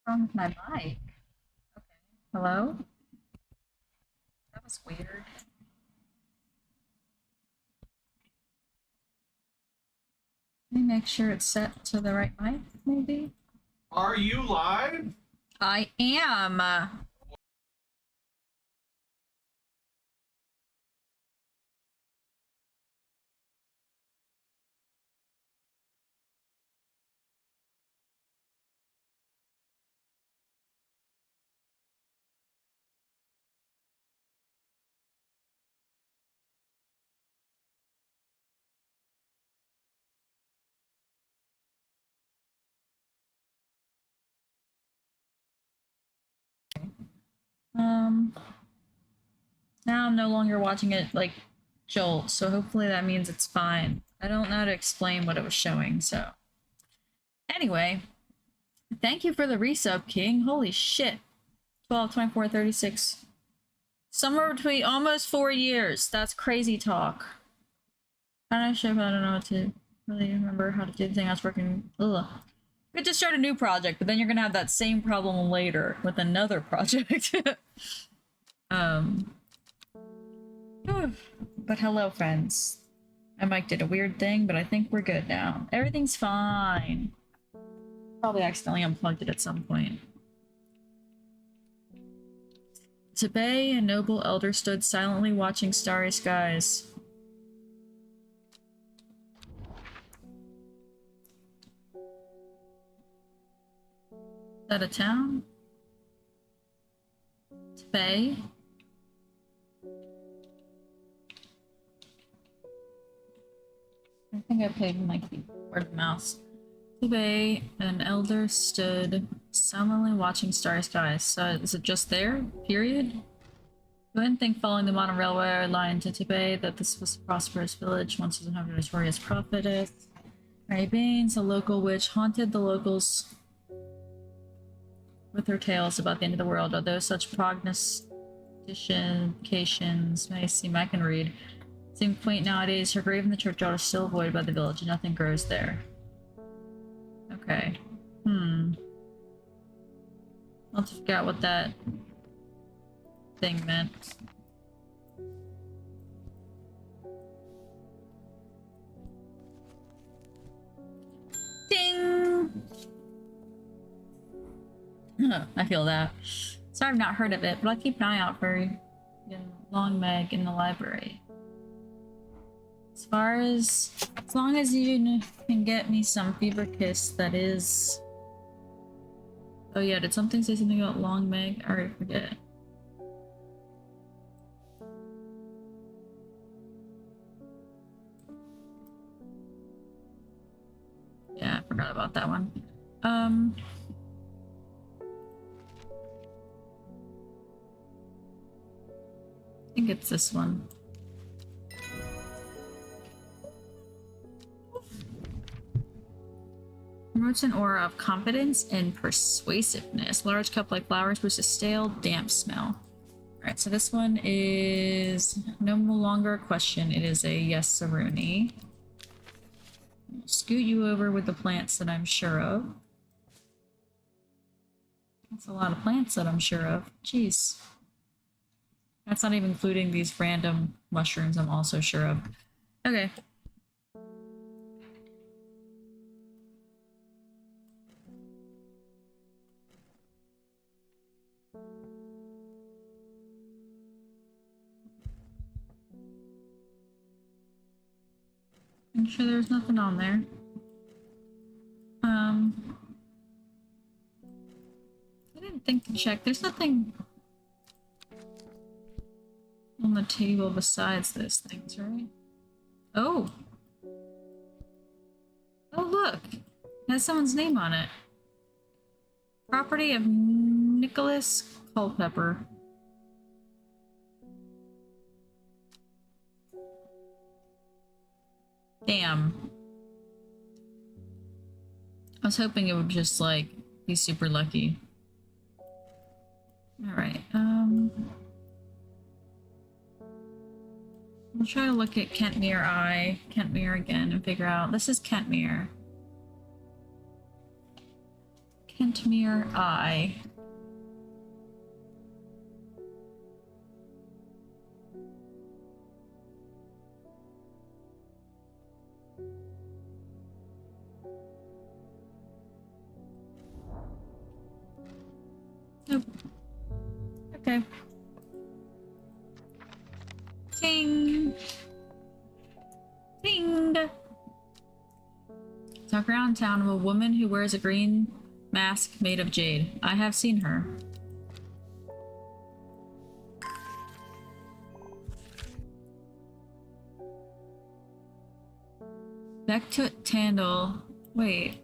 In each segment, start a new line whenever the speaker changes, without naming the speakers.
Wrong with my mic? Okay. Hello? That was weird. Let me make sure it's set to the right mic, maybe?
Are you live?
I am. Um, now I'm no longer watching it like jolt, so hopefully that means it's fine. I don't know how to explain what it was showing, so. Anyway, thank you for the resub, King. Holy shit. 12, 24, 36. Somewhere between almost 4 years. That's crazy talk. I'm not sure if I don't know what to really remember how to do the thing I was working. Ugh. You could just start a new project, but then you're gonna have that same problem later with another project. um. But hello, friends. My mic did a weird thing, but I think we're good now. Everything's fine. Probably accidentally unplugged it at some point. Tibet, a noble elder, stood silently watching starry skies. Is that a town? Tibet? I think I played my keyboard and mouse. Tibet, an elder stood silently watching starry skies. So is it just there? Period? You wouldn't think following the modern railway line to Tibet that this was a prosperous village once it had a notorious prophetess. Mary Baines, a local witch, haunted the locals with her tales about the end of the world. Although such prognostications may seem, I can read, seem quaint nowadays, her grave in the churchyard is still avoided by the village and nothing grows there. Okay. I'll have to figure out what that thing meant. Ding! I feel that. Sorry I've not heard of it, but I'll keep an eye out for Long Meg in the library. As long as you can get me some Fever Kiss, that is... Oh yeah, did something say something about Long Meg? I already forget. Yeah, I forgot about that one. I think it's this one. Promotes an aura of confidence and persuasiveness. Large cup-like flowers boost a stale, damp smell. Alright, so this one is no longer a question. It is a yes, Saruni. Scoot you over with the plants that I'm sure of. That's a lot of plants that I'm sure of. Jeez. That's not even including these random mushrooms I'm also sure of. Okay. I'm sure there's nothing on there. I didn't think to check. There's nothing on the table besides those things, right? Oh! Oh, look! It has someone's name on it. Property of Nicholas Culpepper. Damn. I was hoping it would just, like, be super lucky. Alright, we'll try to look at Kentmere Eye, Kentmere again, and figure out... This is Kentmere. Kentmere Eye. Nope. Okay. Ting. Ting. Talk around town of a woman who wears a green mask made of jade. I have seen her. Back to Tandle. Wait.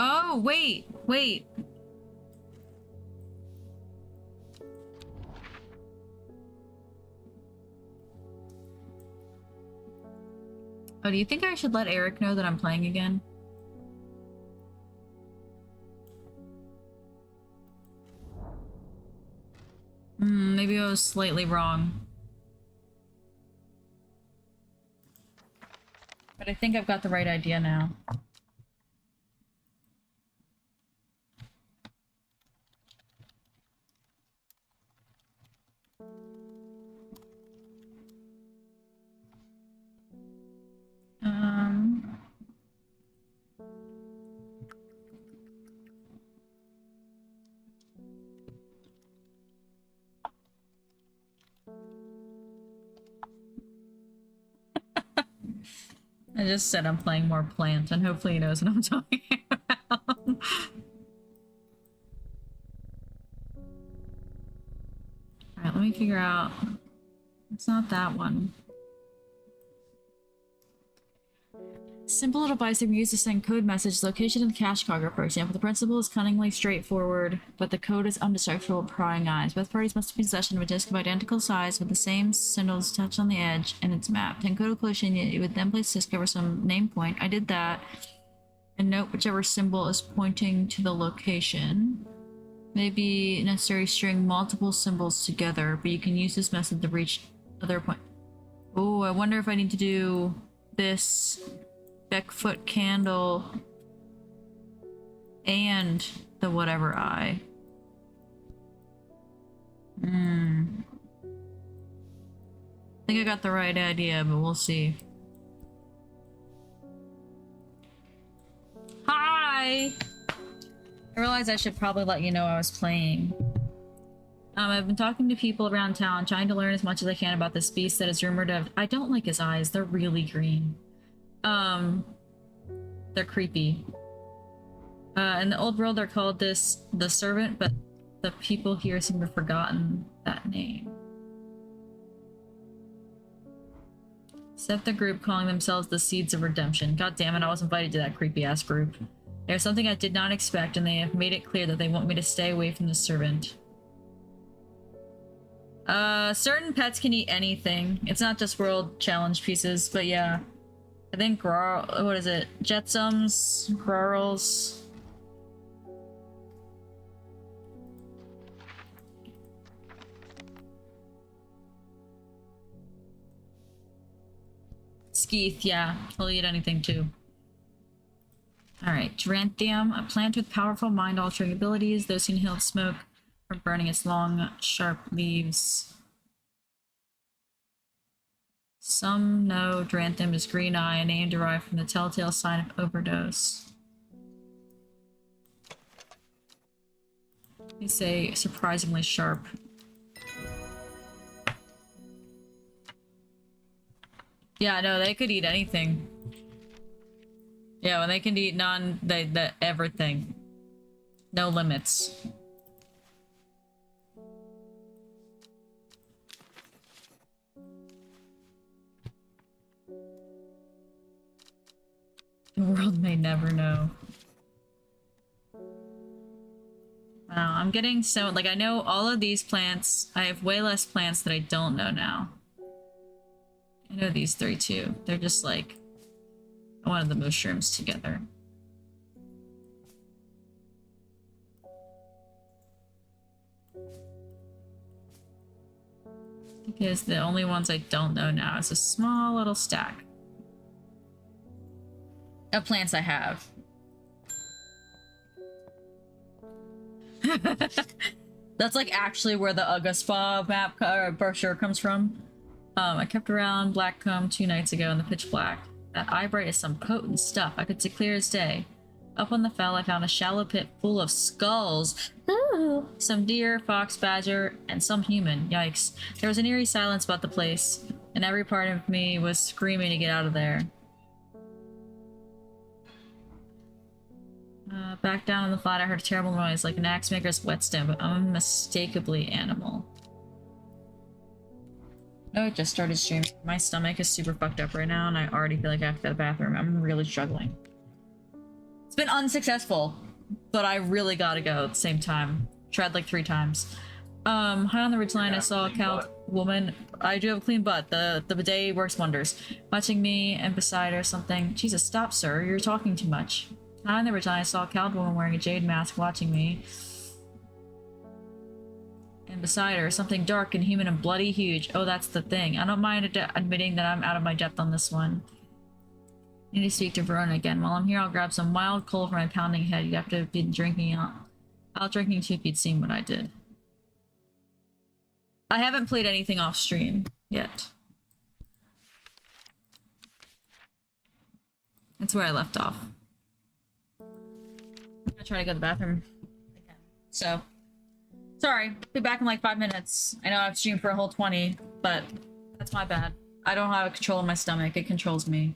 Oh, wait. Wait. Oh, do you think I should let Eric know that I'm playing again? Maybe I was slightly wrong. But I think I've got the right idea now. I just said I'm playing more plant, and hopefully he knows what I'm talking about. Alright, let me figure out. It's not that one. Simple device that we use to send code message location in the cache cargo, for example. The principle is cunningly straightforward, but the code is undecipherable with prying eyes. Both parties must be in possession of a disk of identical size with the same symbols touched on the edge, and it's mapped. In code location, you would then place disk over some name point. I did that. And note whichever symbol is pointing to the location. Maybe necessary to string multiple symbols together, but you can use this method to reach other point. Oh, I wonder if I need to do this Beckfoot candle and the whatever eye. I think I got the right idea, but we'll see. Hi! I realized I should probably let you know I was playing. I've been talking to people around town, trying to learn as much as I can about this beast that is rumored to have— I don't like his eyes, they're really green. They're creepy. In the old world, they're called this the Servant, but the people here seem to have forgotten that name. Set the group calling themselves the Seeds of Redemption. God damn it, I was invited to that creepy ass group. There's something I did not expect, and they have made it clear that they want me to stay away from the Servant. Certain pets can eat anything. It's not just world challenge pieces, but yeah. I think what is it? Jetsams, Grarls. Skeeth, yeah. He'll eat anything too. Alright, Geranthium, a plant with powerful mind-altering abilities. Those who inhale smoke from burning its long, sharp leaves. Some know Geranthium is green eye, a name derived from the telltale sign of overdose. They say surprisingly sharp. Yeah, no, they could eat anything. Yeah, when they can eat everything. No limits. The world may never know. Wow, I'm getting so, like, I know all of these plants. I have way less plants that I don't know now. I know these three too. They're just like one of the mushrooms together. Because the only ones I don't know now is a small little stack of plants I have. That's like actually where the Uga Spa map brochure comes from. I kept around Blackcomb 2 nights ago in the pitch black. That eye bright is some potent stuff. I could see clear as day. Up on the fell, I found a shallow pit full of skulls. Ooh. Some deer, fox, badger, and some human. Yikes. There was an eerie silence about the place, and every part of me was screaming to get out of there. Back down on the flat, I heard a terrible noise, like an axe maker's whetstone, but unmistakably animal. Oh, it just started streaming. My stomach is super fucked up right now, and I already feel like I have to go to the bathroom. I'm really struggling. It's been unsuccessful, but I really gotta go at the same time. Tried like 3 times. High on the ridgeline, I saw a cow woman. I do have a clean butt. The bidet works wonders. Watching me and beside her something. Jesus, stop, sir. You're talking too much. High on the ridgeline, I saw a cowed woman wearing a jade mask watching me. And beside her, something dark and human and bloody huge. Oh, that's the thing. I don't mind admitting that I'm out of my depth on this one. I need to speak to Verona again. While I'm here, I'll grab some mild cold for my pounding head. You'd have to be drinking out drinking too if you'd seen what I did. I haven't played anything off stream yet. That's where I left off. I'm gonna try to go to the bathroom again. So, sorry. Be back in like 5 minutes. I know I've streamed for a whole 20, but that's my bad. I don't have control of my stomach. It controls me.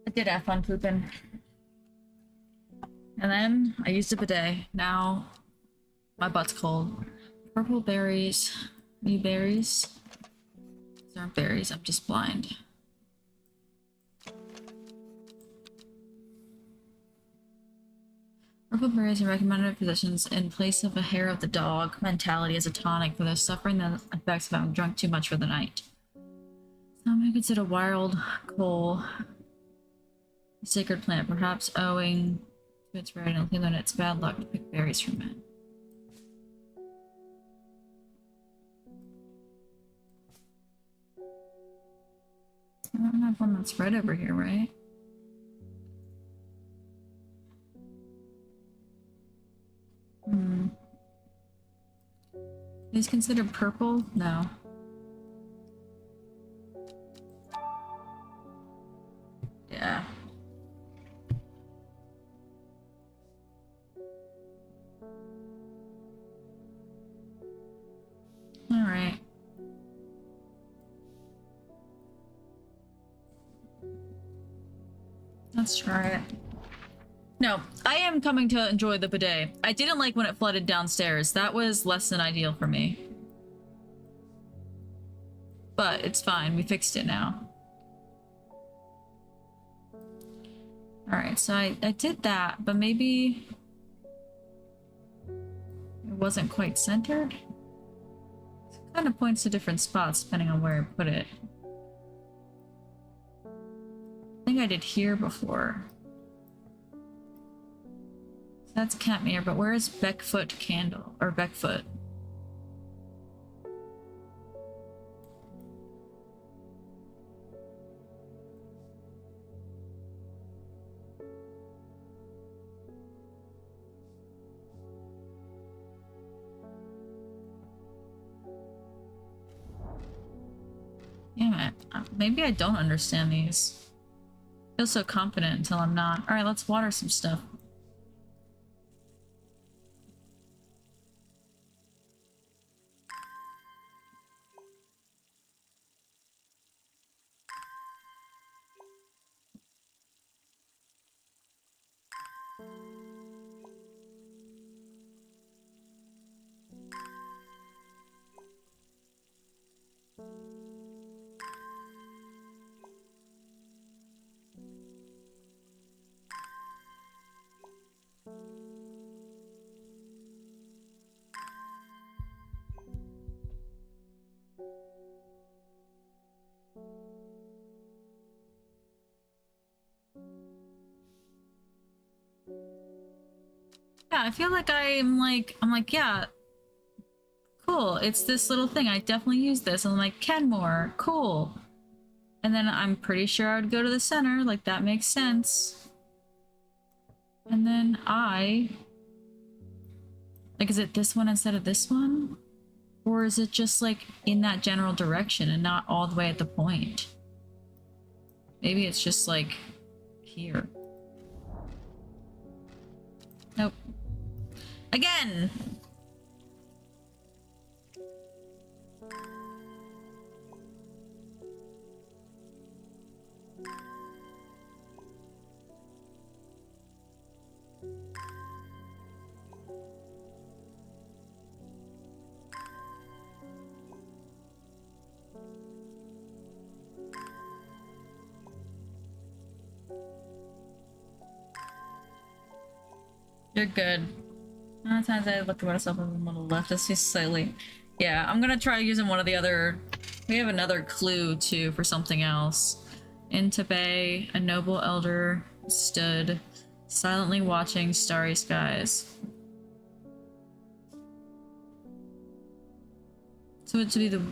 I did have fun pooping. And then I used a bidet. Now my butt's cold. Purple berries. New berries. These aren't berries, I'm just blind. Purple berries are recommended physicians in place of a hair of the dog mentality as a tonic for those suffering the effects of having drunk too much for the night. Some may consider wild coal a sacred plant, perhaps owing to its rarity and that it's bad luck to pick berries from it. I don't have one that's red over here, right? Is considered purple? No. Yeah. All right. Let's try it. No, I am coming to enjoy the bidet. I didn't like when it flooded downstairs. That was less than ideal for me. But it's fine. We fixed it now. Alright, so I did that, but maybe it wasn't quite centered. It kind of points to different spots depending on where I put it. I think I did here before. So that's Catmere, but where is Beckfoot Candle? Or Beckfoot? Damn it. Maybe I don't understand these. I feel so confident until I'm not. Alright, let's water some stuff. Yeah, I feel like I'm like, yeah, cool. It's this little thing. I definitely use this. And I'm like, Kenmore, cool. And then I'm pretty sure I would go to the center. Like, that makes sense. And then like, is it this one instead of this one? Or is it just like in that general direction and not all the way at the point? Maybe it's just like here. Nope. Again! You're good. Sometimes I look at myself on the left. It's just slightly. Yeah, I'm gonna try using one of the other. We have another clue too for something else. In Tibet, a noble elder stood, silently watching starry skies. So it to be the.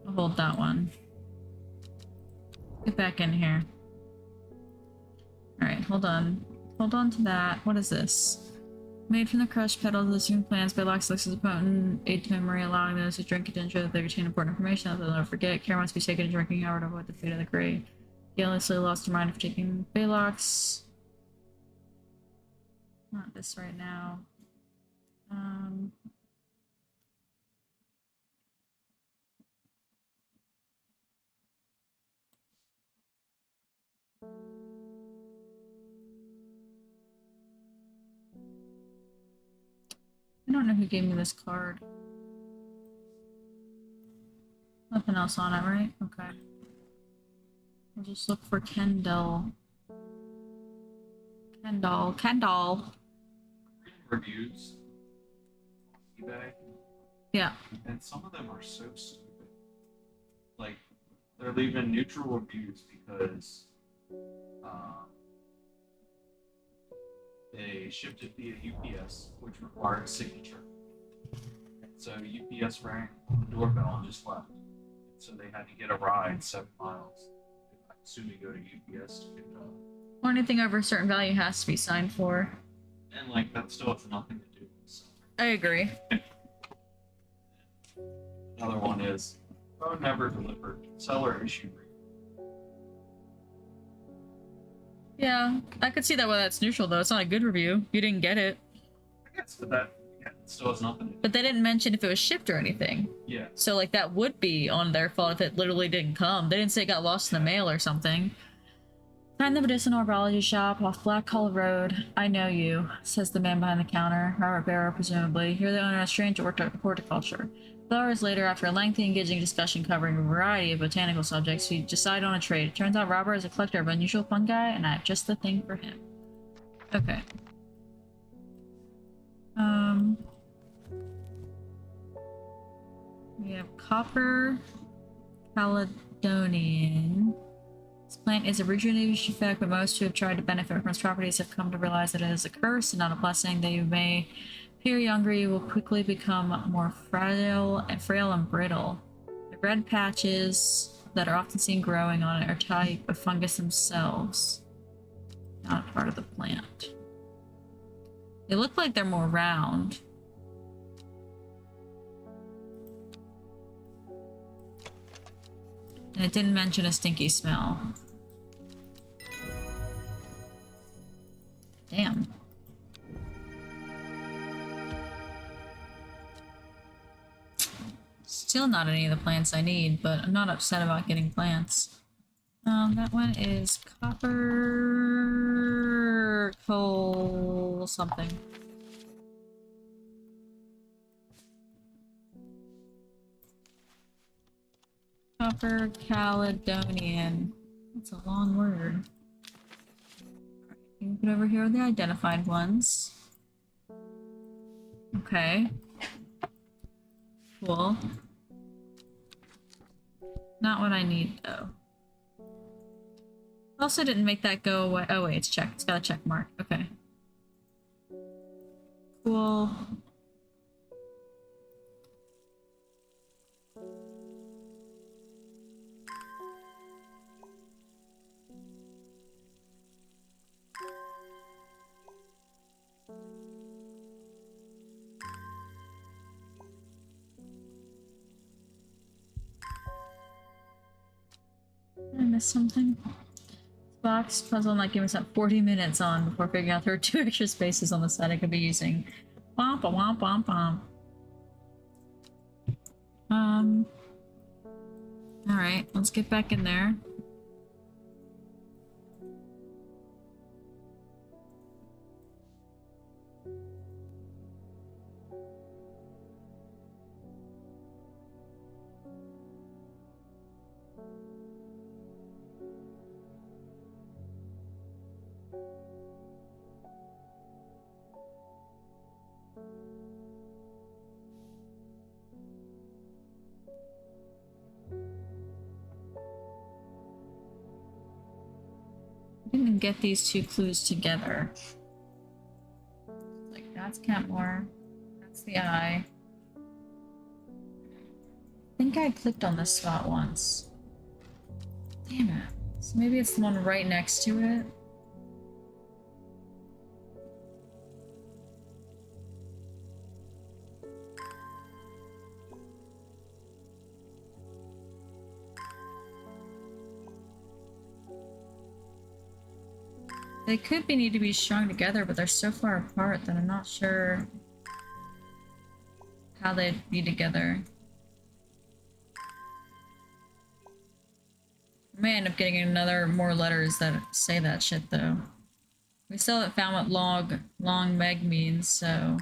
I'll hold that one. Get back in here. Alright, hold on. Hold on to that. What is this? Made from the crushed petals of the human plants, Baylox looks as a potent aid to memory, allowing those who drink it to ensure that they retain important information that they'll never forget. Care must be taken in drinking, however, to avoid the fate of the great. Gail slowly lost her mind after taking Baylox. Not this right now. I don't know who gave me this card. Nothing else on it, right? Okay. We'll just look for Kendall. Kendall.
Reviews on eBay,
Yeah.
and some of them are so stupid. Like, they're leaving neutral reviews because they shipped it via UPS, which required a signature. And so UPS rang the doorbell and just left. And so they had to get a ride 7 miles. I assume you go to UPS to pick it up.
Or anything over a certain value has to be signed for.
And like that still has nothing to do with selling.
I agree.
Another one is phone never delivered. Seller issued.
Yeah, I could see that why that's neutral though. It's not a good review. You didn't get it.
I guess, but that still has nothing to do.
But they didn't mention if it was shipped or anything.
Yeah.
So like that would be on their fault if it literally didn't come. They didn't say it got lost in the mail or something. Find the medicinal herbology shop off Black Hall Road. I know you, says the man behind the counter. Robert Barrow, presumably. You're the owner of strange horticulture. 2 hours later, after a lengthy, engaging discussion covering a variety of botanical subjects, we decide on a trade. It turns out Robert is a collector of unusual fungi, and I have just the thing for him. Okay. We have copper Caledonian. This plant is a rejuvenation effect, but most who have tried to benefit from its properties have come to realize that it is a curse and not a blessing. That you may appear younger, you will quickly become more frail and brittle. The red patches that are often seen growing on it are type of fungus themselves, not a part of the plant. They look like they're more round. And it didn't mention a stinky smell. Damn. Still not any of the plants I need, but I'm not upset about getting plants. That one is copper coal something. Copper Caledonian. That's a long word. Alright, you can put over here the identified ones. Okay. Cool. Not what I need, though. Also didn't make that go away. Oh wait, it's checked. It's got a check mark. Okay. Cool. Did I miss something? Box puzzle might give us up 40 minutes on before figuring out there are 2 extra spaces on the side I could be using. Womp womp womp womp. Alright, let's get back in there. Didn't get these 2 clues together. Like, that's Kentmore. That's the eye. I think I clicked on this spot once. Damn it. So maybe it's the one right next to it? They could be need to be strung together, but they're so far apart that I'm not sure how they'd be together. I may end up getting more letters that say that shit though. We still haven't found what long meg means, so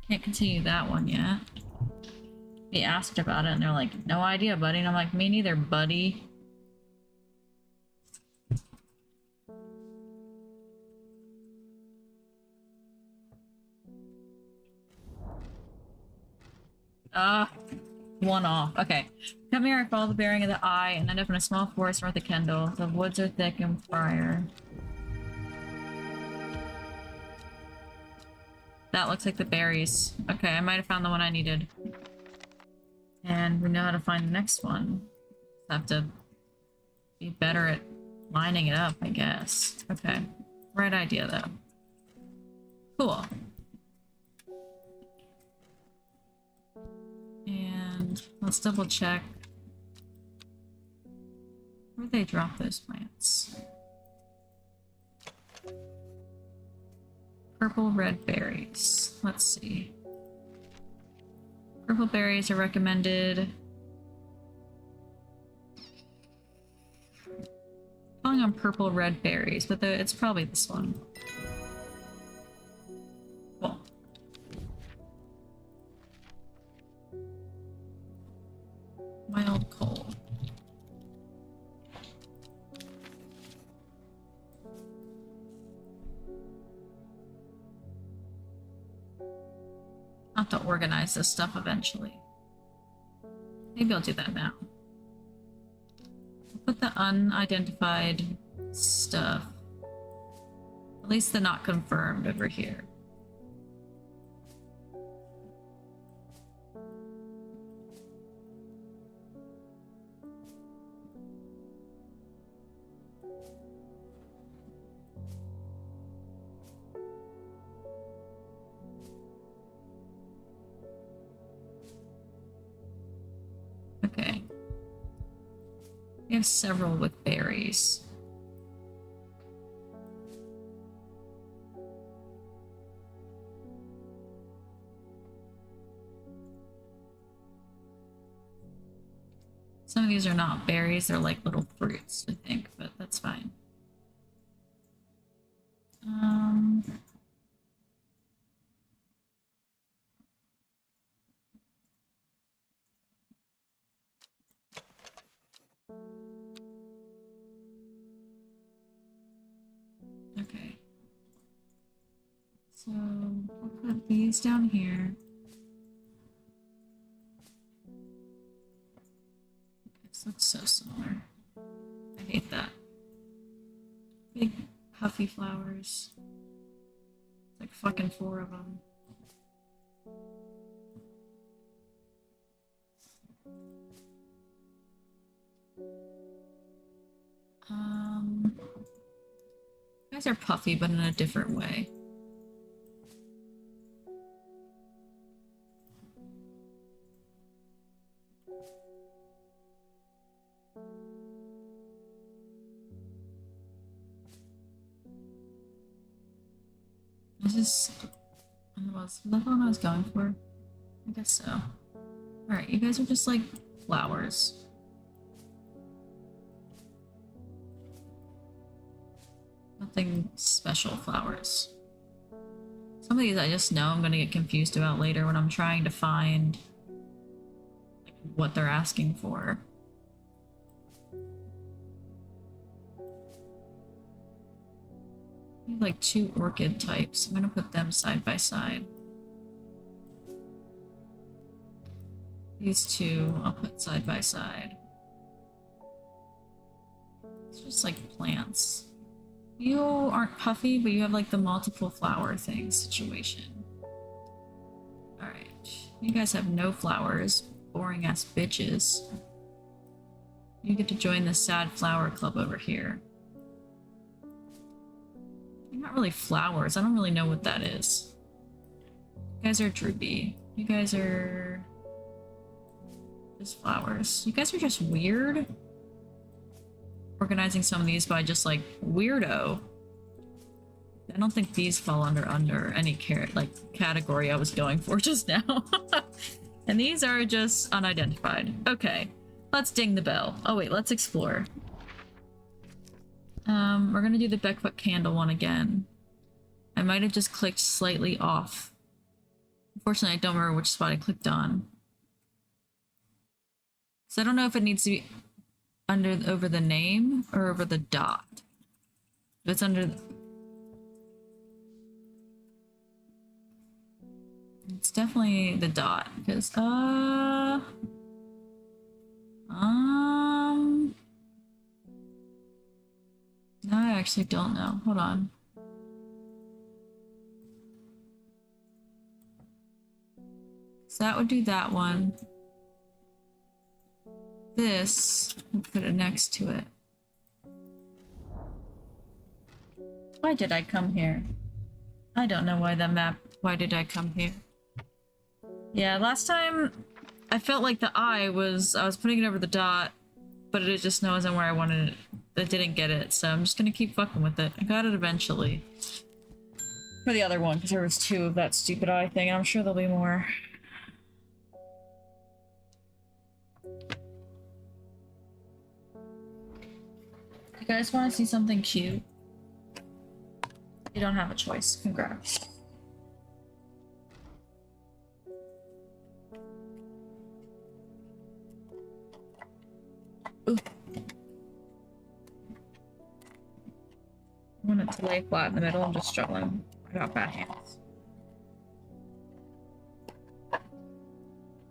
can't continue that one yet. We asked about it and they're like, no idea, buddy. And I'm like, me neither, buddy. One off. Okay. Come here, I follow the bearing of the eye and end up in a small forest north of Kendall. The woods are thick and briar. That looks like the berries. Okay, I might have found the one I needed. And we know how to find the next one. Have to be better at lining it up, I guess. Okay. Right idea, though. Cool. And let's double check. Where'd they drop those plants? Purple red berries. Let's see. Purple berries are recommended. Calling on purple red berries, but it's probably this one. Cool. Wild coal. I'll have to organize this stuff eventually. Maybe I'll do that now. I'll put the unidentified stuff. At least the not confirmed over here. Okay. We have several with berries. Some of these are not berries, they're like little fruits, I think, but that's fine. Okay. So we'll put these down here. This looks so similar. I hate that. Big puffy flowers. It's like fucking 4 of them. You guys are puffy, but in a different way. This is was that the one I was going for? I guess so. Alright, you guys are just like flowers. Nothing special flowers. Some of these I just know I'm gonna get confused about later when I'm trying to find like, what they're asking for. I have like 2 orchid types. I'm gonna put them side by side. These 2 I'll put side by side. It's just like plants. You aren't puffy, but you have like the multiple flower thing situation. Alright. You guys have no flowers. Boring ass bitches. You get to join the sad flower club over here. They're not really flowers. I don't really know what that is. You guys are droopy. You guys are just flowers. You guys are just weird. Organizing some of these by just like weirdo. I don't think these fall under any category I was going for just now. And these are just unidentified. Okay, let's ding the bell. Oh wait, let's explore. We're gonna do the Beckfoot candle one again. I might have just clicked slightly off. Unfortunately, I don't remember which spot I clicked on. So I don't know if it needs to be over the name or over the dot. If it's under it's definitely the dot because no, I actually don't know. Hold on. So that would do that one. This, we'll put it next to it. Why did I come here? I don't know why the map. Why did I come here? Yeah, last time I felt like the eye was. I was putting it over the dot, but it just wasn't where I wanted it. I didn't get it, so I'm just gonna keep fucking with it. I got it eventually. For the other one, because there was 2 of that stupid eye thing, and I'm sure there'll be more. You guys want to see something cute? You don't have a choice. Congrats. Ooh. I want it to lay flat in the middle. I'm just struggling. I got bad hands.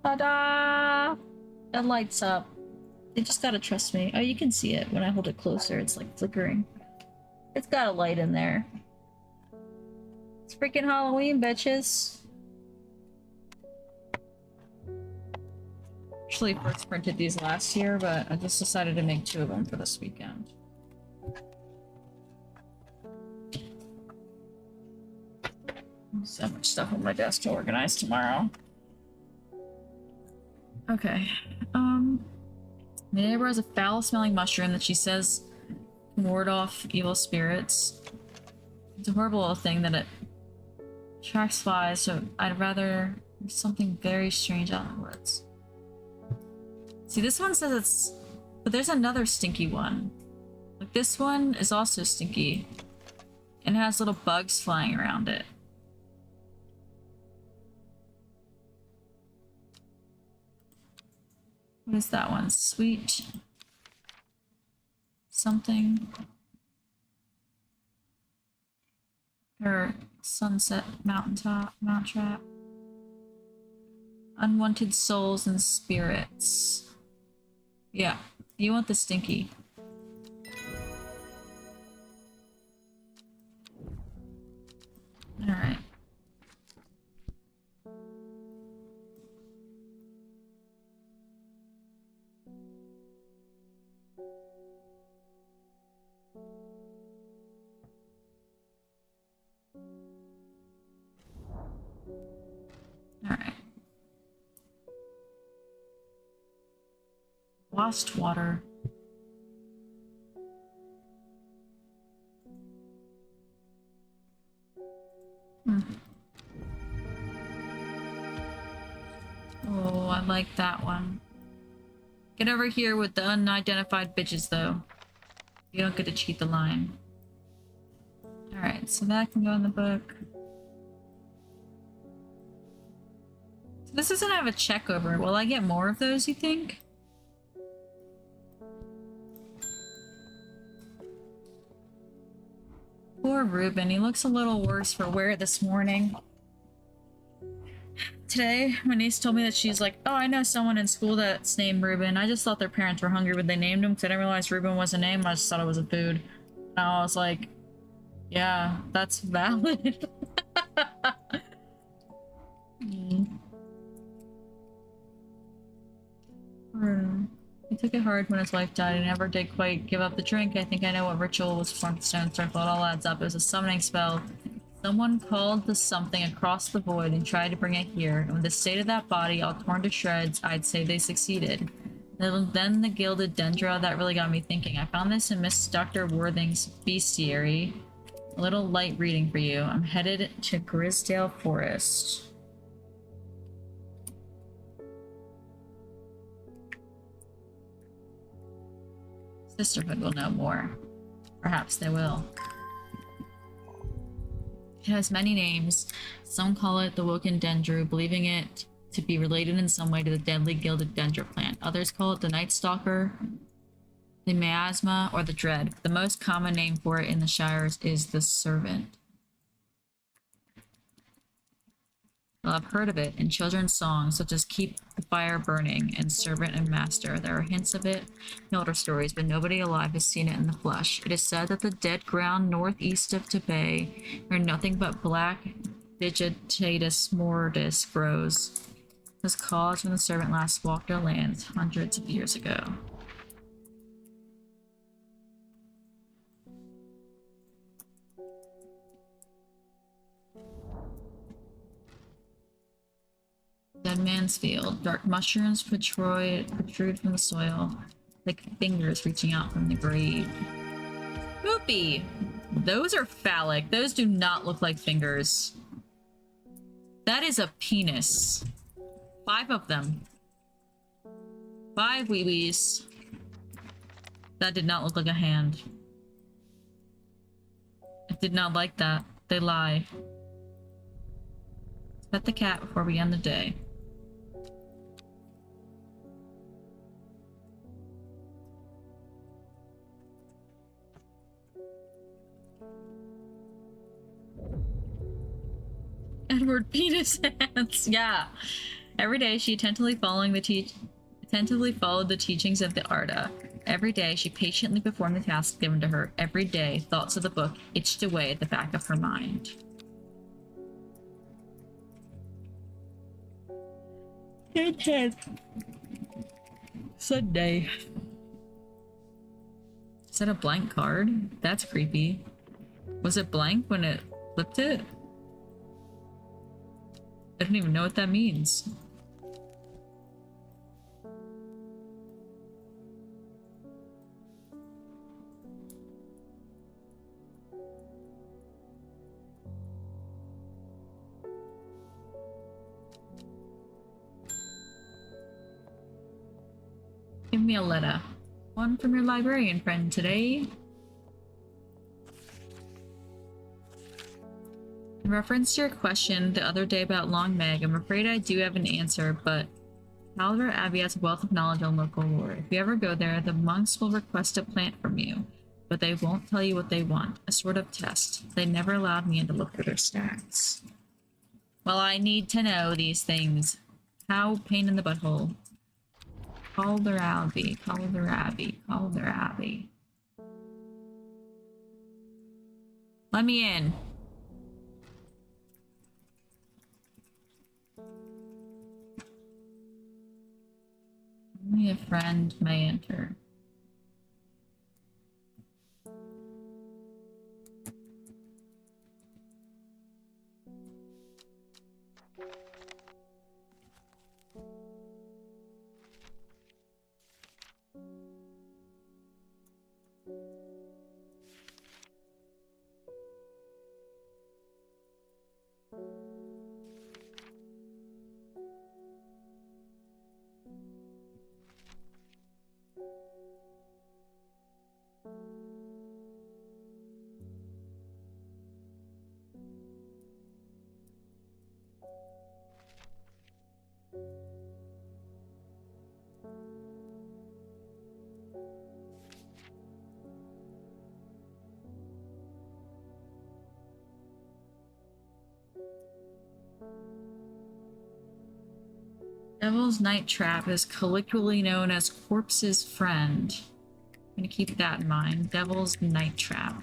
Ta-da! It lights up. You just gotta trust me. Oh, you can see it when I hold it closer. It's like flickering. It's got a light in there. It's freaking Halloween, bitches. Actually, first printed these last year, but I just decided to make 2 of them for this weekend. So much stuff on my desk to organize tomorrow. Okay. My neighbor has a foul-smelling mushroom that she says can ward off evil spirits. It's a horrible little thing that it attracts flies, so I'd rather there's something very strange out in the woods. See, this one says it's... But there's another stinky one. Like, this one is also stinky. And it has little bugs flying around it. What is that one? Sweet... something... Or sunset mountaintop, mount trap. Unwanted souls and spirits. Yeah, you want the stinky. Alright. Alright. Lost water. Oh, I like that one. Get over here with the unidentified bitches, though. You don't get to cheat the line. Alright, so that can go in the book. So this doesn't have a check over it. Will I get more of those, you think? Poor Ruben, he looks a little worse for wear this morning. Today, my niece told me that she's like, oh, I know someone in school that's named Ruben. I just thought their parents were hungry when they named him because I didn't realize Ruben was a name. I just thought it was a food. And I was like, yeah, that's valid. He took it hard when his wife died. He never did quite give up the drink. I think I know what ritual was formed. Stone circle. It all adds up. It was a summoning spell. Someone called the something across the void and tried to bring it here. And with the state of that body all torn to shreds, I'd say they succeeded. Then the gilded dendra, that really got me thinking. I found this in Miss Dr. Worthing's bestiary. A little light reading for you. I'm headed to Grisdale Forest. Sisterhood will know more. Perhaps they will. It has many names. Some call it the Woken Dendru, believing it to be related in some way to the deadly gilded dendra plant. Others call it the Night Stalker, the Miasma, or the Dread. The most common name for it in the Shires is the Servant. Well, I've heard of it in children's songs such as Keep the Fire Burning and Servant and Master. There are hints of it in older stories, but nobody alive has seen it in the flesh. It is said that the dead ground northeast of Tibet, where nothing but black Vegetatus mortis grows, was caused when the servant last walked our lands hundreds of years ago. Dead man's field. Dark mushrooms protrude from the soil, like fingers reaching out from the grave. Poopy! Those are phallic. Those do not look like fingers. That is a penis. 5 of them. 5 wee-wees. That did not look like a hand. I did not like that. They lie. Let's pet the cat before we end the day. Edward penis hands. Yeah. Every day she attentively followed the teachings of the Arda. Every day she patiently performed the tasks given to her. Every day thoughts of the book itched away at the back of her mind. Sunday. Is that a blank card? That's creepy. Was it blank when it flipped it? I don't even know what that means. Give me a letter. One from your librarian friend today. In reference to your question the other day about Long Meg, I'm afraid I do have an answer, but Calaver Abbey has a wealth of knowledge on local lore. If you ever go there, the monks will request a plant from you, but they won't tell you what they want. A sort of test. They never allowed me in to look for their stacks. Well, I need to know these things. How pain in the butthole. Calder Abbey, Calder Abbey, Calder Abbey. Let me in. Only a friend may enter. Devil's Night Trap is colloquially known as Corpse's Friend. I'm gonna keep that in mind. Devil's Night Trap.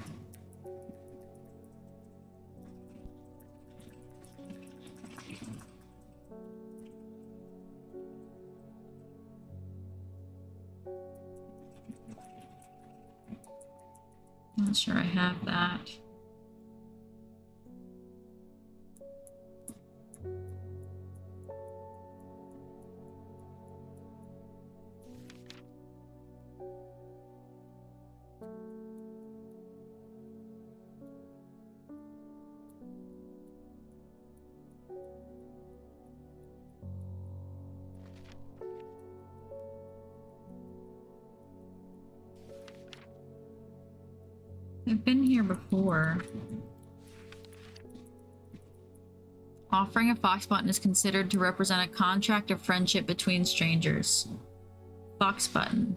Not sure I have that. I've been here before. Offering a fox button is considered to represent a contract of friendship between strangers. Fox button.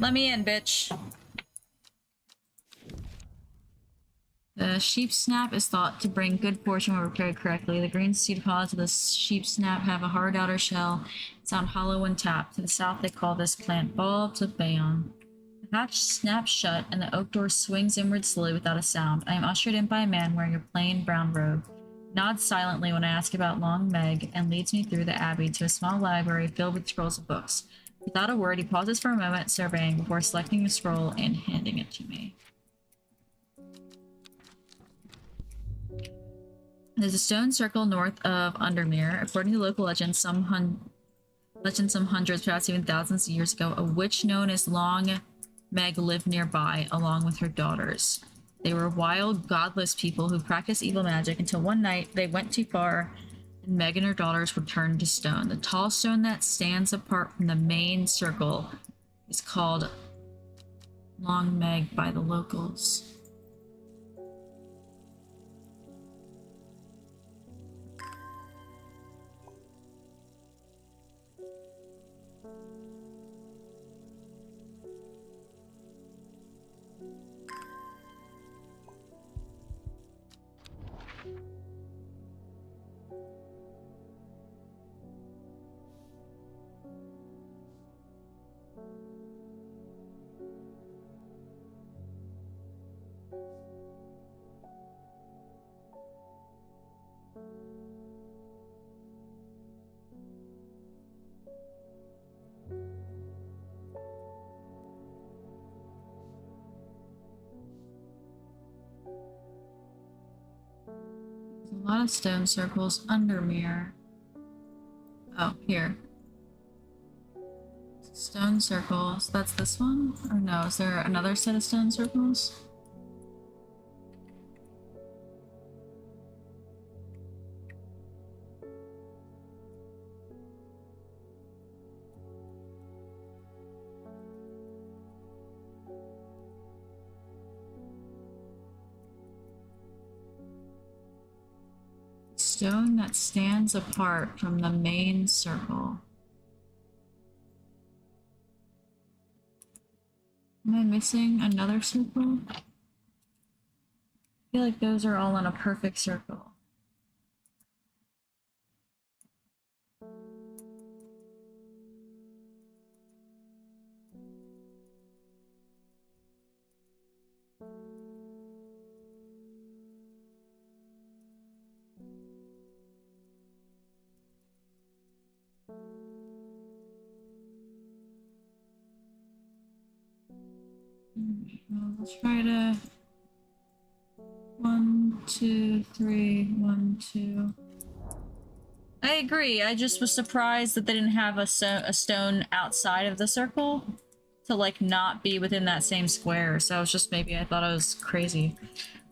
Let me in, bitch. The sheep snap is thought to bring good fortune when prepared correctly. The green seed pods of the sheep snap have a hard outer shell and sound hollow when tapped. To the south, they call this plant bulbs of bayon. The hatch snaps shut, and the oak door swings inward slowly without a sound. I am ushered in by a man wearing a plain brown robe. nods silently when I ask about Long Meg and leads me through the abbey to a small library filled with scrolls of books. Without a word, he pauses for a moment, surveying before selecting a scroll and handing it to me. There's a stone circle north of Undermere. According to local legends, some hundreds, perhaps even thousands of years ago, a witch known as Long Meg lived nearby, along with her daughters. They were wild, godless people who practiced evil magic until one night they went too far and Meg and her daughters were turned to stone. The tall stone that stands apart from the main circle is called Long Meg by the locals. There's a lot of stone circles under Mirror. Oh, here. Stone circles. That's this one? Or no, is there another set of stone circles? Stone that stands apart from the main circle. Am I missing another circle? I feel like those are all in a perfect circle. Well, let's try to 1, 2, 3, 1, 2. I agree. I just was surprised that they didn't have a stone outside of the circle to like not be within that same square. So I was just maybe I thought I was crazy.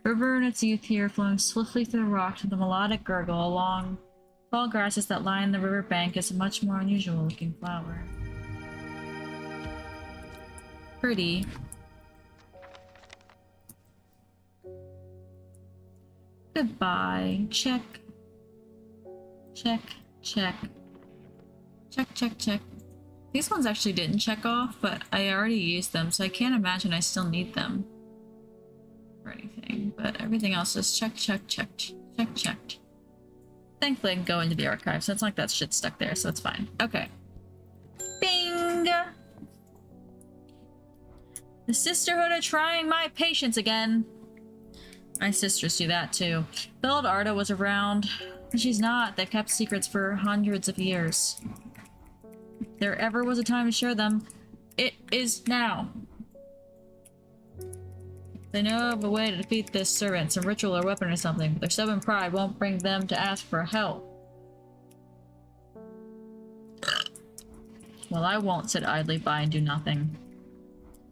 River in its youth here, flowing swiftly through the rocks with a melodic gurgle along tall grasses that line the river bank, is a much more unusual looking flower. Pretty. Goodbye. Check. Check. Check. Check, check, check. These ones actually didn't check off, but I already used them, so I can't imagine I still need them or anything. But everything else is check, check, check, check, checked. Thankfully, I can go into the archive, so it's not like that shit's stuck there, so it's fine. Okay. Bing! The Sisterhood are trying my patience again. My sisters do that too. Belled Arda was around, but she's not. They've kept secrets for hundreds of years. If there ever was a time to share them, it is now. They know of a way to defeat this servant, some ritual or weapon or something, but their stubborn pride won't bring them to ask for help. Well, I won't sit idly by and do nothing.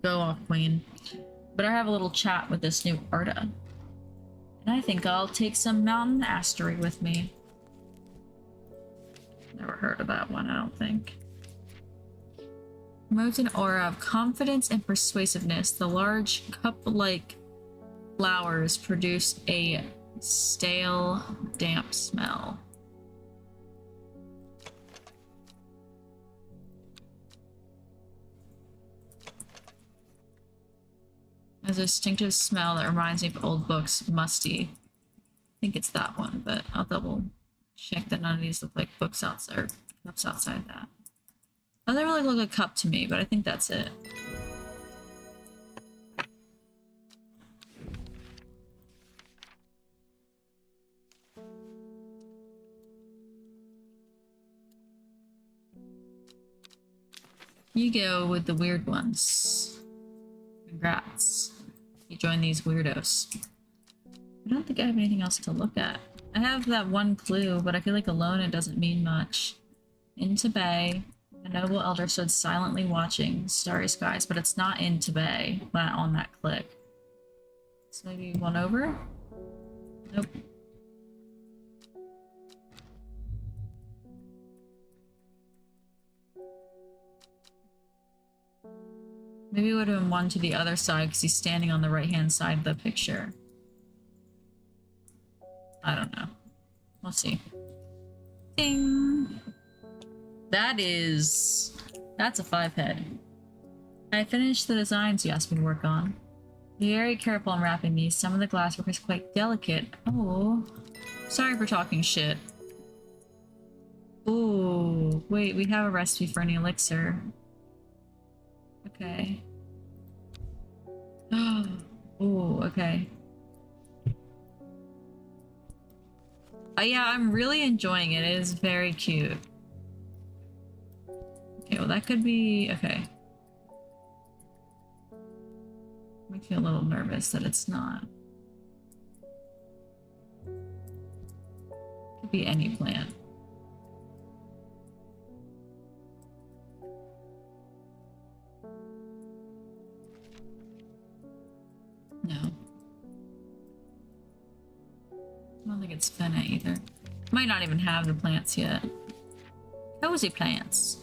Go off, queen. Better have a little chat with this new Arda. And I think I'll take some mountain astery with me. Never heard of that one, I don't think. Promotes an aura of confidence and persuasiveness. The large cup-like flowers produce a stale, damp smell. Has a distinctive smell that reminds me of old books, musty. I think it's that one, but I'll double check that none of these look like books outside or cups outside that. Doesn't really look like a cup to me, but I think that's it. You go with the weird ones. Congrats. You join these weirdos. I don't think I have anything else to look at. I have that one clue, but I feel like alone it doesn't mean much. Into Bay, a noble elder stood silently watching starry skies, but it's not into Bay on that click. So maybe one over? Nope. Maybe it would have been one to the other side because he's standing on the right-hand side of the picture. I don't know. We'll see. Ding! That's a 5-head. I finished the designs you asked me to work on. Be very careful in wrapping these. Some of the glasswork is quite delicate. Oh. Sorry for talking shit. Ooh. Wait, we have a recipe for an elixir. Okay. Oh, okay. Yeah, I'm really enjoying it. It is very cute. Okay, well that could be... okay. Makes me a little nervous that it's not. Could be any plant. No. I don't think it's Fenna either. Might not even have the plants yet. Cozy plants.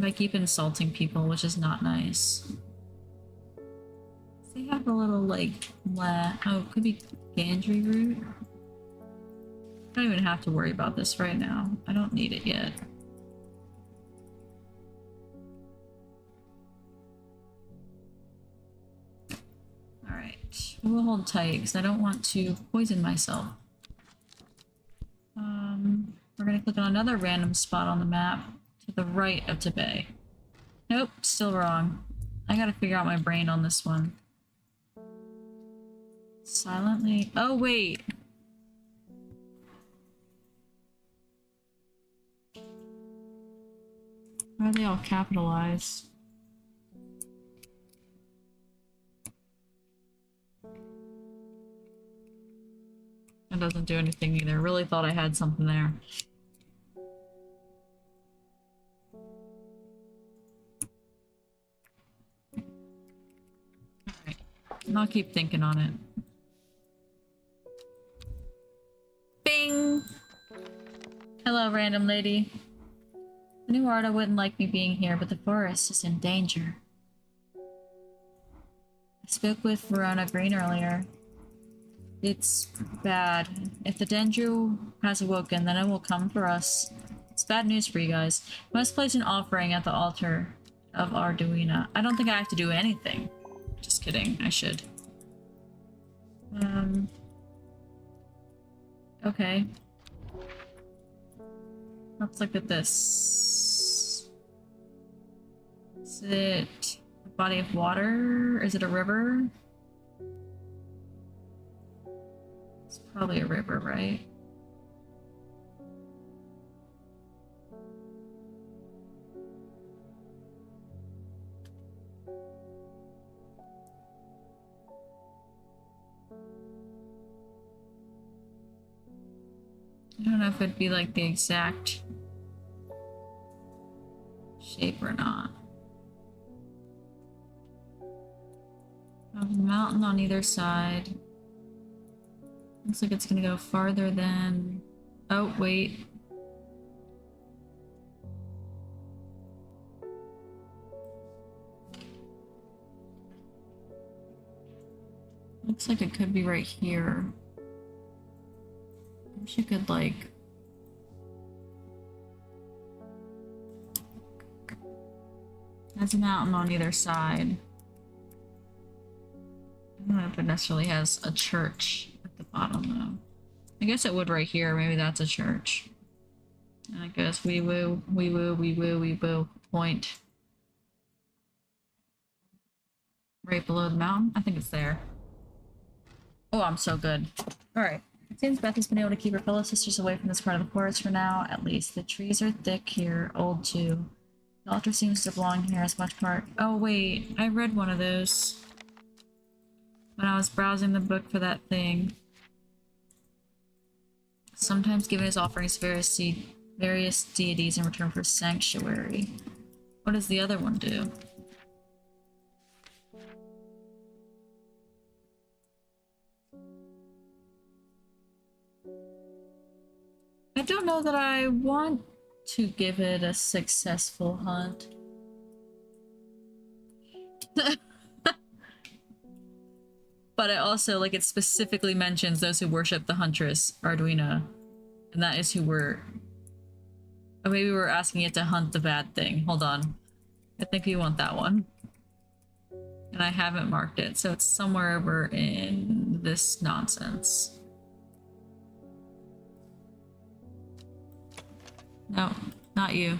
I keep insulting people, which is not nice. They have a little, like, oh, it could be Gandry root. I don't even have to worry about this right now. I don't need it yet. Alright. We'll hold tight, because I don't want to poison myself. We're gonna click on another random spot on the map to the right of Tibet. Nope, still wrong. I gotta figure out my brain on this one. Silently. Oh, wait. Why are they all capitalized? That doesn't do anything either. Really thought I had something there. Alright. I'll keep thinking on it. Bing! Hello, random lady. The new Arda wouldn't like me being here, but the forest is in danger. I spoke with Verona Green earlier. It's bad. If the Dendru has awoken, then it will come for us. It's bad news for you guys. You must place an offering at the altar of Arduina. I don't think I have to do anything. Just kidding. I should. Okay. Let's look at this. Is it a body of water? Is it a river? It's probably a river, right? I don't know if it'd be like the exact shape or not. A mountain on either side. Looks like it's gonna go farther than... oh, wait. Looks like it could be right here. I wish you could, like... There's a mountain on either side. I don't know if it necessarily has a church at the bottom, though. I guess it would right here. Maybe that's a church. And I guess wee woo, wee woo, wee woo, wee woo. Point. Right below the mountain? I think it's there. Oh, I'm so good. Alright. It seems Beth has been able to keep her fellow sisters away from this part of the forest for now, at least. The trees are thick here, old too. The altar seems to belong here as much part. Oh wait, I read one of those when I was browsing the book for that thing. Sometimes giving his offerings to various deities in return for sanctuary. What does the other one do? I don't know that I want to give it a successful hunt. But it also, like, it specifically mentions those who worship the huntress, Arduina. And that is who we're... Oh, maybe we're asking it to hunt the bad thing. Hold on. I think we want that one. And I haven't marked it, so it's somewhere over in this nonsense. No, not you.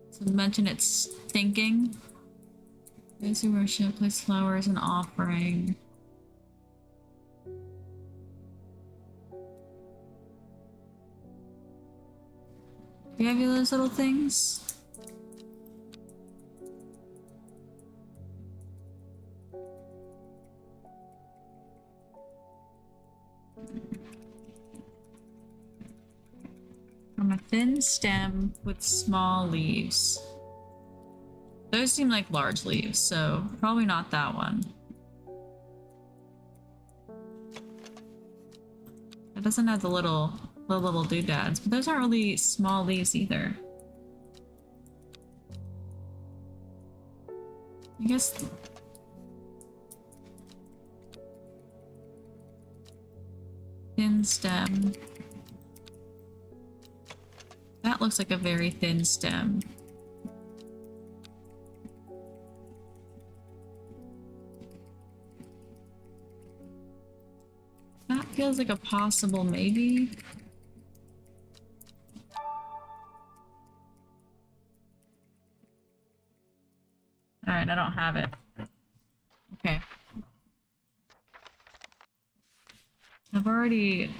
So mention it's stinking. Those who worship place flowers and offering. Do you have those little things? From a thin stem with small leaves. Those seem like large leaves, so probably not that one. It doesn't have the little doodads, but those aren't really small leaves either. I guess... Thin stem. That looks like a very thin stem. That feels like a possible maybe. Alright, I don't have it. Okay. I've already...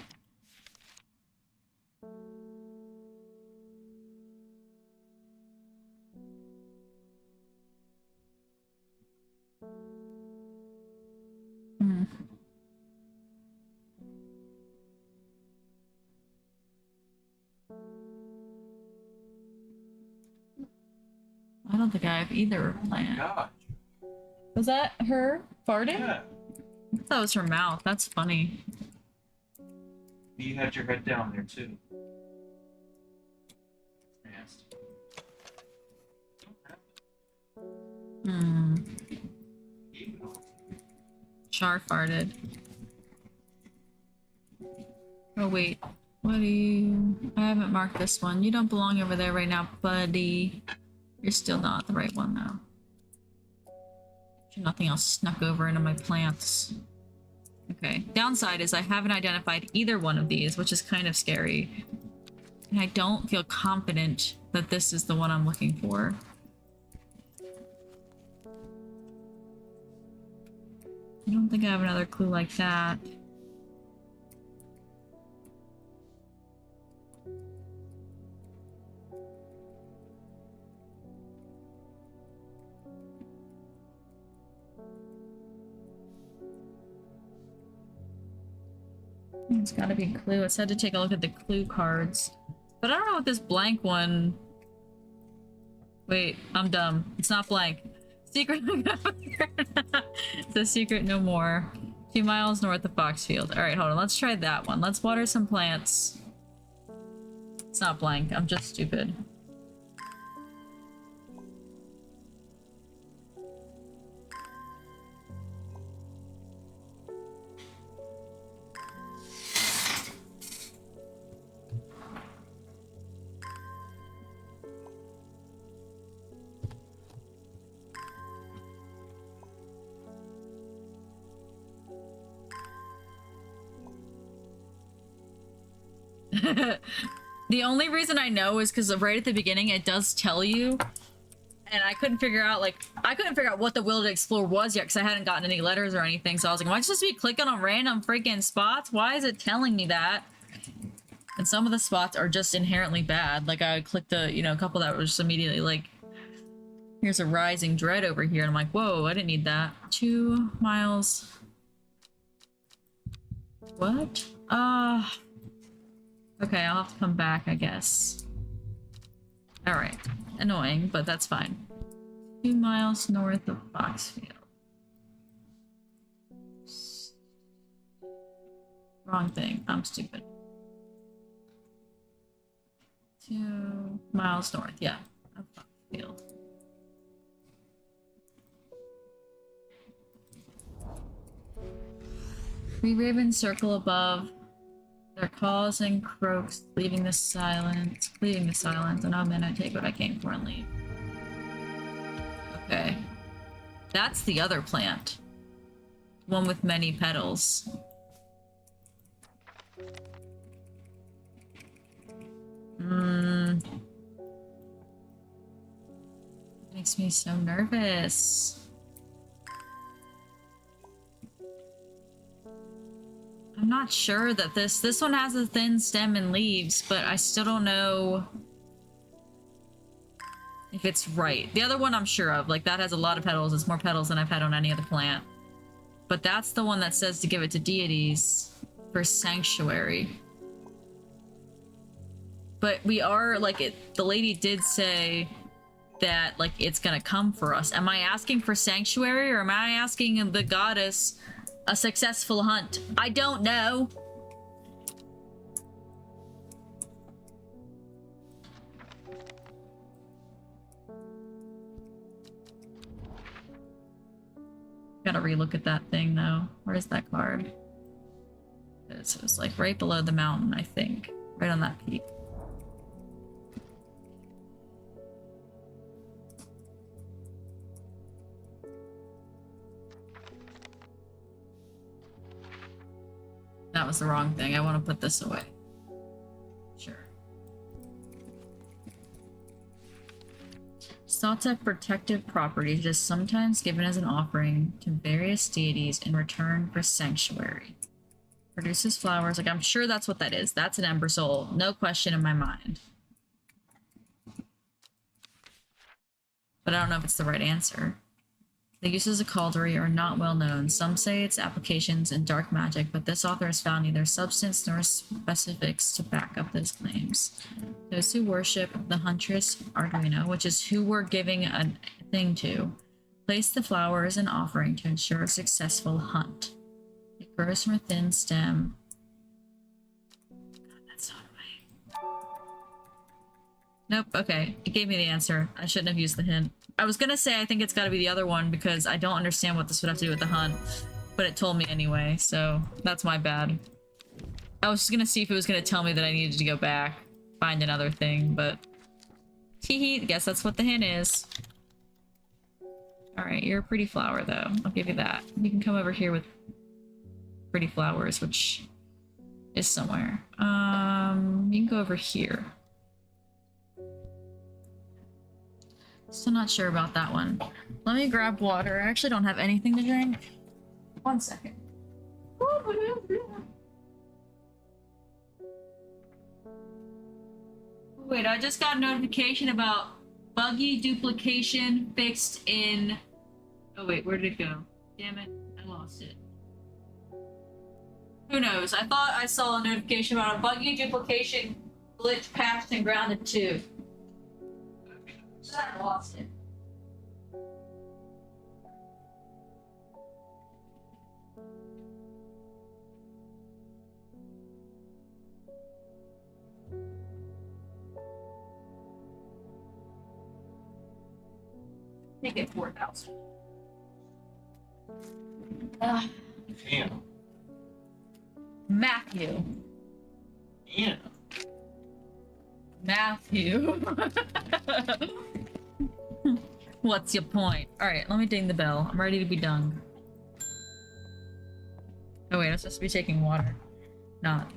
I don't think I have either plant.
Gosh.
Was that her farting?
Yeah.
I thought it was her mouth. That's funny.
You had your head down there too. Nasty.
Char farted. Oh wait. What do you... I haven't marked this one. You don't belong over there right now, buddy. You're still not the right one though. Nothing else snuck over into my plants. Okay. Downside is I haven't identified either one of these, which is kind of scary. And I don't feel confident that this is the one I'm looking for. I don't think I have another clue like that. It's gotta be a clue. It said to take a look at the clue cards. But I don't know what this blank one... Wait, I'm dumb. It's not blank. Secret... It's a secret no more. 2 miles north of Foxfield. Alright, hold on. Let's try that one. Let's water some plants. It's not blank. I'm just stupid. The only reason I know is because right at the beginning it does tell you, and I couldn't figure out what the will to explore was yet because I hadn't gotten any letters or anything. So I was like, am I supposed to be clicking on random freaking spots? Why is it telling me that? And some of the spots are just inherently bad. Like I clicked the, a couple that was just immediately like, here's a rising dread over here. And I'm like, whoa, I didn't need that. 2 miles. What? Okay, I'll have to come back, I guess. Alright. Annoying, but that's fine. 2 miles north of Foxfield. Wrong thing. I'm stupid. 2 miles north, yeah, of Foxfield. Three ravens circle above. Their calls and croaks, leaving the silence. And I'm gonna take what I came for and leave. Okay. That's the other plant. One with many petals. Makes me so nervous. I'm not sure that this one has a thin stem and leaves, but I still don't know if it's right. The other one I'm sure of, like that has a lot of petals. It's more petals than I've had on any other plant. But that's the one that says to give it to deities for sanctuary. But we are, like, the lady did say that, like, it's gonna come for us. Am I asking for sanctuary, or am I asking the goddess a successful hunt? I don't know. Gotta relook at that thing, though. Where's that card? It was, like, right below the mountain, I think. Right on that peak. That was the wrong thing. I want to put this away. Sure. Thoughts have protective properties, just sometimes given as an offering to various deities in return for sanctuary. Produces flowers. Like, I'm sure that's what that is. That's an Ember Soul. No question in my mind. But I don't know if it's the right answer. The uses of Cauldry are not well known. Some say its applications in dark magic, but this author has found neither substance nor specifics to back up those claims. Those who worship the Huntress Arduino, which is who we're giving a thing to, place the flower as an offering to ensure a successful hunt. It grows from a thin stem. God, that's not right. Nope, okay. It gave me the answer. I shouldn't have used the hint. I was gonna say I think it's gotta be the other one because I don't understand what this would have to do with the hunt, but it told me anyway, so that's my bad. I was just gonna see if it was gonna tell me that I needed to go back, find another thing, but hee guess that's what the hint is. Alright, you're a pretty flower though. I'll give you that. You can come over here with pretty flowers, which is somewhere. You can go over here. Still not sure about that one. Let me grab water. I actually don't have anything to drink. 1 second. Wait, I just got a notification about buggy duplication fixed in... Oh wait, where did it go? Damn it, I lost it. Who knows? I thought I saw a notification about a buggy duplication glitch patched and grounded 2. I lost it. Make it 4,000.
Damn.
Matthew.
Damn.
Matthew. What's your point? Alright, let me ding the bell. I'm ready to be done. Oh wait, I'm supposed to be taking water. Not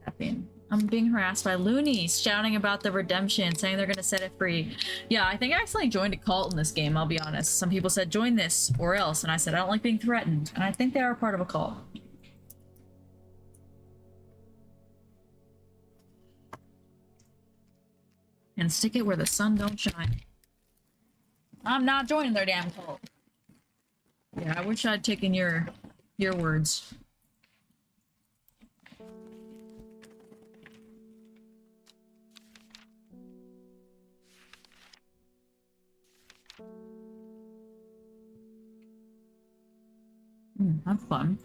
caffeine. I'm being harassed by loonies shouting about the redemption, saying they're gonna set it free. Yeah, I think I accidentally joined a cult in this game, I'll be honest. Some people said join this or else, and I said I don't like being threatened. And I think they are part of a cult. and stick it where the sun don't shine. I'm not joining their damn cult. Yeah, I wish I'd taken your words. That's fun.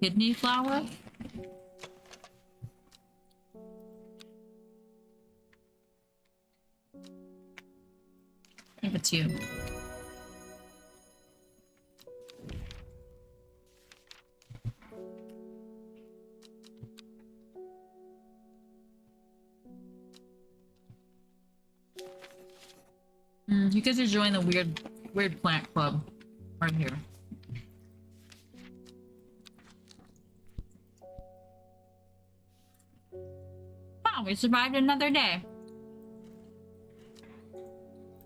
Kidney flower? I think it's you. You guys are joining the weird plant club right here. Wow, we survived another day.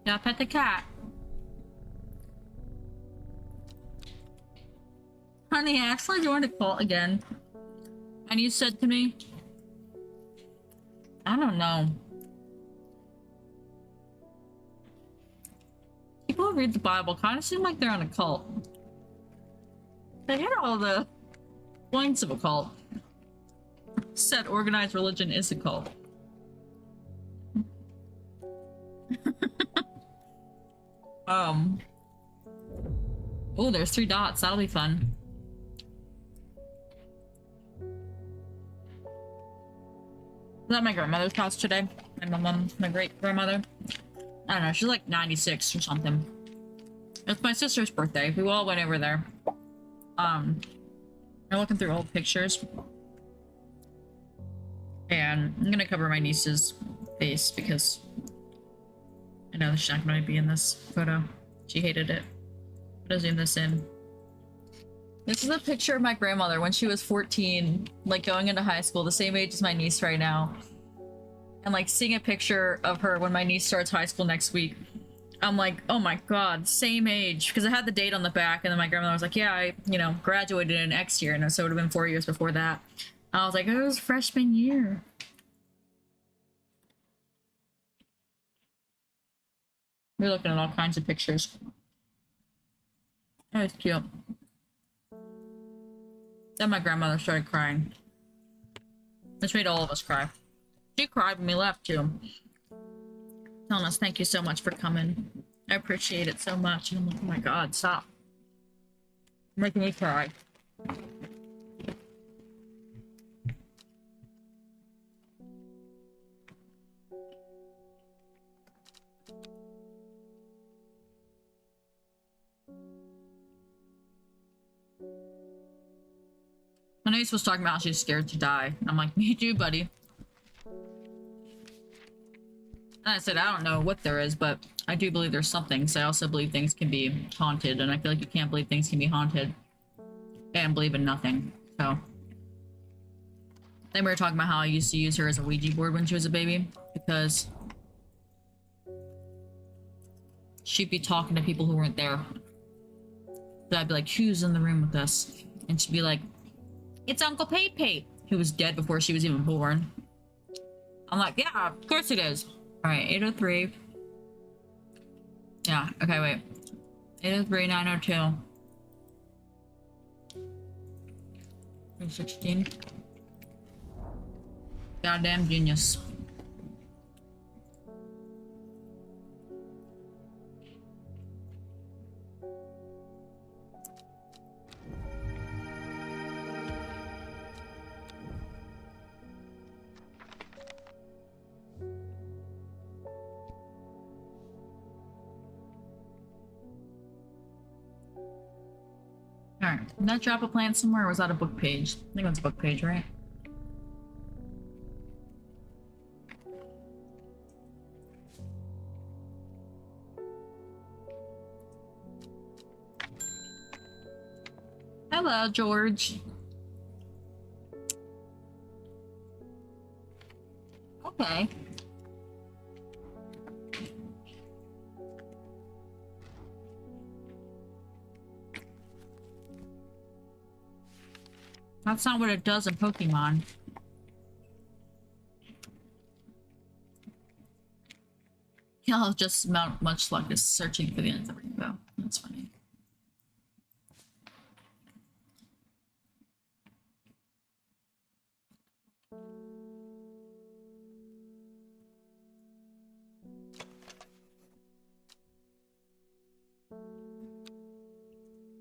Gotta pet the cat. Honey, I actually joined a cult again. And you said to me, I don't know. People who read the Bible kind of seem like they're on a cult. They hit all the points of a cult. Said organized religion is a cult. Oh, there's 3 dots. That'll be fun. Was at my grandmother's house today. My mom, my great grandmother. I don't know. She's like 96 or something. It's my sister's birthday. We all went over there. I'm looking through old pictures. And I'm gonna cover my niece's face because I know she's not gonna be in this photo. She hated it. I'll zoom this in. This is a picture of my grandmother when she was 14, like going into high school, the same age as my niece right now. And like seeing a picture of her when my niece starts high school next week. I'm like, oh my god, same age. Because I had the date on the back, and then my grandmother was like, yeah, I, graduated in X year, and so it would have been 4 years before that. I was like, oh, it was freshman year. We're looking at all kinds of pictures. That was cute. Then my grandmother started crying. This made all of us cry. She cried when we left, too. Telling us, thank you so much for coming. I appreciate it so much. And I'm like, oh my god, stop. You're making me cry. My niece was talking about how she's scared to die. I'm like, me too, buddy. And I said, I don't know what there is, but I do believe there's something. So I also believe things can be haunted, and I feel like you can't believe things can be haunted and believe in nothing. So then we were talking about how I used to use her as a Ouija board when she was a baby, because she'd be talking to people who weren't there. So I'd be like, who's in the room with us? And she'd be like, it's Uncle Pei, who was dead before she was even born. I'm like, yeah, of course it is. All right, 803. Yeah, okay, wait. 803, 902. 316. Goddamn genius. Alright, did that drop a plant somewhere, or was that a book page? I think that's a book page, right? Hello, George. Okay. That's not what it does in Pokemon. Y'all have just about much luck is searching for the end of the rainbow. That's funny.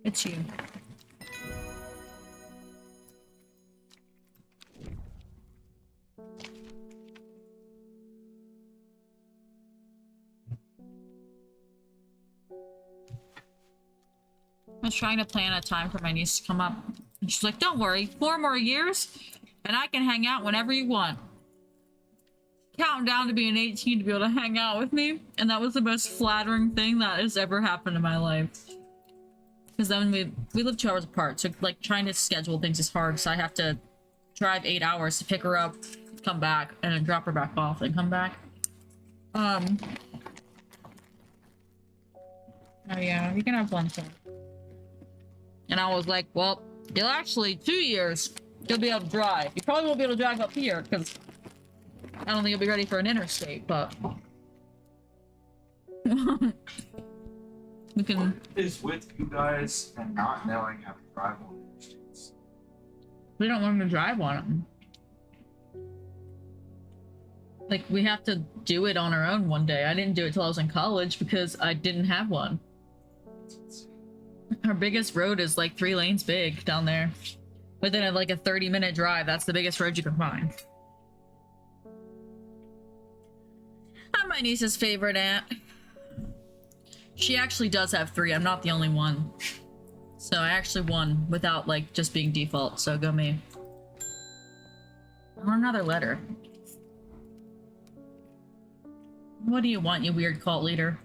It's you. I was trying to plan a time for my niece to come up. And she's like, don't worry, 4 more years, and I can hang out whenever you want. Counting down to being 18 to be able to hang out with me. And that was the most flattering thing that has ever happened in my life. Because then we live 2 hours apart, so like trying to schedule things is hard, so I have to drive 8 hours to pick her up, come back, and then drop her back off, and come back. Oh yeah, you can have one thing. And I was like, well, you'll actually 2 years, you'll be able to drive. You probably won't be able to drive up here, because I don't think you'll be ready for an interstate, but... we can...
What is with you guys and not knowing how to drive on interstates?
We don't want to drive on them. Like, we have to do it on our own one day. I didn't do it till I was in college because I didn't have one. Our biggest road is like 3 lanes big down there. Within like a 30-minute drive, that's the biggest road you can find. I'm my niece's favorite aunt. She actually does have 3. I'm not the only one. So I actually won without like just being default, so go me. I want another letter. What do you want, you weird cult leader?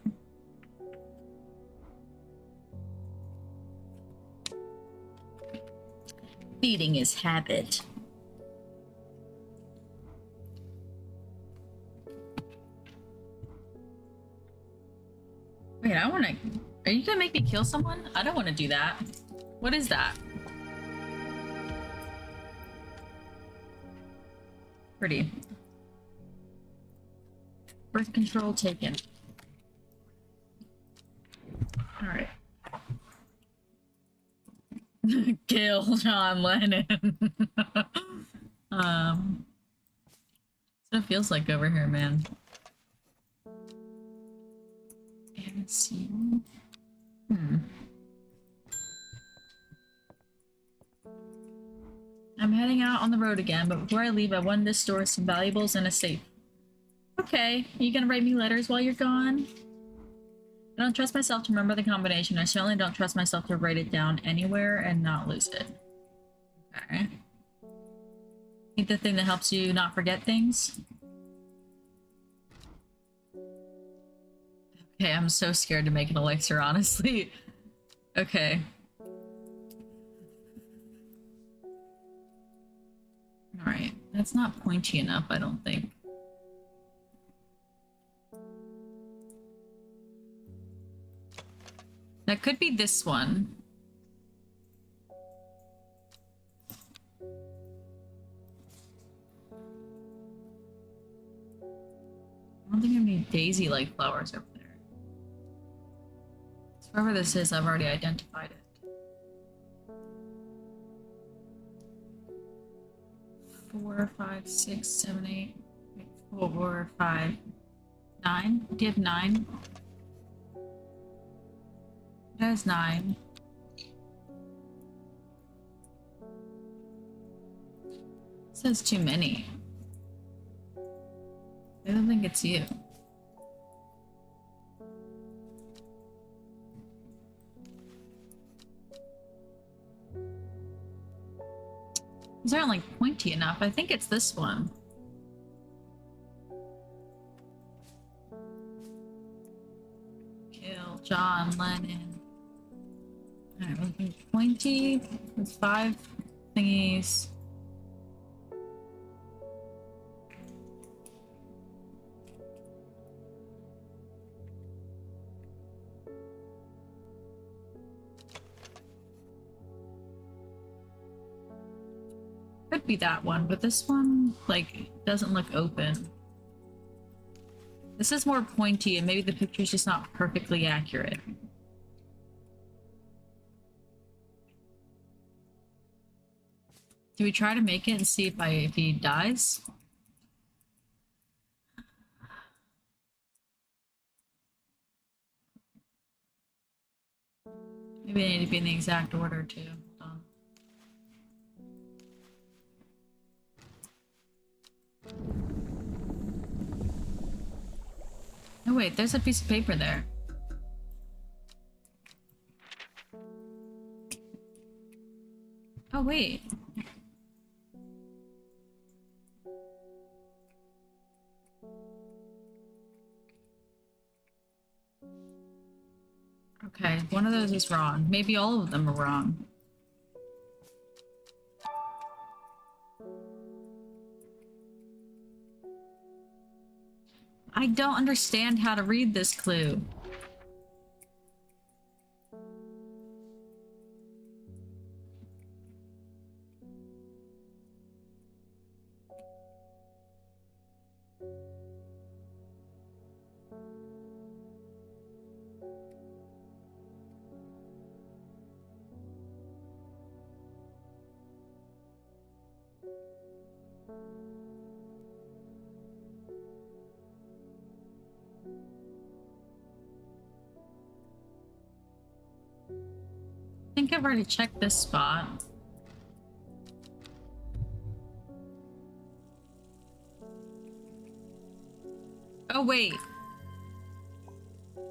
Feeding is habit. Wait, I wanna... Are you gonna make me kill someone? I don't want to do that. What is that? Pretty. Birth control taken. Alright. Kill John Lennon. That's what it feels like over here, man. I'm heading out on the road again, but before I leave, I wanted to store some valuables in a safe. Okay, are you gonna write me letters while you're gone? I don't trust myself to remember the combination. I certainly don't trust myself to write it down anywhere and not lose it. Okay. Need the thing that helps you not forget things? Okay, I'm so scared to make an elixir, honestly. Okay. Alright, that's not pointy enough, I don't think. That could be this one. I don't think I have any daisy-like flowers over there. So wherever this is, I've already identified it. 4, 5, 6, 7, 8. 4, 5, 9. Do you have 9? That is 9. It says too many. I don't think it's you. These aren't like pointy enough. I think it's this one. Kill John Lennon. Alright, we're looking pointy. There's 5 thingies. could be that one, but this one, like, doesn't look open. This is more pointy, and maybe the picture's just not perfectly accurate. Do we try to make it and see if he dies? Maybe they need to be in the exact order too. Hold on. Oh wait, there's a piece of paper there. Oh wait. Okay, one of those is wrong. Maybe all of them are wrong. I don't understand how to read this clue. I think I've already checked this spot. Oh, wait. Let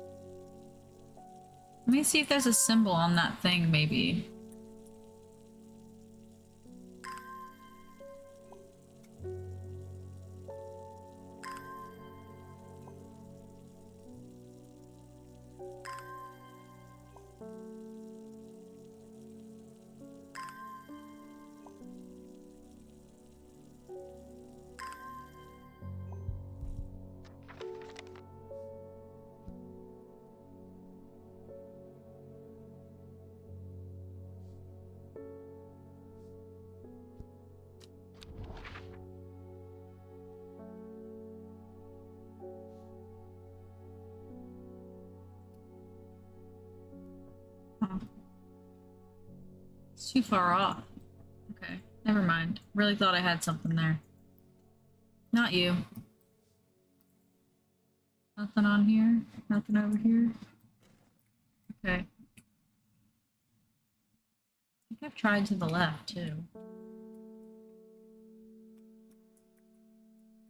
me see if there's a symbol on that thing, maybe. It's too far off. Okay, never mind. Really thought I had something there. Not you. Nothing on here? Nothing over here? Okay. I think I've tried to the left, too.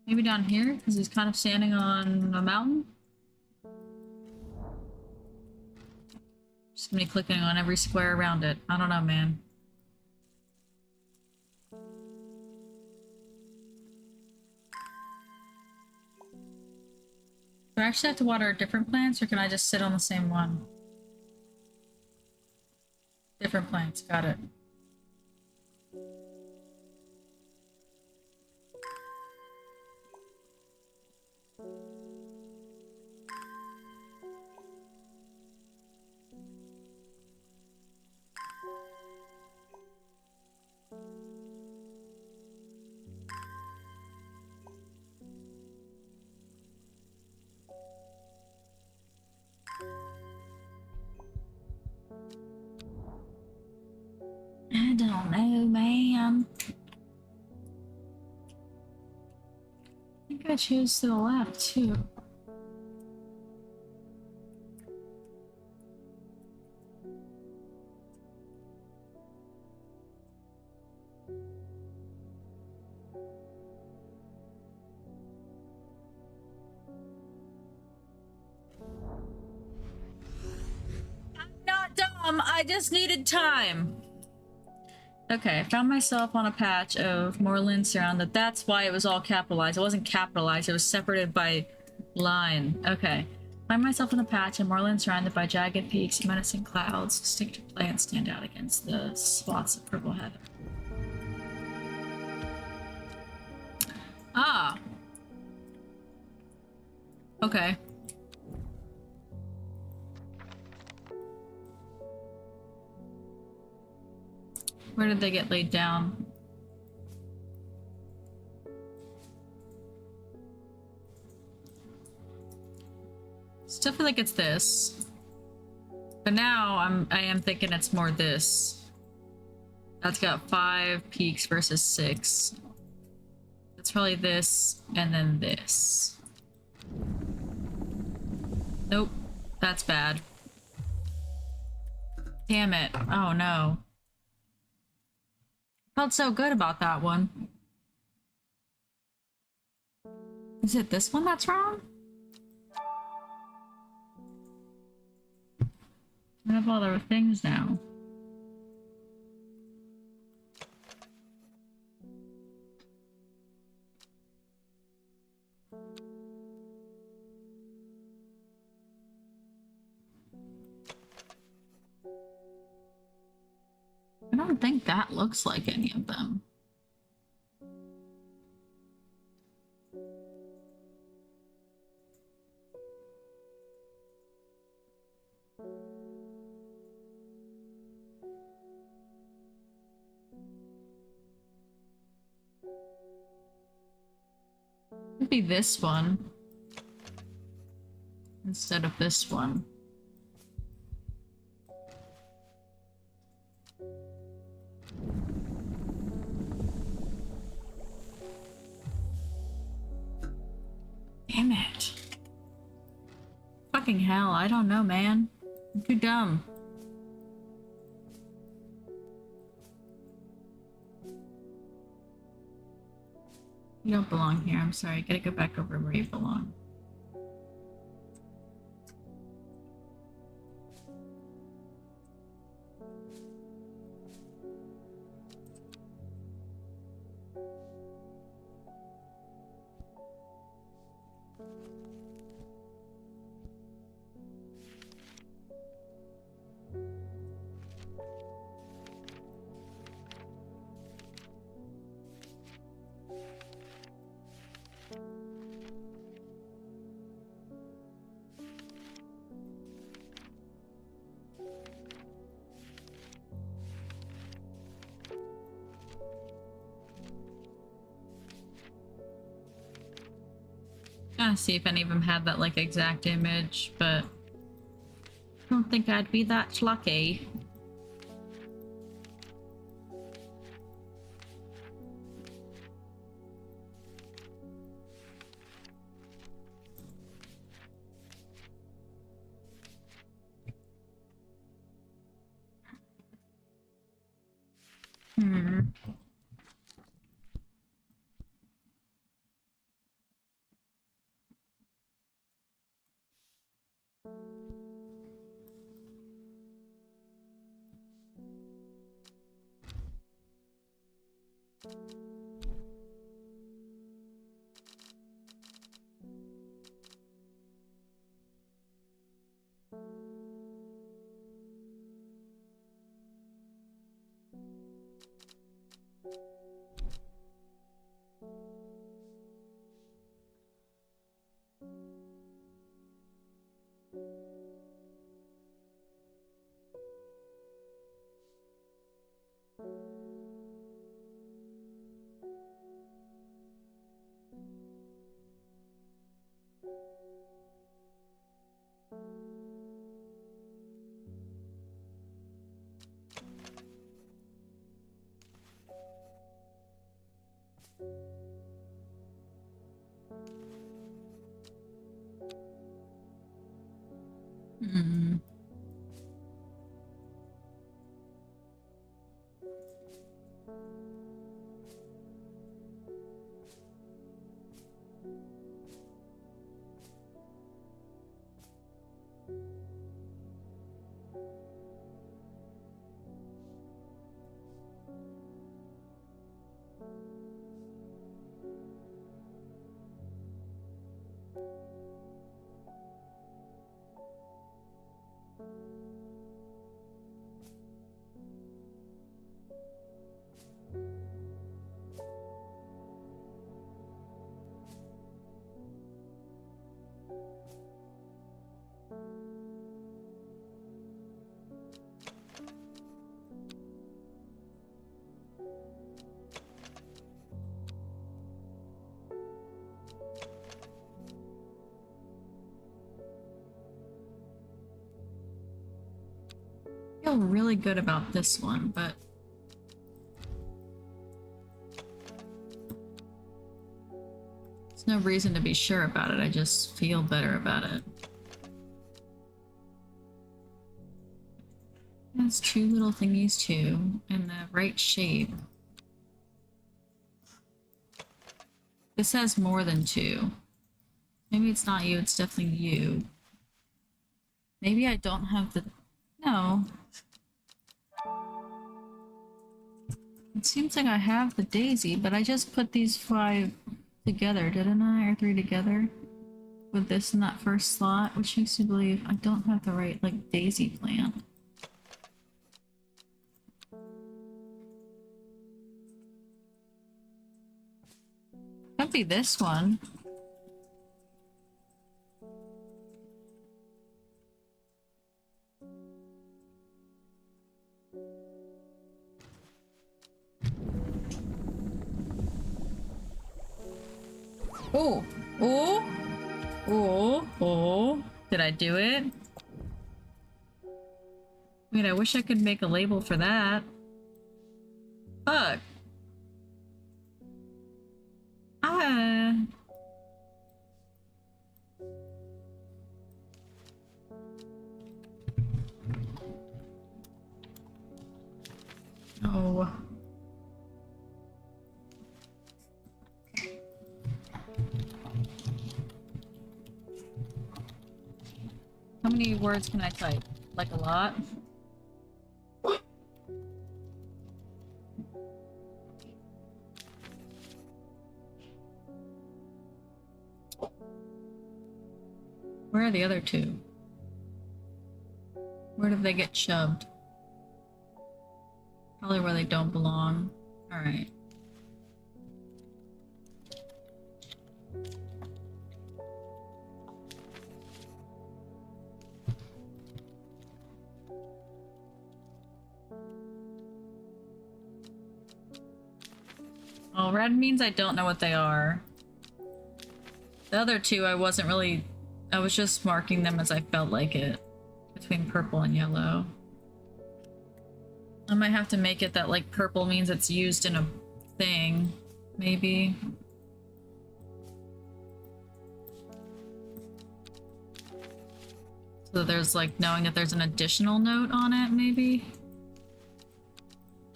Maybe down here? Because he's kind of standing on a mountain? Just gonna be clicking on every square around it. I don't know, man. Do I actually have to water different plants, or can I just sit on the same one? Different plants, got it. I don't know, man. I think I chose to the left, too. I'm not dumb, I just needed time. Okay, I found myself on a patch of moorland surrounded. That's why it was all capitalized. It wasn't capitalized, it was separated by line. Okay. Find myself in a patch of moorland surrounded by jagged peaks, menacing clouds. Distinctive plants stand out against the spots of purple heather. Ah! Okay. Where did they get laid down? feel like it's this. But now I am thinking it's more this. That's got 5 peaks versus 6. It's probably this and then this. Nope. That's bad. Damn it. Oh no. Felt so good about that one. Is it this one that's wrong? I have all the things now. I don't think that looks like any of them. Could be this one instead of this one. Damn it. Fucking hell, I don't know, man. I'm too dumb. You don't belong here, I'm sorry. Gotta go back over where you belong. Trying to see if any of them had that like exact image, but I don't think I'd be that lucky. feel really good about this one, but there's no reason to be sure about it. I just feel better about it. It's two little thingies too, in the right shape. This has more than two. Maybe it's not you, it's definitely you. Maybe I don't have the... No. It seems like I have the daisy, but I just put these 5 together, didn't I? Or 3 together? With this in that first slot, which makes me believe I don't have the right, like, daisy plant. Could be this one. Oh, oh, oh, oh. Did I do it? Wait, I wish I could make a label for that. Fuck. Ah. Oh. How many words can I type? Like a lot? Where are the other 2? Where did they get shoved? Probably where they don't belong. Alright. Oh, red means I don't know what they are. The other 2 I wasn't really... I was just marking them as I felt like it. Between purple and yellow. I might have to make it that, like, purple means it's used in a thing. Maybe. So there's, like, knowing that there's an additional note on it, maybe?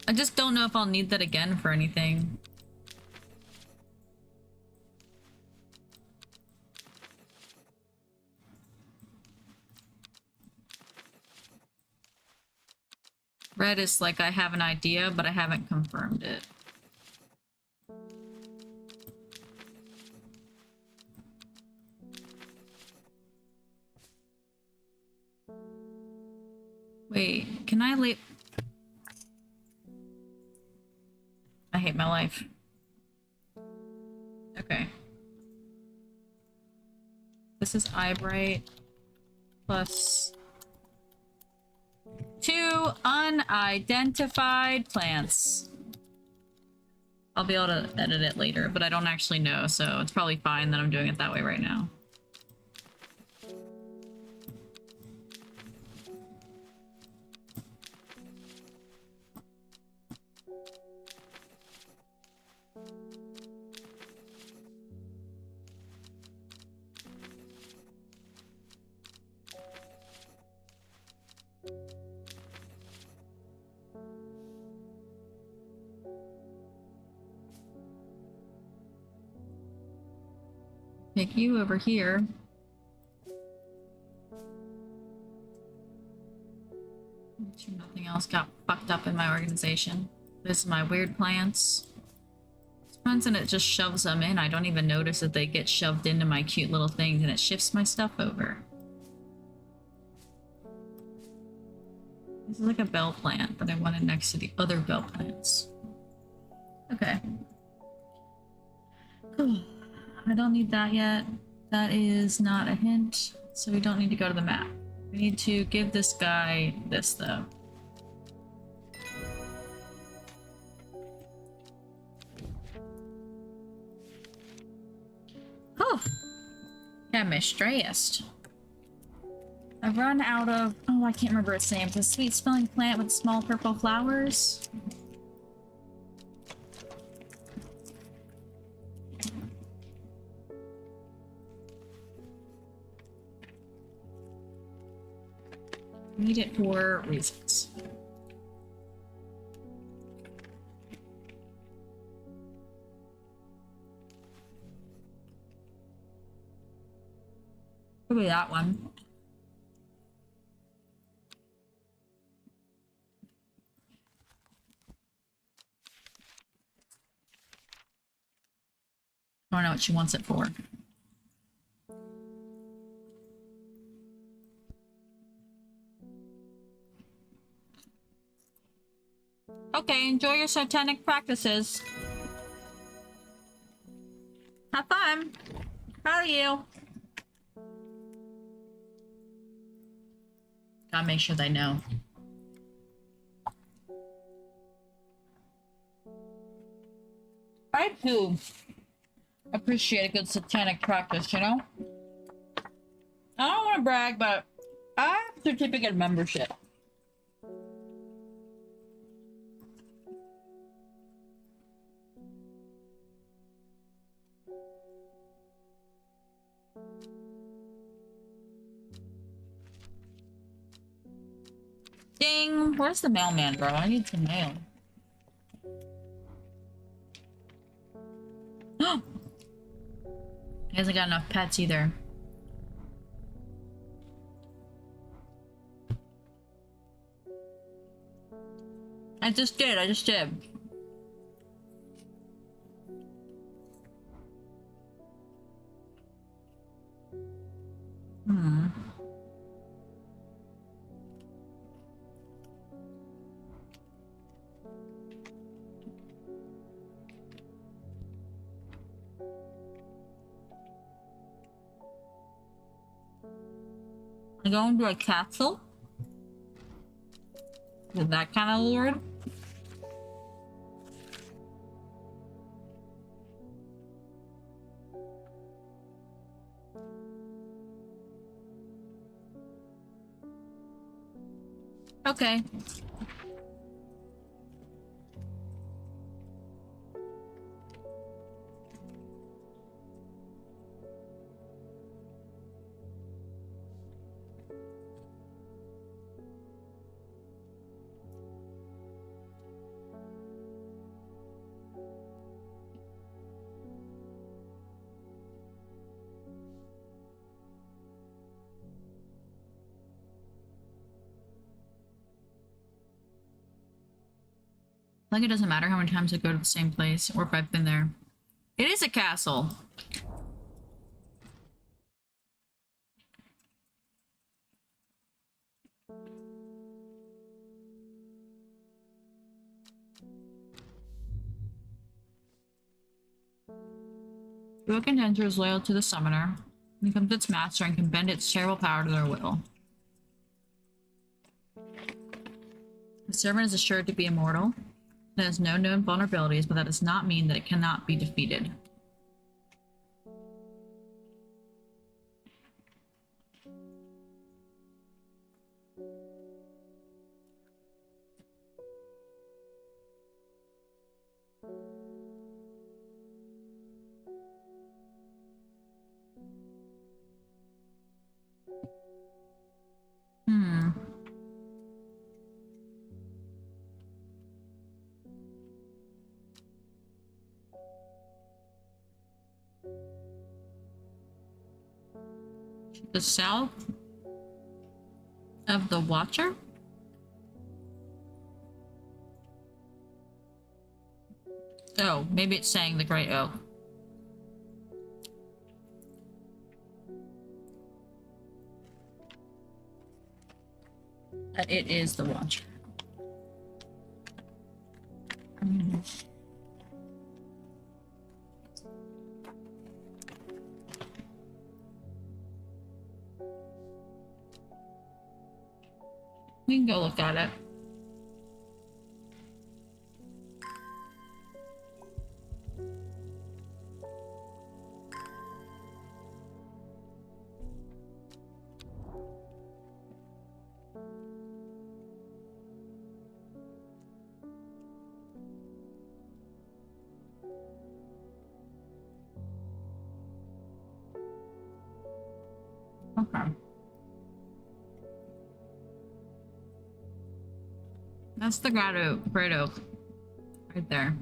I just don't know if I'll need that again for anything. Red is like I have an idea, but I haven't confirmed it. Wait, can I leave? I hate my life. Okay. This is eyebright plus 2 unidentified plants. I'll be able to edit it later, but I don't actually know, so it's probably fine that I'm doing it that way right now. Take you over here. Make sure nothing else got fucked up in my organization. This is my weird plants. Sometimes when it just shoves them in, I don't even notice that they get shoved into my cute little things and it shifts my stuff over. This is like a bell plant that I wanted next to the other bell plants. Okay. I don't need that yet. That is not a hint, so we don't need to go to the map. We need to give this guy this, though. Oh! Got me stressed. I've run out of, oh, I can't remember its name. It's a sweet smelling plant with small purple flowers. Need it for reasons. Probably that one. I don't know what she wants it for. Okay, enjoy your satanic practices. Have fun. Proud of you. Gotta make sure they know. I too appreciate a good satanic practice, you know? I don't want to brag, but I have a certificate of membership. Ding! Where's the mailman, bro? I need some mail. He hasn't got enough pets either. I just did. Hmm. I'm going to a castle. With that kind of lord. Okay. Like it doesn't matter how many times I go to the same place or if I've been there. It is a castle. The Book Contender is loyal to the summoner. He becomes its master and can bend its terrible power to their will. The servant is assured to be immortal. It has no known vulnerabilities, but that does not mean that it cannot be defeated. Hmm. The south of the Watcher? Oh, maybe it's saying the Great Oak. That it is the Watcher. We can go look at it. Okay. That's the great oak right there.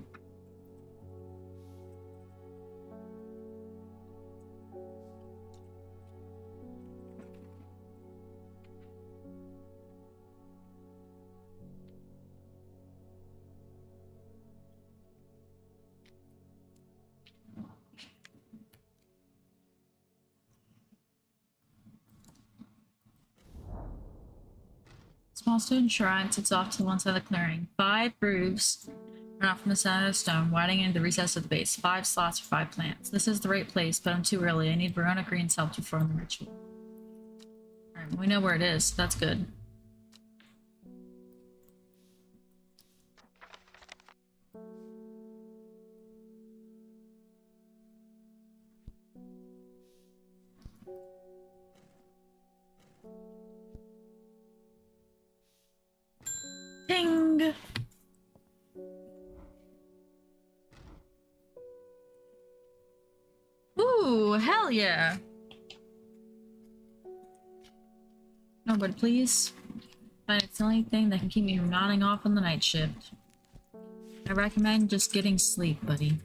Small stone shrine sits off to one side of the clearing. 5 grooves run off from the center of the stone, widening into the recess of the base. 5 slots for 5 plants. This is the right place, but I'm too early. I need Verona Green's help to perform the ritual. Alright, we know where it is. So that's good. Ping! Ooh, hell yeah! Nobody, please. Find it's the only thing that can keep me from nodding off on the night shift. I recommend just getting sleep, buddy.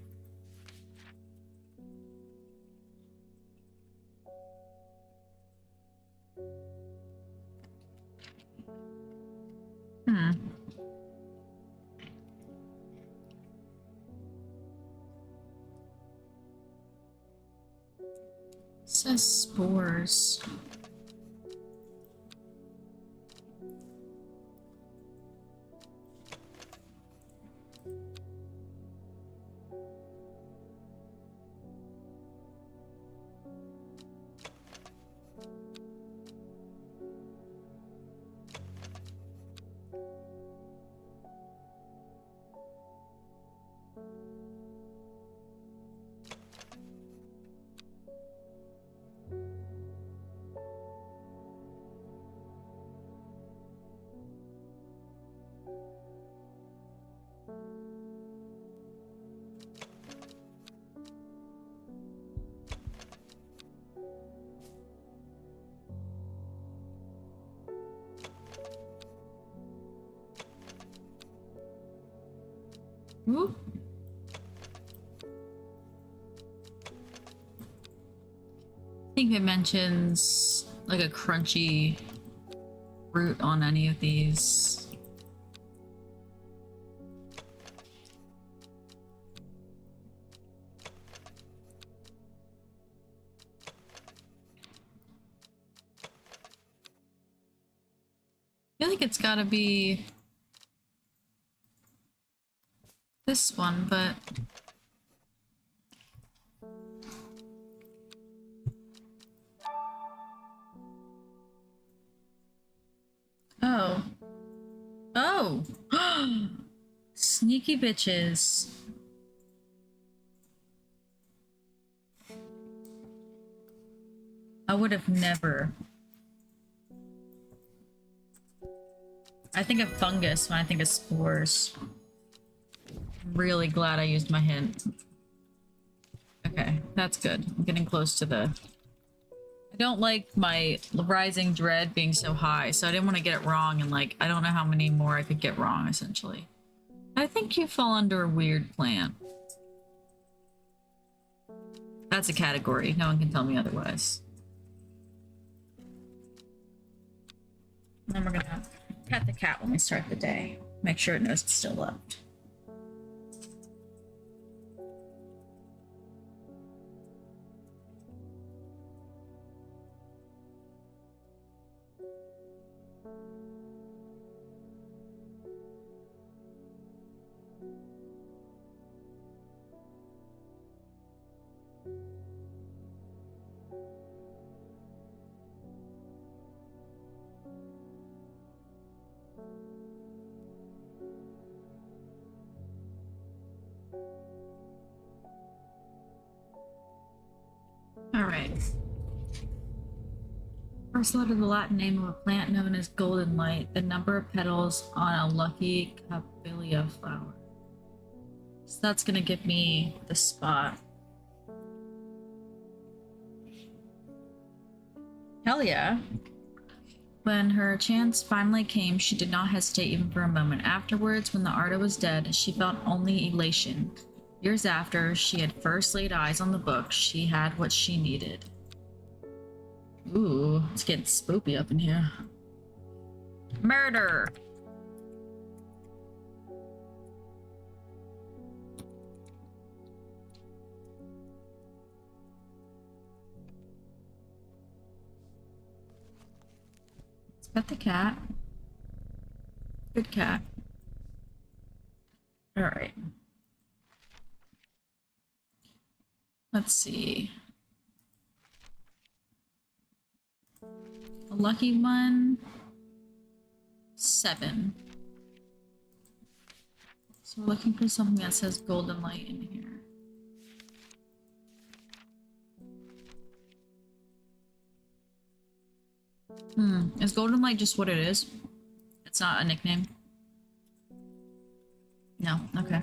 Hmm. It says spores. Ooh. I think it mentions like a crunchy root on any of these. I feel like it's gotta be this one, but oh. Oh! Sneaky bitches. I would have never. I think of fungus when I think of spores. I'm really glad I used my hint. Okay, that's good. I'm getting close to the... I don't like my rising dread being so high, so I didn't want to get it wrong, and like, I don't know how many more I could get wrong, essentially. I think you fall under a weird plant. That's a category. No one can tell me otherwise. And then we're gonna pet the cat when we start the day. Make sure it knows it's still loved. Alright. First letter of the Latin name of a plant known as golden light, the number of petals on a lucky camellia flower. So that's gonna give me the spot. Hell yeah. When her chance finally came, she did not hesitate even for a moment. Afterwards, when the Arda was dead, she felt only elation. Years after she had first laid eyes on the book, she had what she needed. Ooh, it's getting spoopy up in here. Murder! Let's pet the cat. Good cat. Alright. Let's see. A lucky one. 7. So we're looking for something that says golden light in here. Is golden light just what it is? It's not a nickname? No, okay.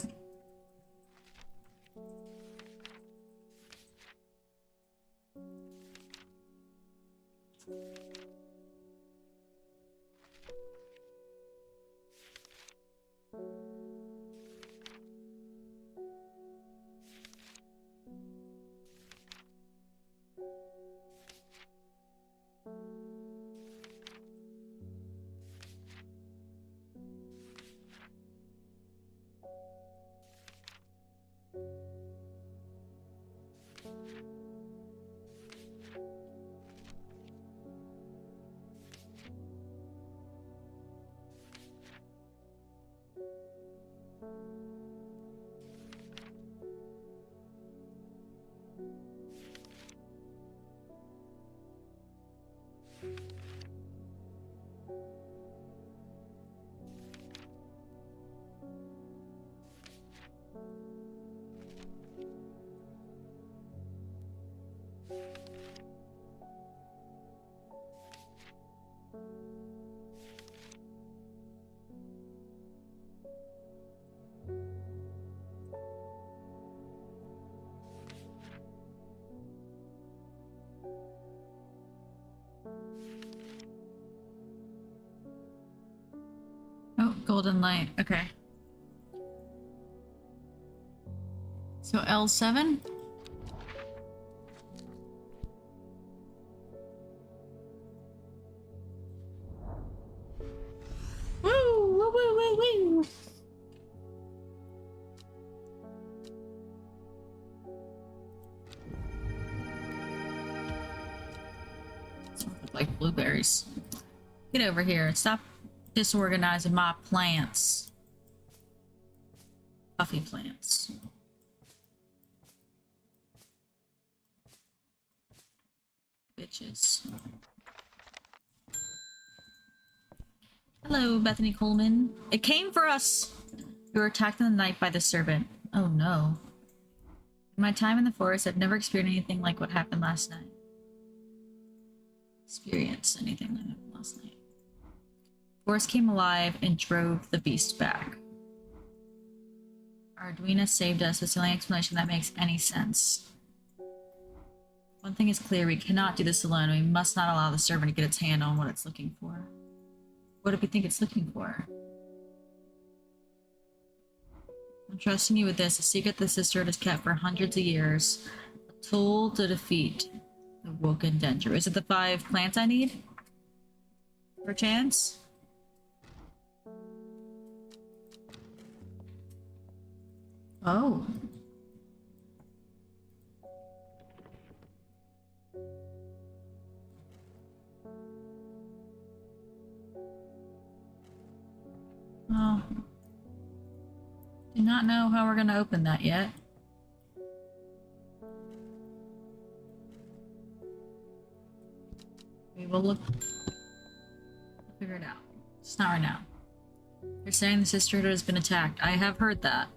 Oh, golden light. Okay. So L7? Woo! Woo! Woo! Woo! Woo! Look like blueberries. Get over here. Stop disorganizing my plants. Puffy plants. Bitches. Hello, Bethany Coleman. It came for us! We were attacked in the night by the servant. Oh no. In my time in the forest, I've never experienced anything like what happened last night. Experienced anything like what happened last night. Forest came alive and drove the beast back. Arduina saved us. It's the only explanation that makes any sense. One thing is clear, we cannot do this alone. We must not allow the servant to get its hand on what it's looking for. What do we think it's looking for? I'm trusting you with this, a secret the sisterhood has kept for hundreds of years. A tool to defeat the woken danger. Is it the 5 plants I need? Perchance? Oh. Oh. Do not know how we're going to open that yet. We will look. Figure it out. It's not right now. You're saying the sisterhood has been attacked. I have heard that.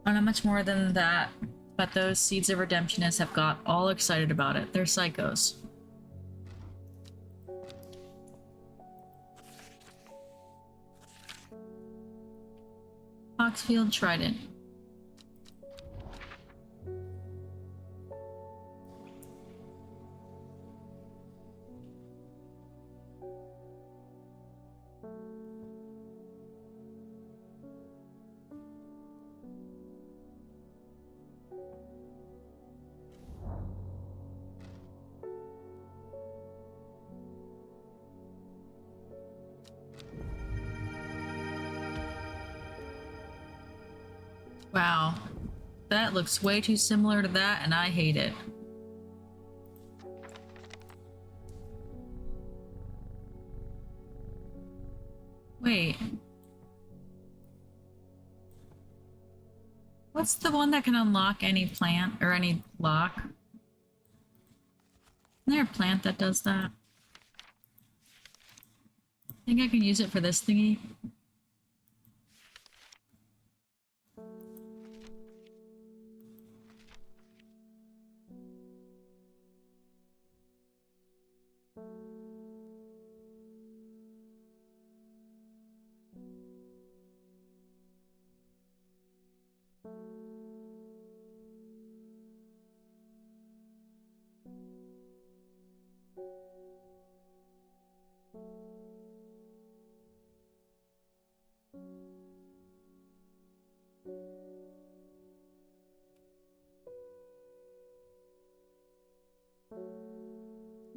Oh, not much more than that. But those seeds of redemptionists have got all excited about it. They're psychos. Foxfield Trident. Wow. That looks way too similar to that, and I hate it. Wait. What's the one that can unlock any plant or any lock? Isn't there a plant that does that? I think I can use it for this thingy.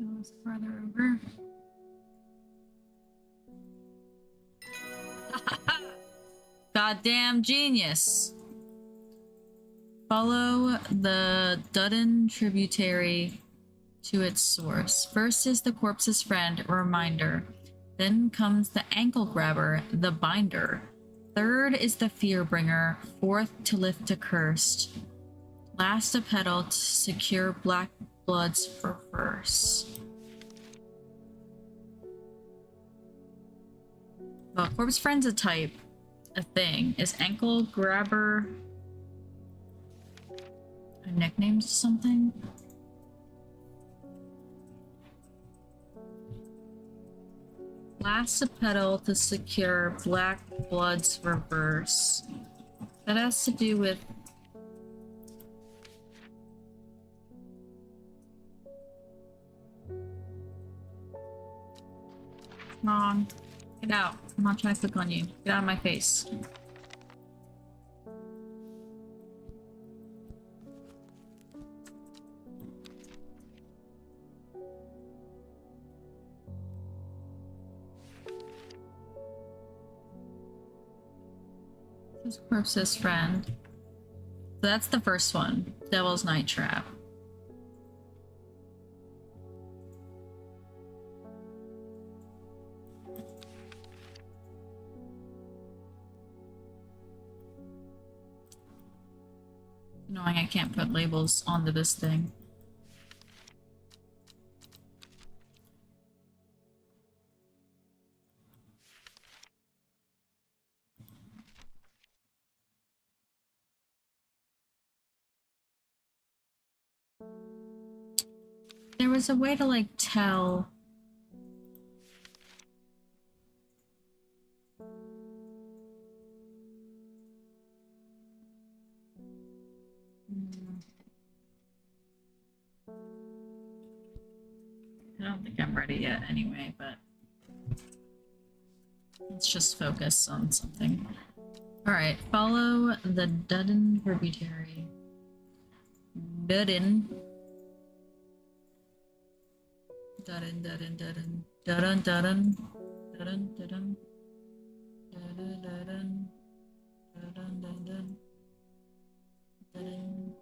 It was farther over. Goddamn genius. Follow the Dudden tributary to its source. First is the corpse's friend, a reminder. Then comes the ankle grabber, the binder. Third is the fear bringer. Fourth to lift a cursed. Last a petal to secure black blood's reverse. Well, corpse friend's a type, a thing. Is ankle grabber a nickname to something? Last a petal to secure black blood's reverse. That has to do with wrong. Get out. I'm not trying to click on you. Get out of my face. This corpse's friend. So that's the first one. Devil's Night Trap. Annoying I can't put labels onto this thing. There was a way to like tell. I don't think I'm ready yet anyway, but let's just focus on something. Alright, follow the Dudden tributary. Dudden. Dudden, Dudden, Dudden. Dudden, Dudden. Dudden, Dudden. Dudden, Dudden. Dudden, Dudden. Dudden.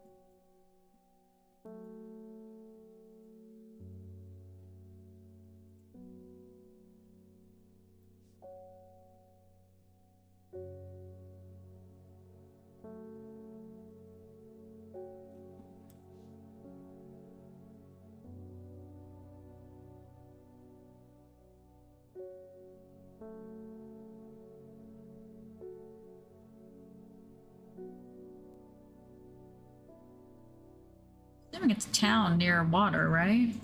Assuming it's a town near water, right?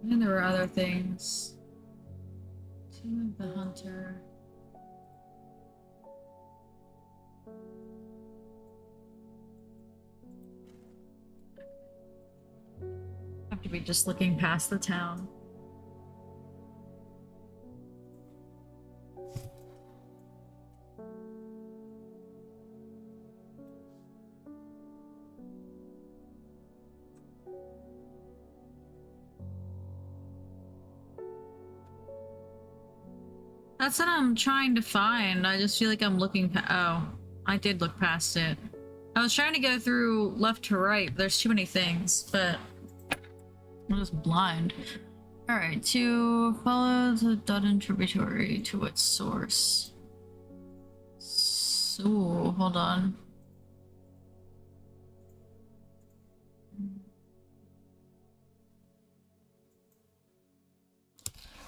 And there were other things. Tomb of the Hunter. Have to be just looking past the town. That's what I'm trying to find. I just feel like I'm looking oh, I did look past it. I was trying to go through left to right, but there's too many things, but I'm just blind. Alright, to follow the Dudden tributary to its source. So, hold on.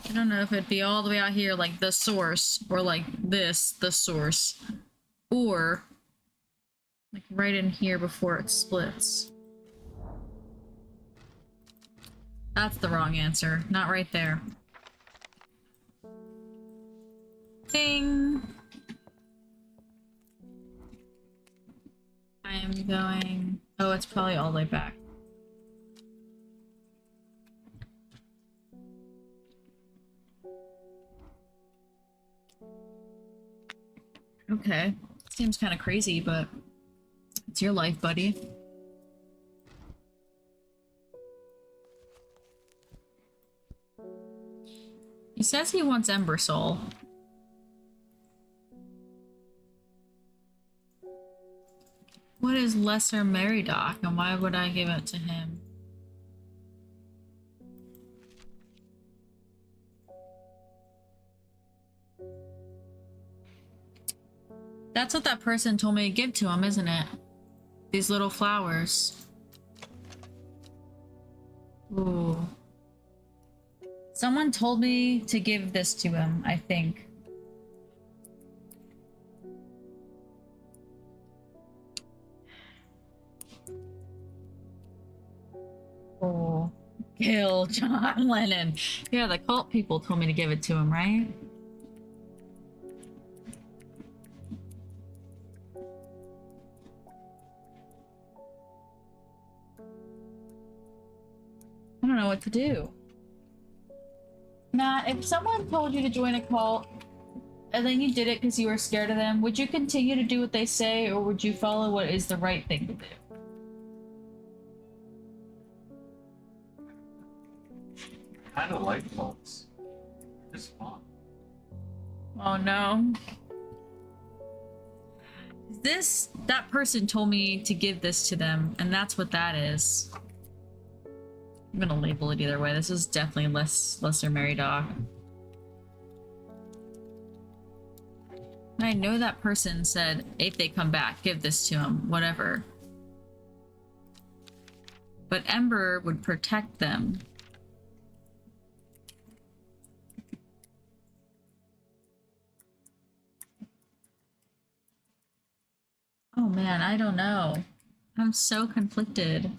I don't know if it'd be all the way out here like the source, or like this, the source, or like right in here before it splits. That's the wrong answer. Not right there. Ding! I am going... Oh, it's probably all the way back. Okay. Seems kind of crazy, but it's your life, buddy. He says he wants Ember Soul. What is Lesser Meridoc, and why would I give it to him? That's what that person told me to give to him, isn't it? These little flowers. Ooh. Someone told me to give this to him, I think. Oh. Kill John Lennon. Yeah, the cult people told me to give it to him, right? I don't know what to do. Matt, if someone told you to join a cult and then you did it because you were scared of them, would you continue to do what they say, or would you follow what is the right thing to do?
I kind of like cults. It's fun.
Oh no. That person told me to give this to them, and that's what that is. I'm gonna label it either way. This is definitely Lesser Meridoc. I know that person said if they come back, give this to him, whatever. But Ember would protect them. Oh man, I don't know. I'm so conflicted.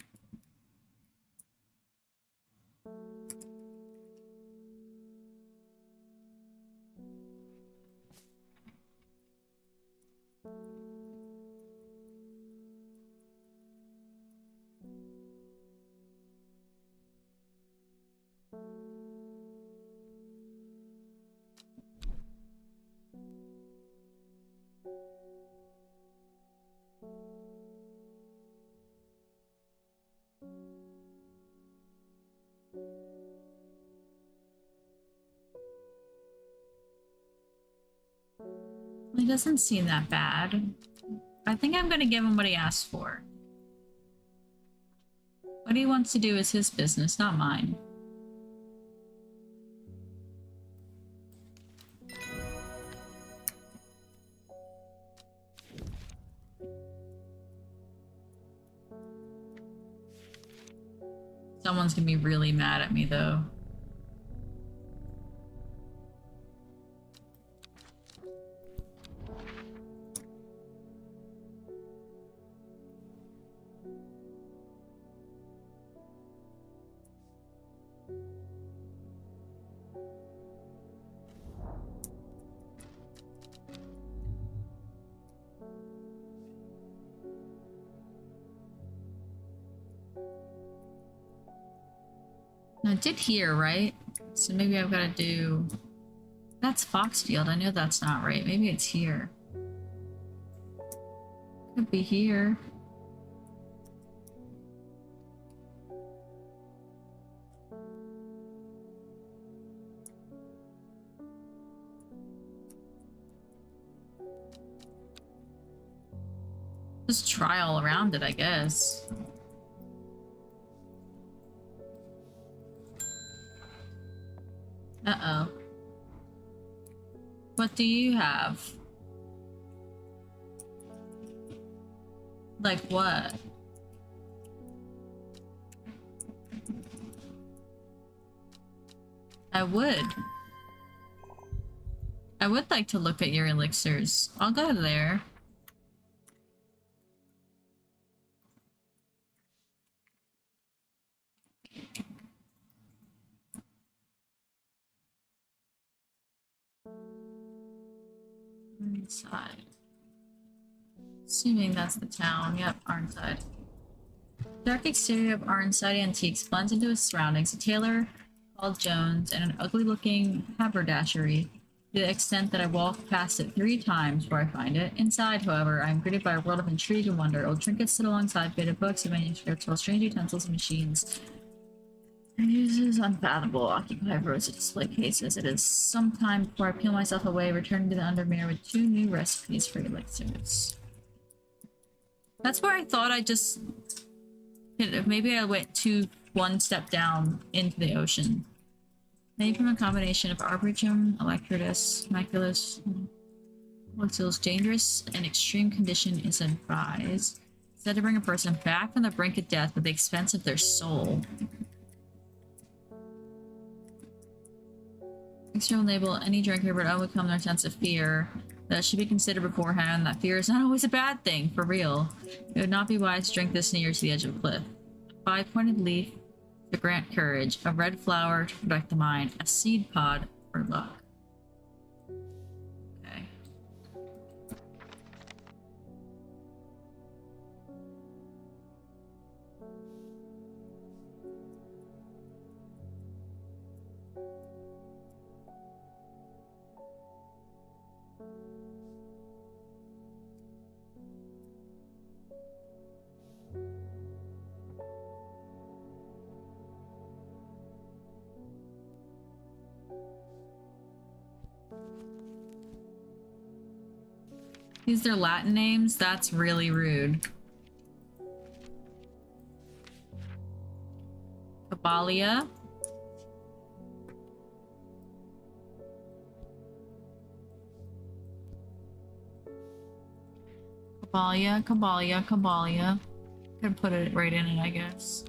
It doesn't seem that bad. I think I'm gonna give him what he asked for. What he wants to do is his business, not mine. Someone's gonna be really mad at me though. I did hear, right? So maybe I've got to do... That's Foxfield. I know that's not right. Maybe it's here. Could be here. Just try all around it, I guess. Uh-oh. What do you have? Like what? I would. I would like to look at your elixirs. I'll go there. Inside. Assuming that's the town. Yep, Arnside. Dark exterior of Arnside Antiques blends into its surroundings. A tailor called Jones and an ugly-looking haberdashery, to the extent that I walk past it 3 times before I find it. Inside, however, I am greeted by a world of intrigue and wonder. Old trinkets sit alongside faded books and manuscripts, while strange utensils and machines and uses unfathomable occupy rows of display cases. It is some time before I peel myself away, returning to the undermere with 2 new recipes for elixirs. That's where I thought I just... Maybe I went one step down into the ocean. Made from a combination of Arboretum, Electrotus, Maculus, Luxil's dangerous and extreme condition is advised. Said to bring a person back from the brink of death at the expense of their soul. Extra will enable any drinker but overcome their sense of fear. That should be considered beforehand. That fear is not always a bad thing, for real. It would not be wise to drink this near to the edge of a cliff. A 5-pointed leaf to grant courage, a red flower to protect the mind, a seed pod for luck. Okay. These are Latin names? That's really rude. Cabalia. Cabalia. Could put it right in it, I guess.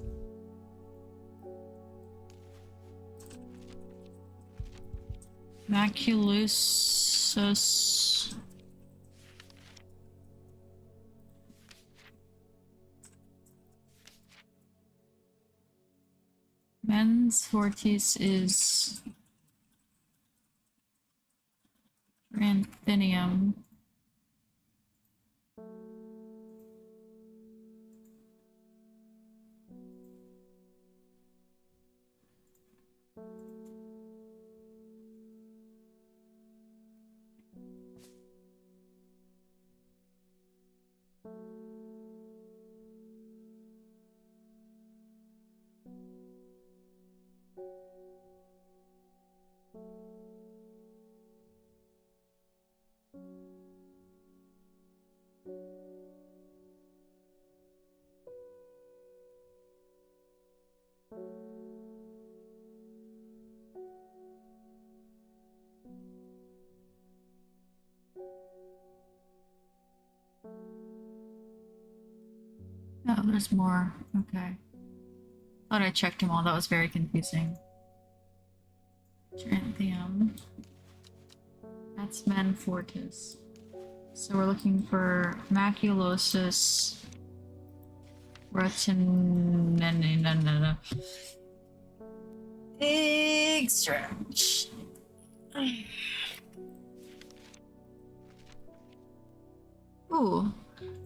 Maculosus. Mens Fortis is Granthinium. Oh, there's more. Okay. Thought I checked them all. That was very confusing. Tranthium. That's Manfortis. So we're looking for Maculosus. Retin... Big stretch. Ooh.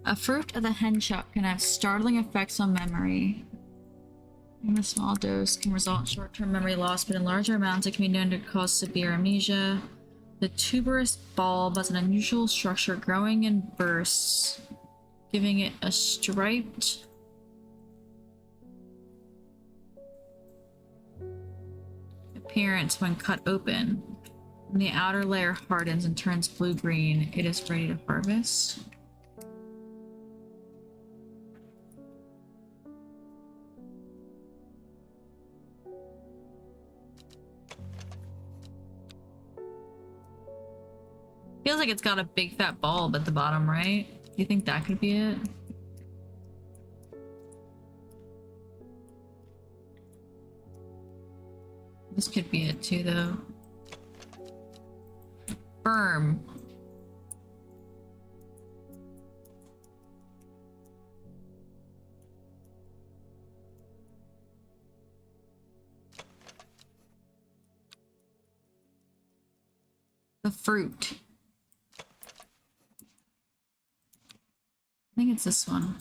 A fruit of the henchop can have startling effects on memory. In a small dose can result in short-term memory loss, but in larger amounts it can be known to cause severe amnesia. The tuberous bulb has an unusual structure growing in bursts, giving it a striped appearance when cut open. When the outer layer hardens and turns blue-green, it is ready to harvest. Feels like it's got a big fat bulb at the bottom, right? Do you think that could be it? This could be it too, though. Firm. The fruit. I think it's this one.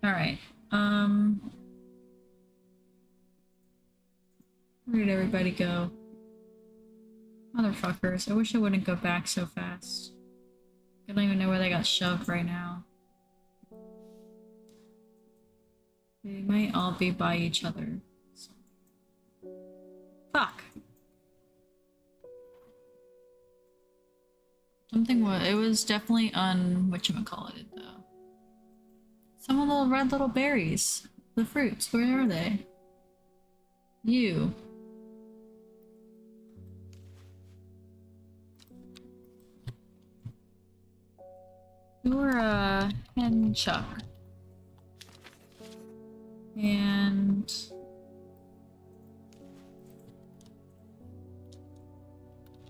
All right. Where did everybody go? Motherfuckers. I wish I wouldn't go back so fast. I don't even know where they got shoved right now. They might all be by each other. Fuck. Something was. It was definitely whatchamacallit though. Some of the red little berries. The fruits. Where are they? You. You're a hen chuck. And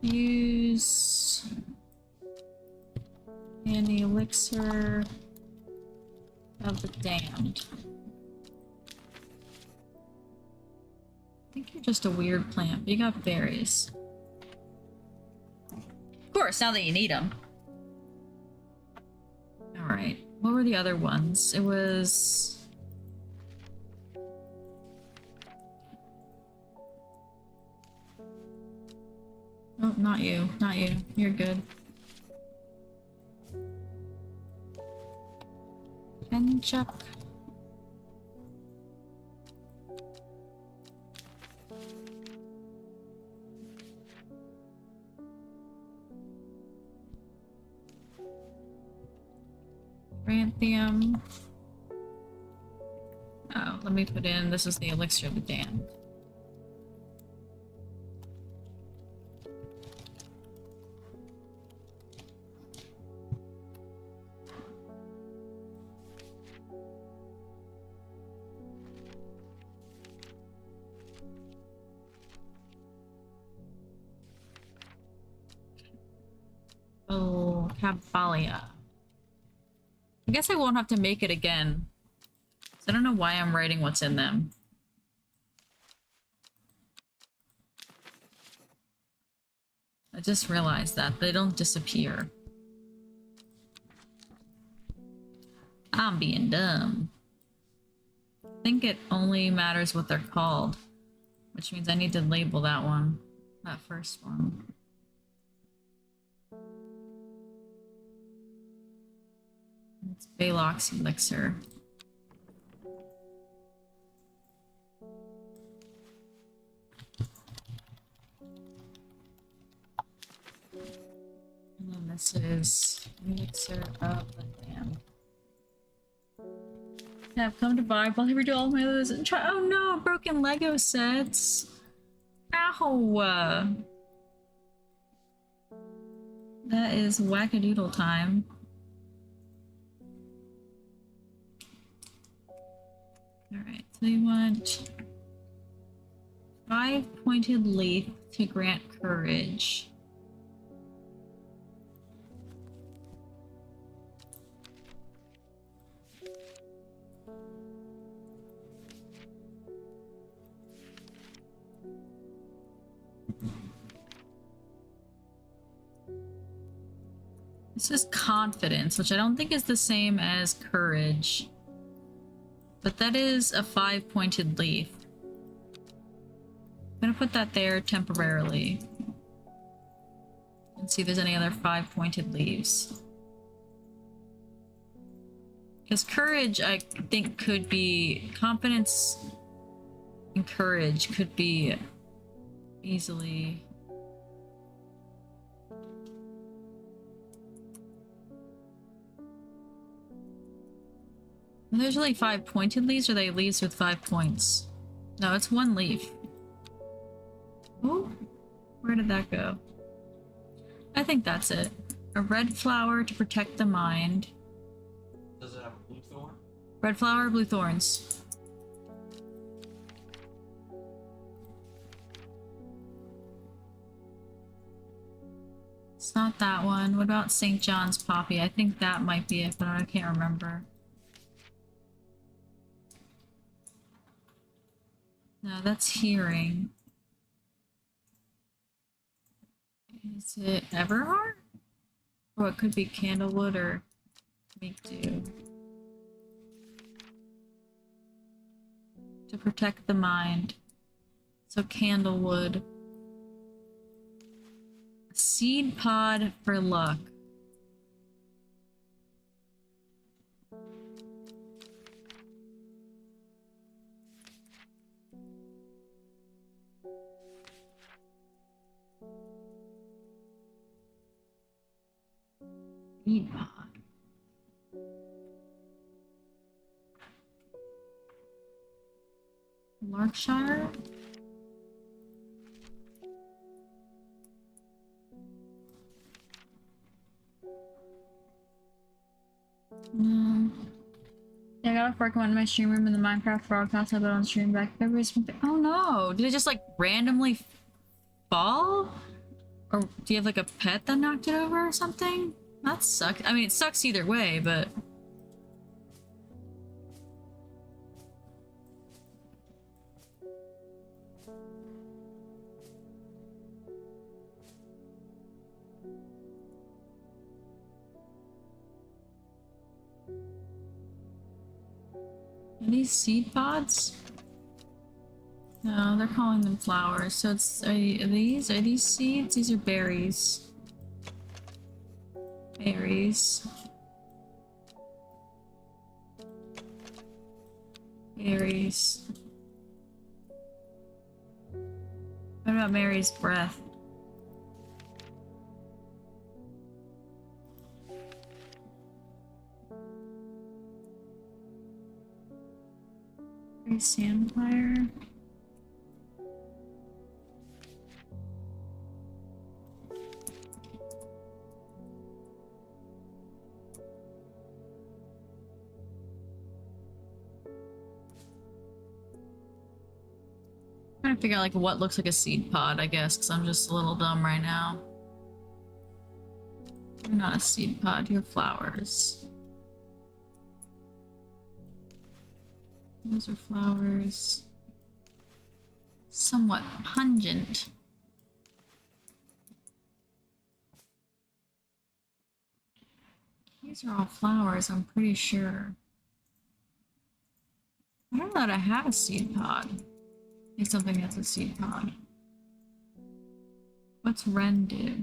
use an elixir of the damned. I think you're just a weird plant, but you got berries. Of course, now that you need them. Alright, what were the other ones? It was... Oh, not you. Not you. You're good. Chuck. Ranthium. Oh, let me put in, this is the elixir of the damned. Oh, Cabalia. I guess I won't have to make it again. So I don't know why I'm writing what's in them. I just realized that they don't disappear. I'm being dumb. I think it only matters what they're called, which means I need to label that one, that first one. It's Baylock's elixir. And then this is elixir of the damned. I've come to buy while I redo all my others and try. Oh no, broken Lego sets. Ow. That is wackadoodle time. Alright, so you want 5 pointed leaf to grant courage. This is confidence, which I don't think is the same as courage. But that is a 5-pointed leaf. I'm gonna put that there temporarily. And see if there's any other 5-pointed leaves. Because courage, I think, could be... Confidence and courage could be easily... Are those really 5 pointed leaves, or are they leaves with 5 points? No, it's 1 leaf. Oh, where did that go? I think that's it. A red flower to protect the mind.
Does it have a blue thorn?
Red flower, blue thorns. It's not that one. What about St. John's poppy? I think that might be it, but I can't remember. No, that's hearing. Is it Everheart? Or it could be Candlewood or Make Do. To protect the mind. So Candlewood. Seed pod for luck. Seed pod. Larkshire? Yeah, I got off work, went in my stream room in the Minecraft broadcast. I put on stream back February. Oh no! Did it just like randomly fall? Or do you have like a pet that knocked it over or something? That sucks. I mean, it sucks either way, but. Are these seed pods? No, they're calling them flowers. So it's are these seeds? These are berries. Berries. Berries. What about Mary's breath? Sandfire. Trying to figure out like what looks like a seed pod, I guess, because I'm just a little dumb right now. You're not a seed pod, you're flowers. Those are flowers. Somewhat pungent. These are all flowers, I'm pretty sure. I don't know that I have a seed pod. It's something that's a seed pod. What's Ren do?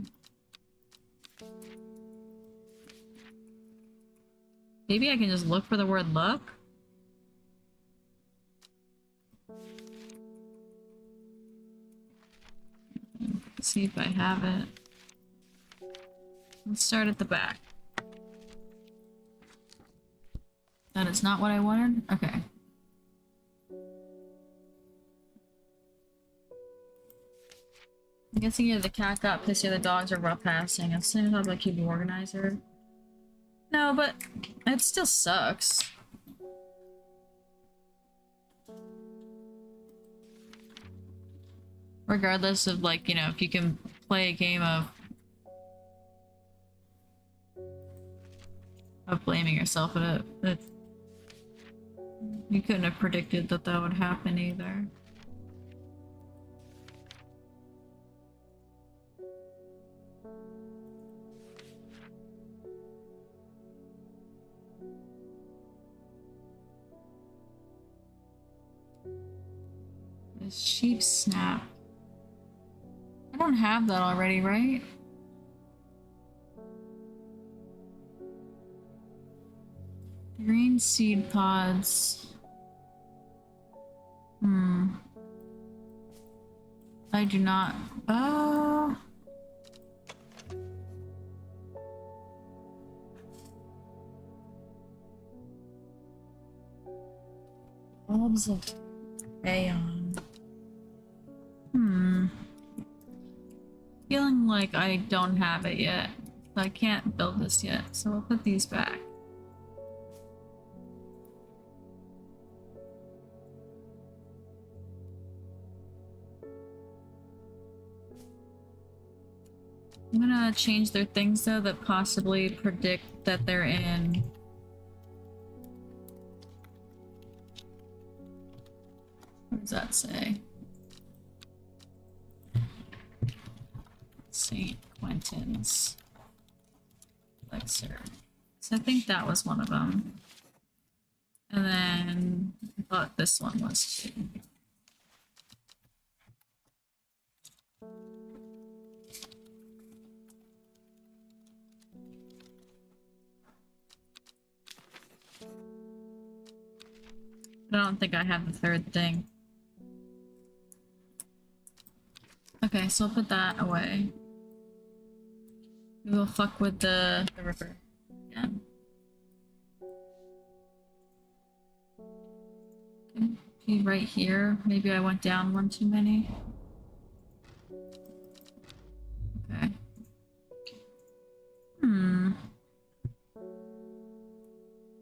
Maybe I can just look for the word look? See if I have it. Let's start at the back. That is not what I wanted? Okay. I'm guessing either the cat got pissed or the dogs are rough passing. I'm saying about like keeping organizer. No, but it still sucks. Regardless of like, you know, if you can play a game of blaming yourself at it, you couldn't have predicted that that would happen either. The sheep snap. I don't have that already, right? Green seed pods. I do not. Bulbs of Aeon. Feeling like I don't have it yet. I can't build this yet, so I'll put these back. I'm gonna change their things though that possibly predict that they're in. What does that say? St. Quentin's Elixir. So I think that was one of them. And then I thought this one was too. I don't think I have the third thing. Okay, so I'll put that away. We will fuck with the river again. Could be right here. Maybe I went down one too many. Okay.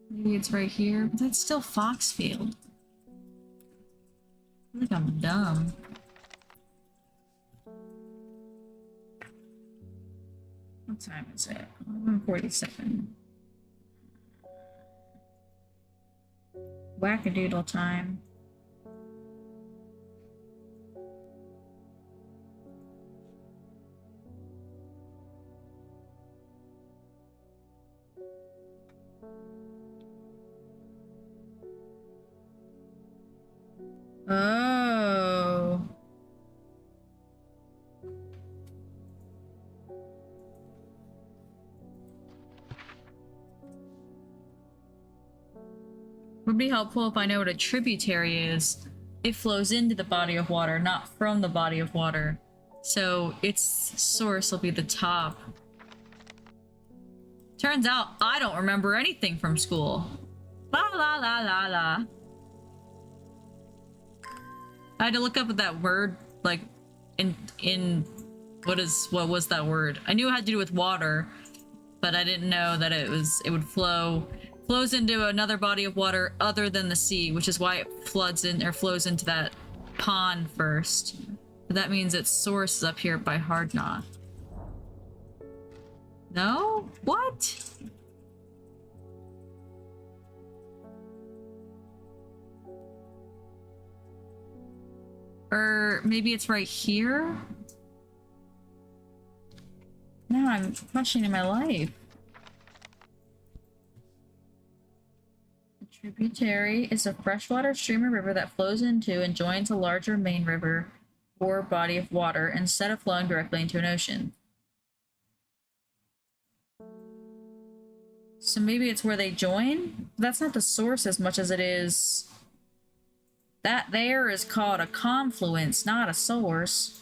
Maybe it's right here, but that's still Foxfield. I think I'm dumb. What time is it? 11:47. Wackadoodle time. Oh. Would be helpful if I know what a tributary is. It flows into the body of water, not from the body of water. So its source will be the top. Turns out I don't remember anything from school. La la la la la. I had to look up that word, like, in what was that word? I knew it had to do with water, but I didn't know that it would flows into another body of water other than the sea, which is why it floods in or flows into that pond first. But that means its source is up here by Hard Knot. No? What? Or maybe it's right here? Now I'm questioning my life. A tributary is a freshwater stream or river that flows into and joins a larger main river or body of water instead of flowing directly into an ocean. So maybe it's where they join? That's not the source as much as it is... That there is called a confluence, not a source.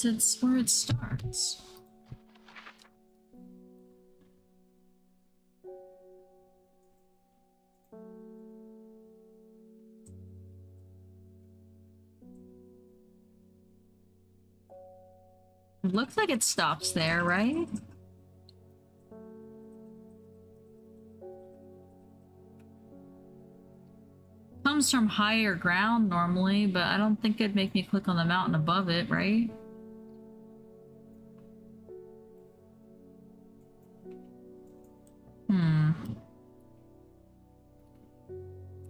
It's where it starts. It looks like it stops there, right? Comes from higher ground normally, but I don't think it'd make me click on the mountain above it, right?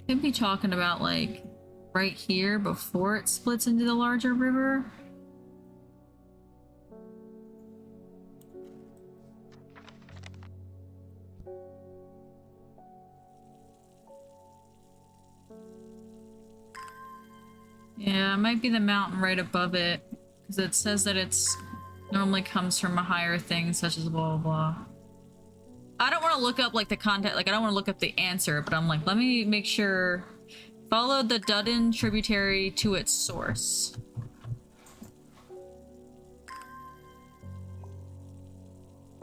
Could be talking about, like, right here before it splits into the larger river. Yeah, it might be the mountain right above it. Because it says that it's normally comes from a higher thing, such as blah, blah, blah. I don't want to look up, like, the content. Like, I don't want to look up the answer, but I'm like, let me make sure. Follow the Dudden tributary to its source.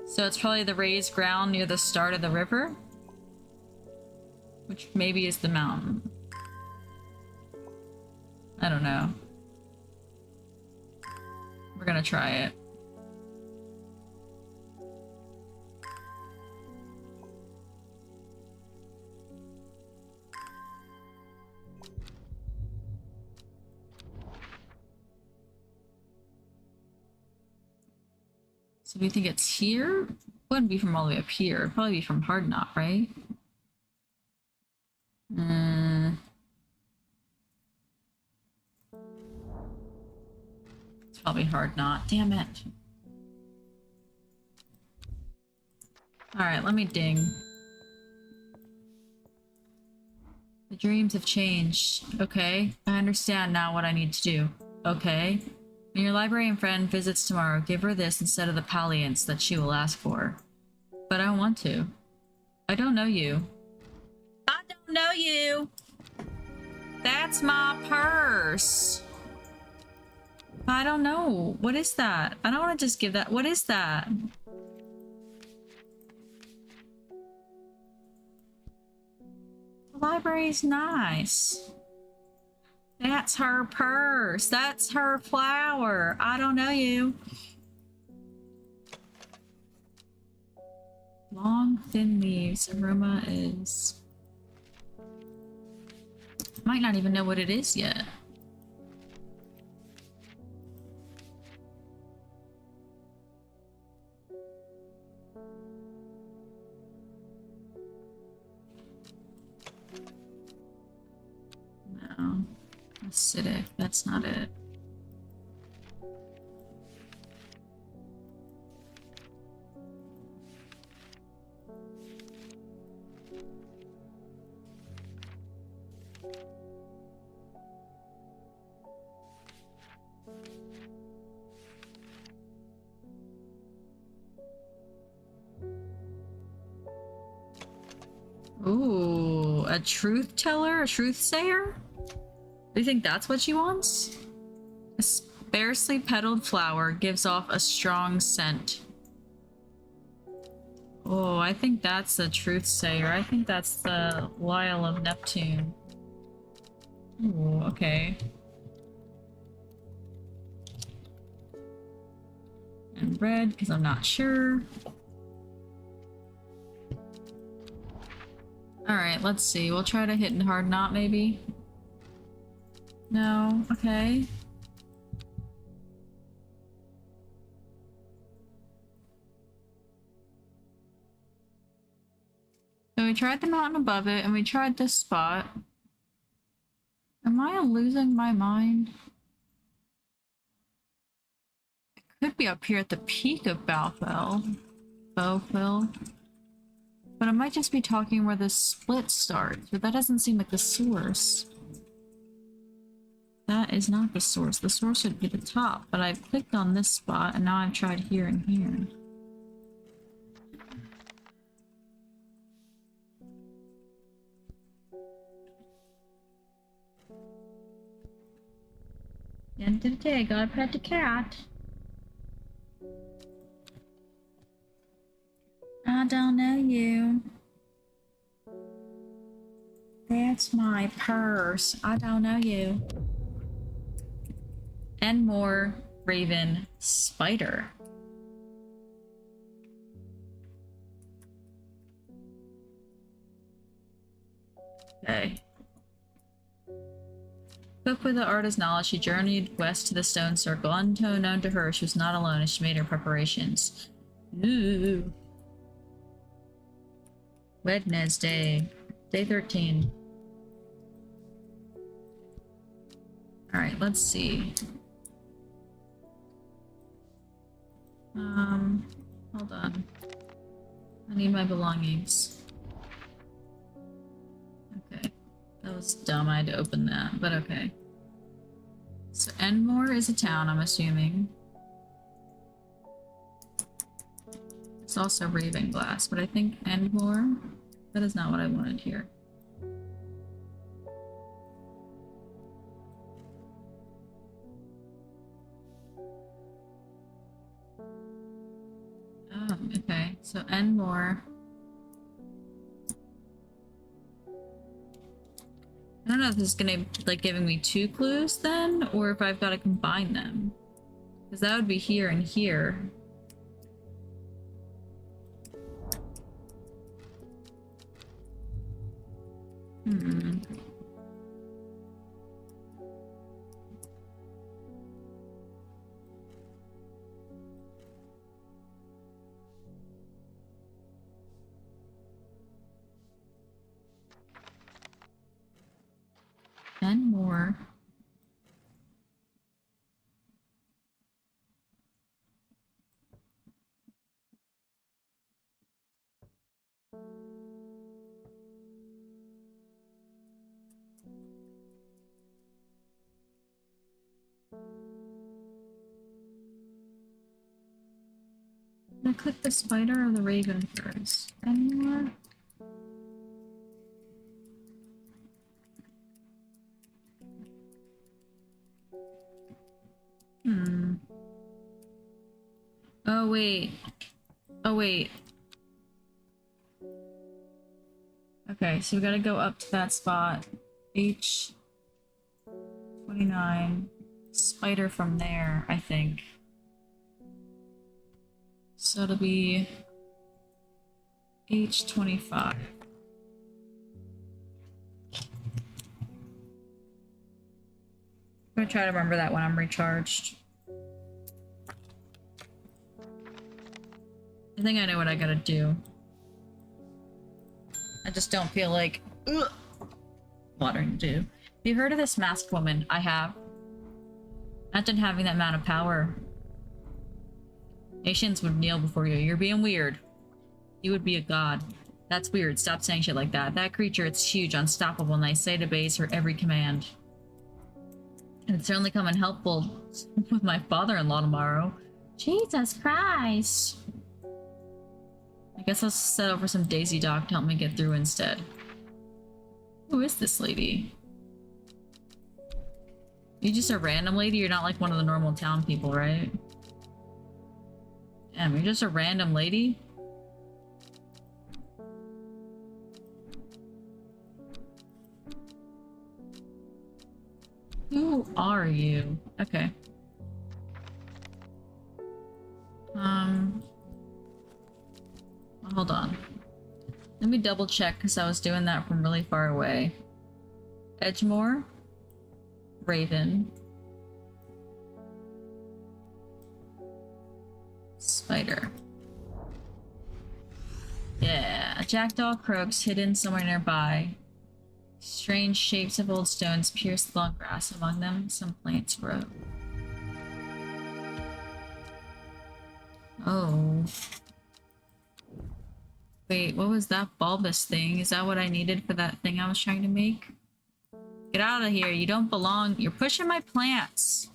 So it's probably the raised ground near the start of the river, which maybe is the mountain. I don't know. We're gonna try it. So do you think it's here? Wouldn't be from all the way up here. It'd probably be from Hard Knot, right? It's probably Hard Knot. Damn it. Alright, let me ding. The dreams have changed. Okay, I understand now what I need to do. Okay. When your librarian friend visits tomorrow, give her this instead of the palliance that she will ask for. But I don't want to. I don't know you. I don't know you! That's my purse! I don't know. What is that? I don't want to just give that. What is that? The library's nice. That's her purse. That's her flower. I don't know you. Long, thin leaves. Aroma is... Might not even know what it is yet. No. Acidic. That's not it. Ooh, a truth teller? A truth sayer? Do you think that's what she wants? A sparsely petaled flower gives off a strong scent. Oh, I think that's the truth sayer. I think that's the Lyle of Neptune. Ooh, okay. And red, because I'm not sure. Alright, let's see. We'll try to hit in Hard Knot, maybe. No, okay. So we tried the mountain above it, and we tried this spot. Am I losing my mind? It could be up here at the peak of Bowfell. But I might just be talking where the split starts, but that doesn't seem like the source. That is not the source. The source would be the top, but I've clicked on this spot, and now I've tried here and here. End of the day, gotta pet the cat. I don't know you. That's my purse. I don't know you. And more Raven Spider. Okay. Equipped with the artist's knowledge, she journeyed west to the stone circle. Unknown to her, she was not alone as she made her preparations. Ooh. Wednesday. Day 13. Alright, let's see. Hold on. I need my belongings. Okay. That was dumb, I had to open that, but okay. So Enmore is a town, I'm assuming. It's also Ravenglass, but I think Endmore, that is not what I wanted here. Oh, okay. So Endmore. I don't know if this is gonna like giving me 2 clues then, or if I've got to combine them. Because that would be here and here. Hmm. Enmore. I'm gonna click the spider or the raven first. Enmore? Hmm. Oh wait. Oh wait. Okay, so we gotta go up to that spot. H29. Spider from there, I think. So it'll be H25. I'm gonna try to remember that when I'm recharged. I think I know what I gotta do. I just don't feel like wanting to. Have you heard of this masked woman? I have. Imagine having that amount of power. Nations would kneel before you. You're being weird. You would be a god. That's weird. Stop saying shit like that. That creature, it's huge, unstoppable, and I say to obeys her every command. And it's certainly come in helpful with my father-in-law tomorrow. Jesus Christ. I guess I'll set over some Daisy Dog to help me get through instead. Who is this lady? You just a random lady? You're not like one of the normal town people, right? Damn, you're just a random lady? Who are you? Okay. Hold on. Let me double check because I was doing that from really far away. Edgemore? Raven. Spider. Yeah, jackdaw croaks hidden somewhere nearby. Strange shapes of old stones pierce the long grass. Among them, some plants grow. Oh. Wait, what was that bulbous thing? Is that what I needed for that thing I was trying to make? Get out of here. You don't belong. You're pushing my plants.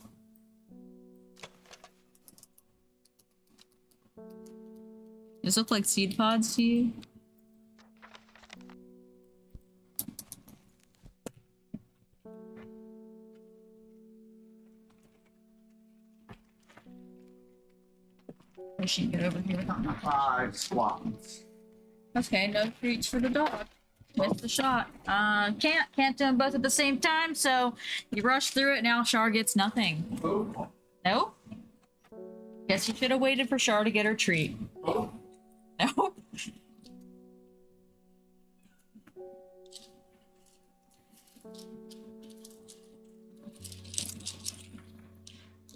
These look like seed pods to you? I should get over here without my
5 squats.
Okay, no treats for the dog. Missed the shot. Can't do them both at the same time, so you rush through it, now Char gets nothing.
Oh.
Nope. Guess you should have waited for Char to get her treat.
Oh.
Nope.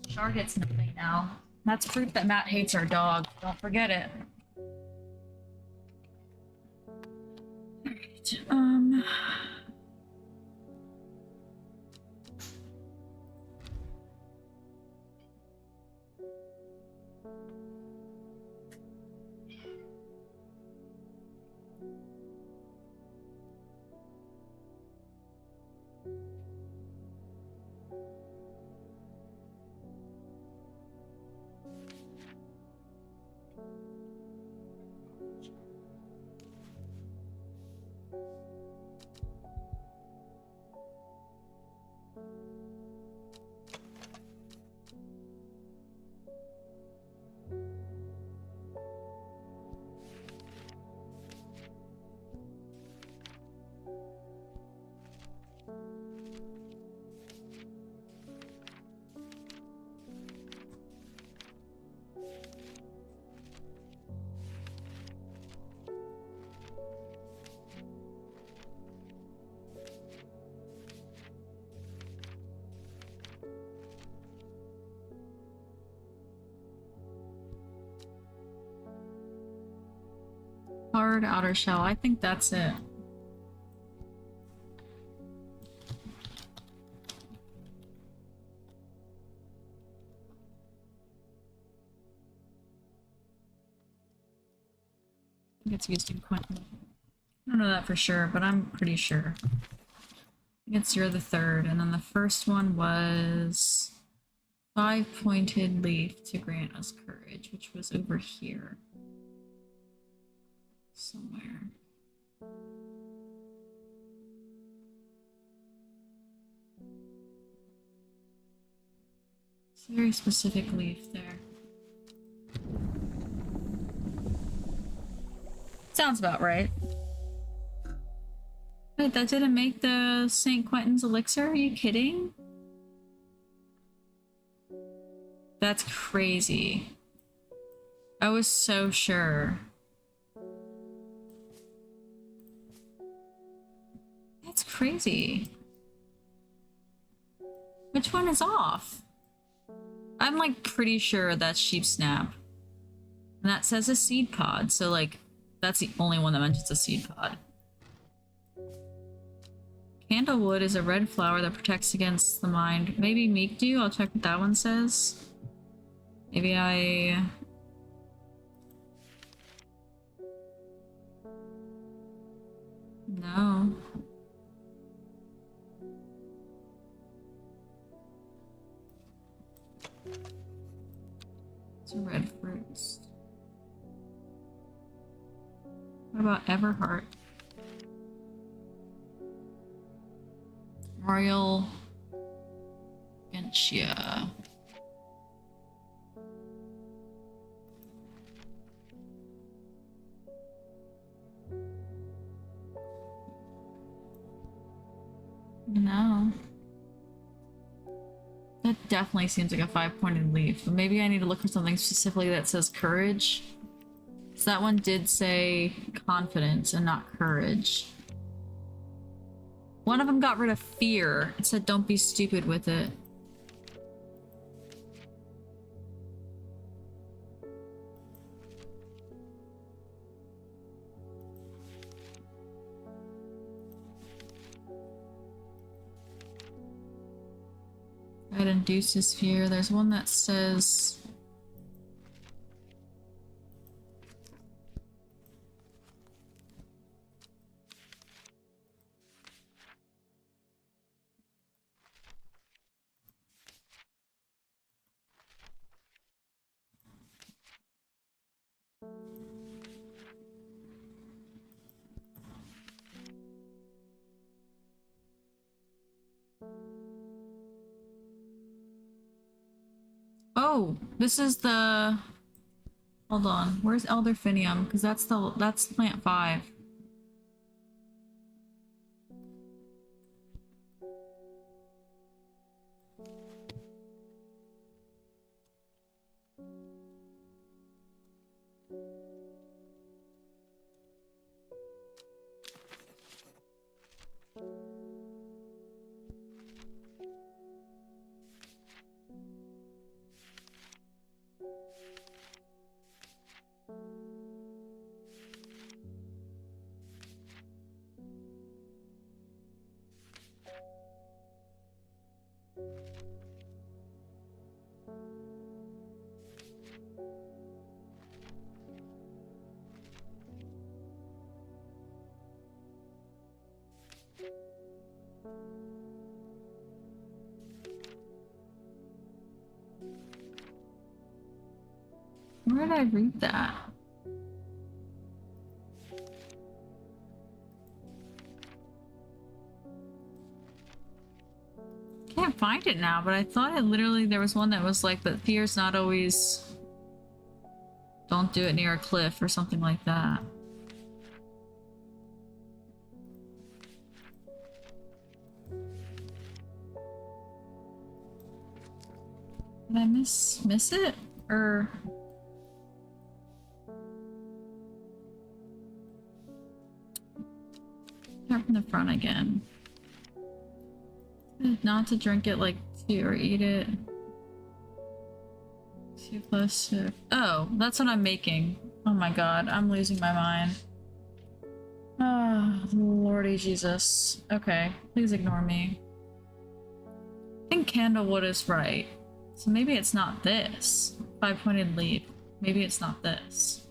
Char gets nothing now. That's proof that Matt hates our dog. Don't forget it. Alright, hard outer shell. I think that's it. I think it's used in Quentin. I don't know that for sure, but I'm pretty sure. I think it's you're the third, and then the first one was 5-pointed leaf to grant us courage, which was over here. Somewhere. It's a very specific leaf there. Sounds about right. Wait, that didn't make the St. Quentin's elixir? Are you kidding? That's crazy. I was so sure. That's crazy. Which one is off? I'm like pretty sure that's sheep snap. And that says a seed pod, so like that's the only one that mentions a seed pod. Candlewood is a red flower that protects against the mind. Maybe meek dew? I'll check what that one says. Maybe I... No. It's a red fruits. What about Everheart? Royal Gentia. No. That definitely seems like a 5-pointed leaf, but maybe I need to look for something specifically that says courage. So that one did say confidence and not courage. One of them got rid of fear. It said don't be stupid with it. That induces fear. There's one that says... Oh, this is the... Hold on, where's Elderfinium? Because that's plant 5. Where did I read that? Can't find it now, but I thought it literally there was one that was like that fear's not always don't do it near a cliff or something like that. Did I miss it? Or start from the front again. Not to drink it like 2 or eat it. 2 plus 6. Oh, that's what I'm making. Oh my god, I'm losing my mind. Lordy Jesus. Okay, please ignore me. I think Candlewood is right. So maybe it's not this. 5-pointed leaf. Maybe it's not this.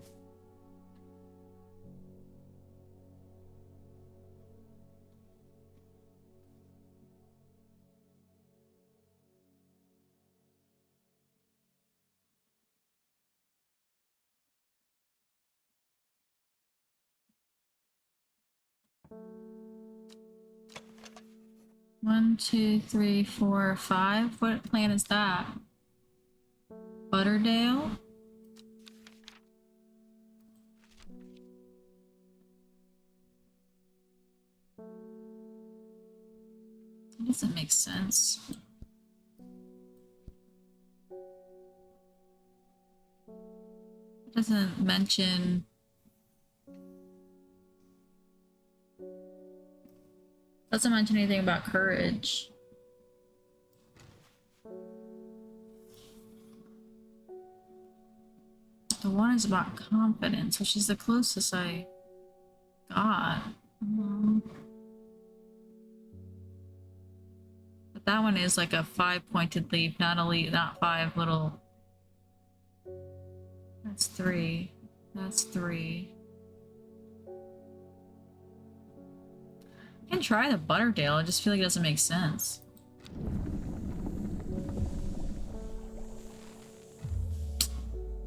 One, two, three, four, five. What plant is that? Butterdale? That doesn't make sense. It doesn't mention... Doesn't mention anything about courage. The one is about confidence, which is the closest I got. But that one is like a 5-pointed leaf, not a leaf, not 5 little. That's 3. That's 3. I can try the Butterdale, I just feel like it doesn't make sense.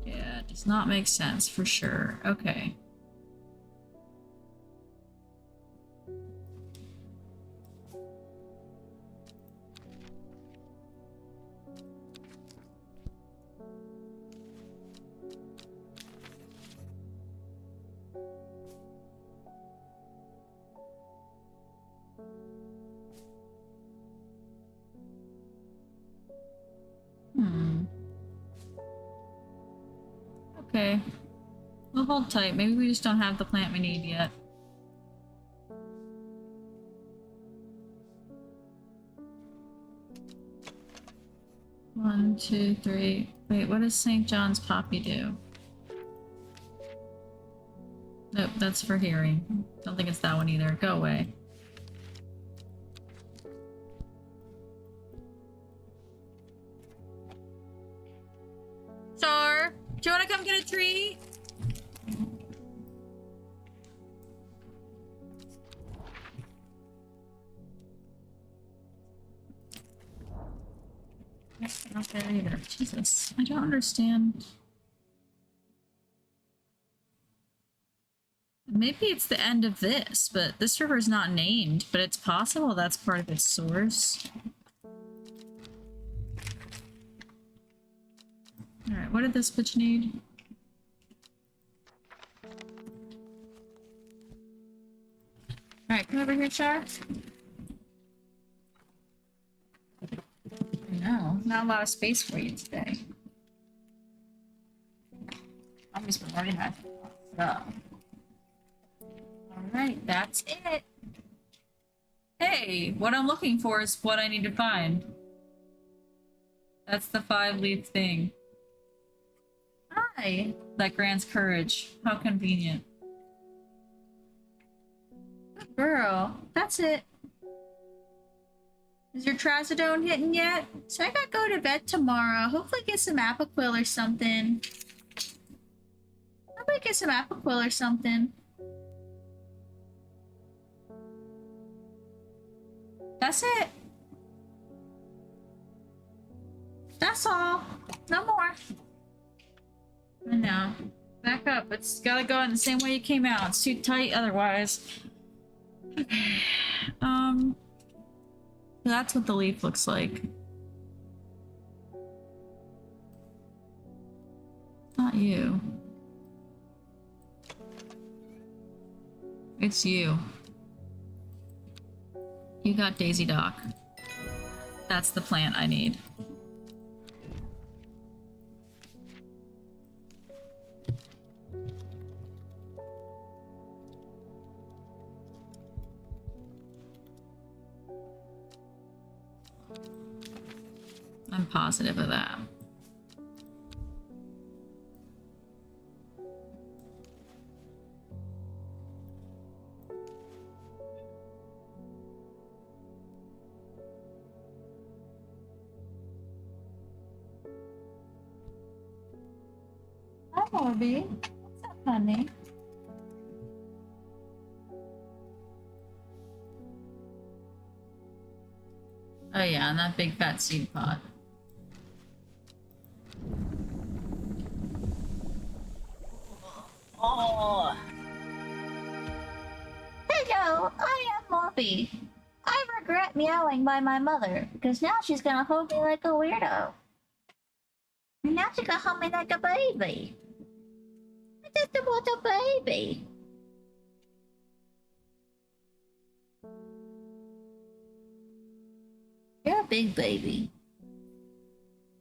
Yeah, it does not make sense for sure. Okay. Okay. We'll hold tight. Maybe we just don't have the plant we need yet. One, two, three. Wait, what does St. John's Poppy do? Nope, that's for hearing. Don't think it's that one either. Go away. Star, do you want to come get a treat? Not there either. Jesus, I don't understand. Maybe it's the end of this, but this river is not named, but it's possible that's part of its source. Alright, what did this bitch need? Alright, come over here, Char. No, not a lot of space for you today. I'm just been organizing stuff. Alright, that's it. Hey, what I'm looking for is what I need to find. That's the 5-leaf thing. Hi! That grants courage. How convenient. Good girl. That's it. Is your trazodone hitting yet? So I gotta go to bed tomorrow. Hopefully get some Apoquil or something. Hopefully get some Apoquil or something. That's it. That's all. No more. I know. Back up. It's gotta go in the same way you came out. It's too tight otherwise. Okay. That's what the leaf looks like. Not you. It's you. You got Daisy Dock. That's the plant I need. I'm positive of that. Barbie. What's up, honey? Oh yeah, and that big fat seed pod. Oh.
Hello, I am Morphe. I regret meowing by my mother, because now she's gonna hold me like a weirdo. And now she's gonna hold me like a baby. I just want a baby. You're a big baby.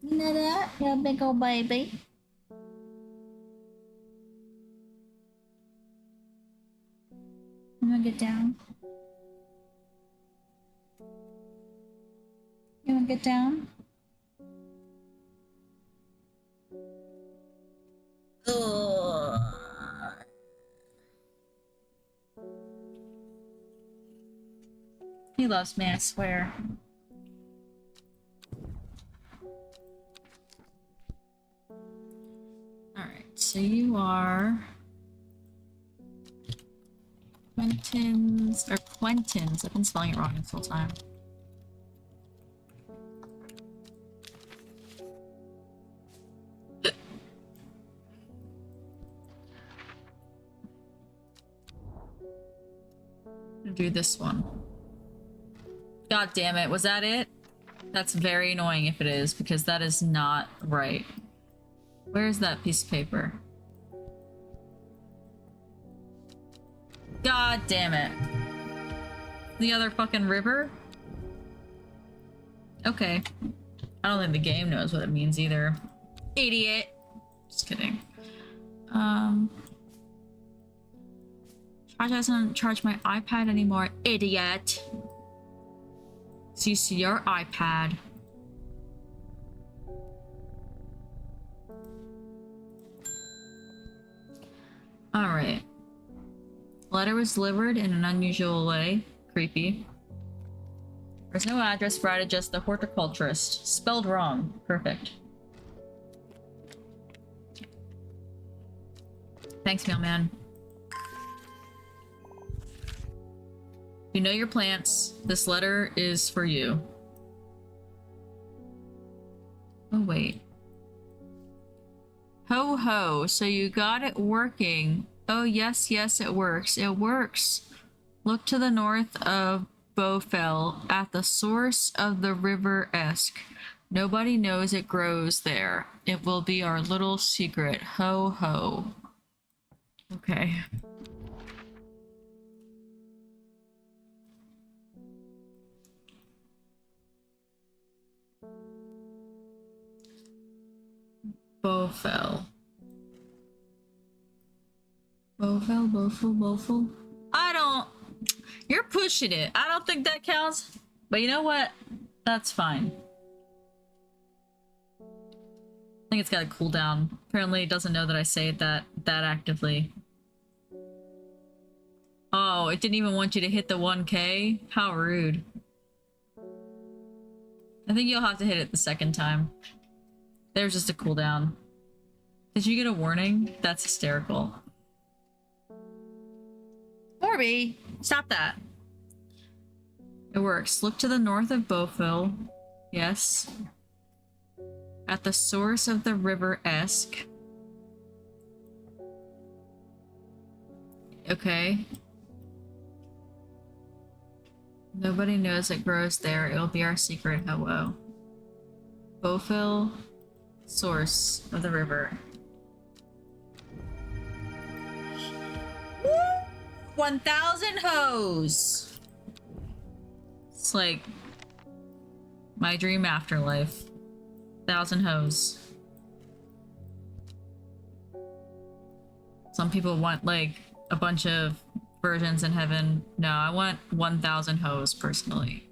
You know that? You're a big old baby. I'm gonna get down. You wanna get down? Ugh.
He loves me, I swear. Alright, so you are Quentin's. I've been spelling it wrong this whole time. Do this one. God damn it, was that it? That's very annoying if it is, because that is not right. Where's that piece of paper? God damn it. The other fucking river? Okay. I don't think the game knows what it means either. Idiot! Just kidding. Charge doesn't charge my iPad anymore, idiot! So you see your iPad. Alright. Letter was delivered in an unusual way. Creepy. There's no address provided, just the horticulturist. Spelled wrong. Perfect. Thanks, mailman. You know your plants. This letter is for you. Oh, wait. Ho ho, so you got it working. Oh, yes, yes, it works. It works. Look to the north of Bowfell, at the source of the river Esk. Nobody knows it grows there. It will be our little secret. Ho ho. Okay. Bowfell. Bowfell. I don't... You're pushing it. I don't think that counts. But you know what? That's fine. I think it's got a cooldown. Apparently it doesn't know that I say that actively. Oh, it didn't even want you to hit the 1K? How rude. I think you'll have to hit it the second time. There's just a cooldown. Did you get a warning? That's hysterical. Orby, stop that. It works. Look to the north of Bowfell. Yes. At the source of the river Esk. Okay. Nobody knows it grows there. It'll be our secret. Hello. Bowfell, source of the river. Woo! 1,000 hoes! It's like my dream afterlife. 1,000 hoes. Some people want like a bunch of virgins in heaven. No, I want 1,000 hoes personally.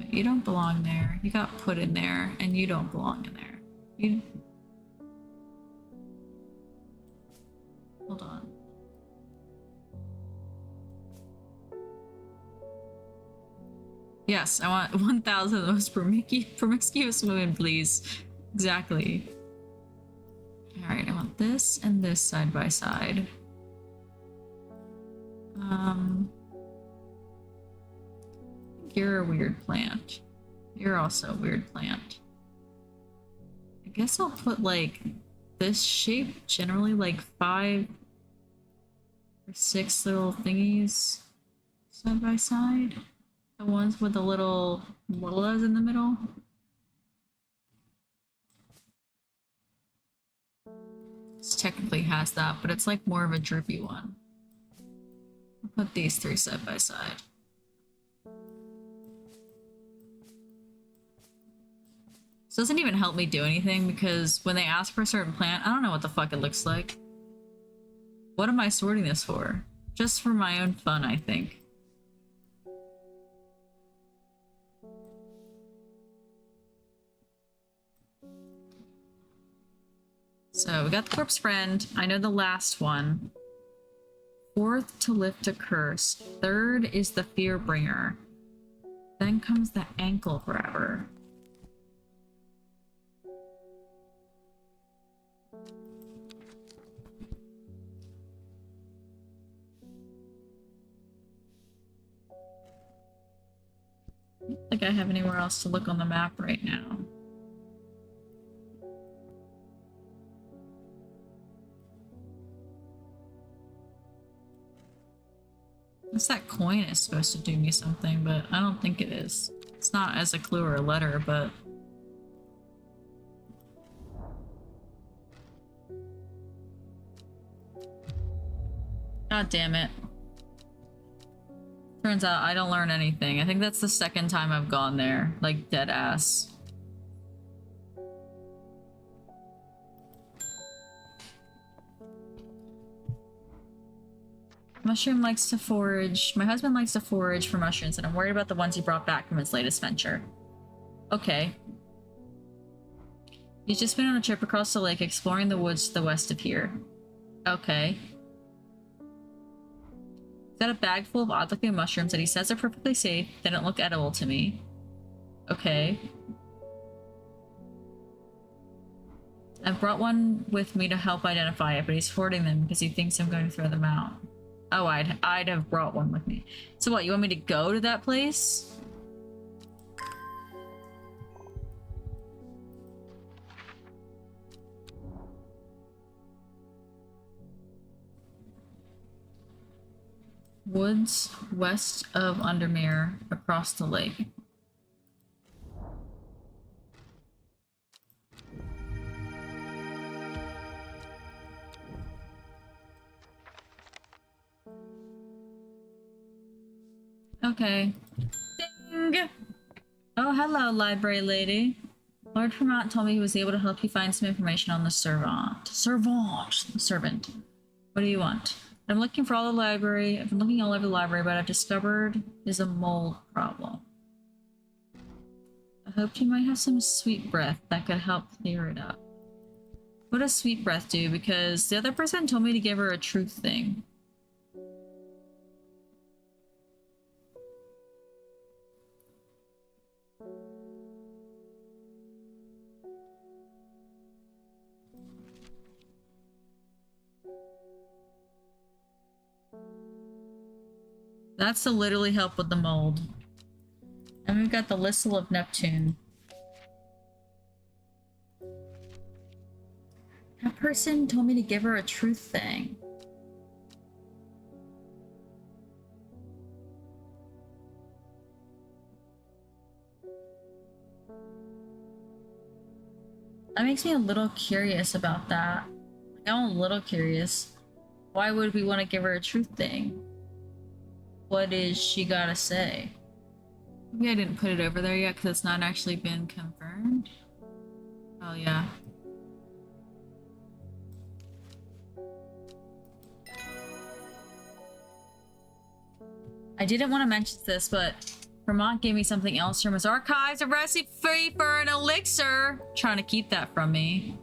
You don't belong there. You got put in there, and you don't belong in there. You... Hold on. Yes, I want 1,000 of the most promiscuous women, please. Exactly. Alright, I want this and this side by side. You're a weird plant. You're also a weird plant. I guess I'll put like this shape, generally like 5 or 6 little thingies side by side. The ones with the little bolas in the middle. This technically has that, but it's like more of a droopy one. I'll put these 3 side by side. This doesn't even help me do anything because when they ask for a certain plant, I don't know what the fuck it looks like. What am I sorting this for? Just for my own fun, I think. So we got the corpse friend. I know the last one. 4th to lift a curse. 3rd is the fear bringer. Then comes the ankle grabber. I don't think I have anywhere else to look on the map right now. Unless that coin is supposed to do me something, but I don't think it is. It's not as a clue or a letter, but... God damn it. Turns out I don't learn anything. I think that's the 2nd time I've gone there. Like, dead ass. Mushroom likes to forage. My husband likes to forage for mushrooms, and I'm worried about the ones he brought back from his latest venture. Okay. He's just been on a trip across the lake exploring the woods to the west of here. Okay. He's got a bag full of odd-looking mushrooms that he says are perfectly safe. They don't look edible to me. Okay. I've brought one with me to help identify it, but he's hoarding them because he thinks I'm going to throw them out. Oh, I'd have brought one with me. So what, you want me to go to that place? Woods west of Undermere, across the lake. Okay. Ding! Oh, hello, library lady. Lord Vermont told me he was able to help you find some information on the servant. Servant. What do you want? I'm looking for all the library. I've been looking all over the library, but I've discovered is a mold problem. I hoped you might have some sweet breath that could help clear it up. What does sweet breath do? Because the other person told me to give her a truth thing. That's to literally help with the mold. And we've got the Listle of Neptune. That person told me to give her a truth thing. That makes me a little curious about that. I'm a little curious. Why would we want to give her a truth thing? What is she gotta say? Maybe I didn't put it over there yet because it's not actually been confirmed. Oh yeah. I didn't want to mention this, but Vermont gave me something else from his archives, a recipe for an elixir. Trying to keep that from me.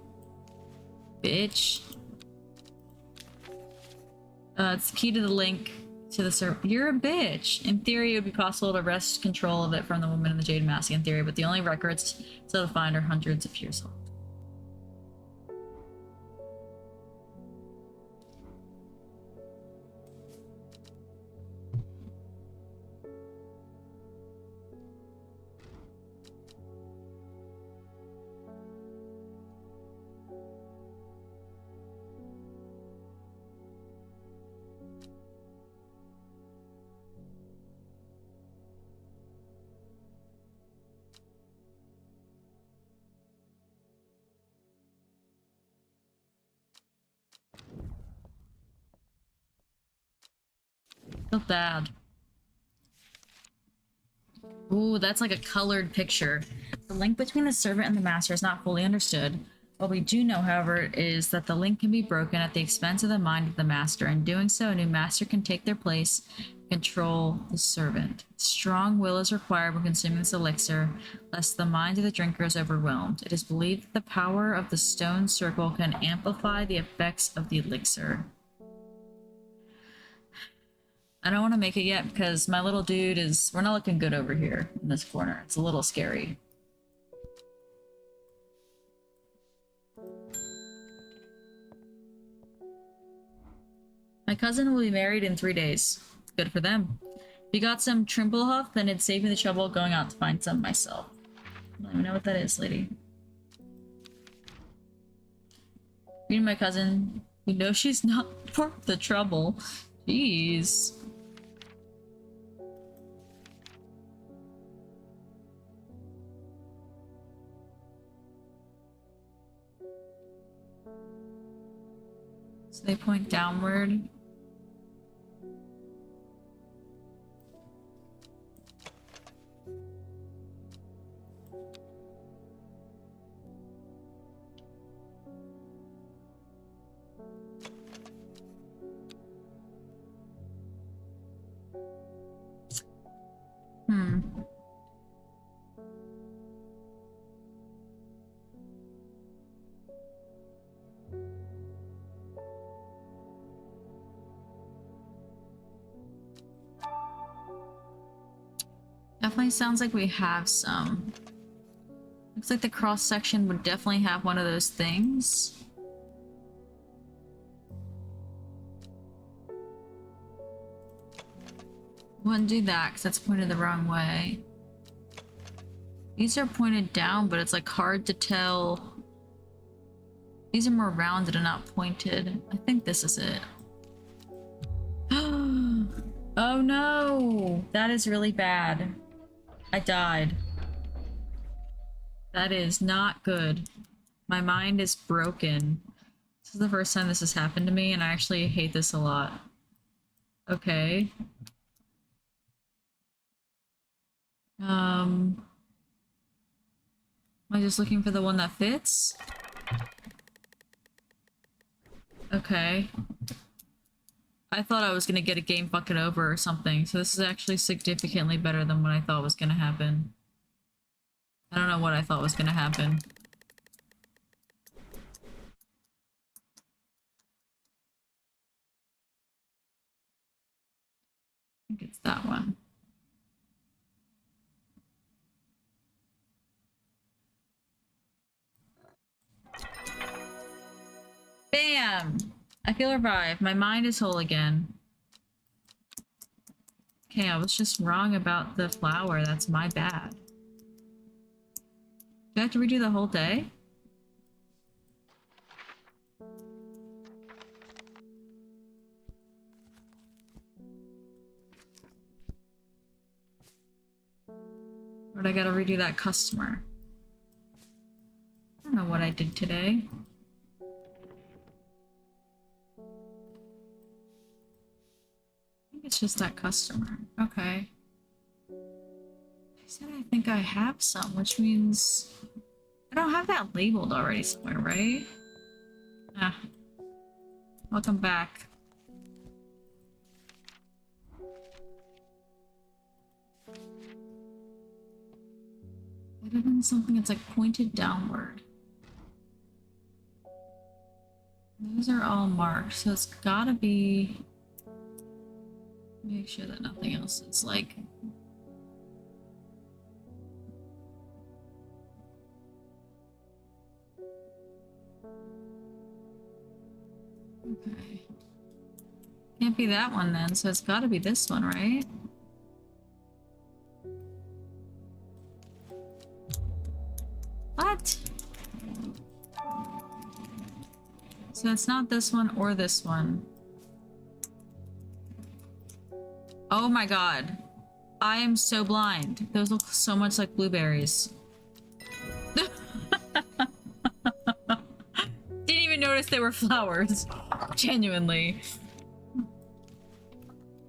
Bitch. It's key to the link. To the servant. You're a bitch. In theory, it would be possible to wrest control of it from the woman in the jade mask in theory, but the only records still to find are hundreds of years old. Feel bad. Ooh, that's like a colored picture. The link between the servant and the master is not fully understood. What we do know, however, is that the link can be broken at the expense of the mind of the master. In doing so, a new master can take their place and control the servant. Strong will is required when consuming this elixir, lest the mind of the drinker is overwhelmed. It is believed that the power of the stone circle can amplify the effects of the elixir. I don't want to make it yet because my little dude is... We're not looking good over here in this corner. It's a little scary. My cousin will be married in 3 days. Good for them. If you got some Trimblehuff, then it'd save me the trouble of going out to find some myself. I don't even know what that is, lady. Reading my cousin, you know she's not worth the trouble. Jeez. So they point downward. Definitely sounds like we have some. Looks like the cross section would definitely have one of those things. Wouldn't do that because that's pointed the wrong way. These are pointed down, but it's like hard to tell. These are more rounded and not pointed. I think this is it. Oh no! That is really bad. I died. That is not good. My mind is broken. This is the first time this has happened to me, and I actually hate this a lot. Okay. Am I just looking for the one that fits? Okay. I thought I was gonna get a game fucking over or something, so this is actually significantly better than what I thought was gonna happen. I don't know what I thought was gonna happen. I think it's that one. Bam! I feel revived. My mind is whole again. Okay, I was just wrong about the flower. That's my bad. Do I have to redo the whole day? Or do I gotta redo that customer? I don't know what I did today. I think it's just that customer. Okay. I said I think I have some, which means I don't have that labeled already somewhere, right? Ah. Welcome back. It would have been something that's like pointed downward. Those are all marked, so it's gotta be Make sure that nothing else is like. Okay. Can't be that one then, so it's gotta be this one, right? What? So it's not this one or this one. Oh my god. I am so blind. Those look so much like blueberries. Didn't even notice they were flowers. Genuinely.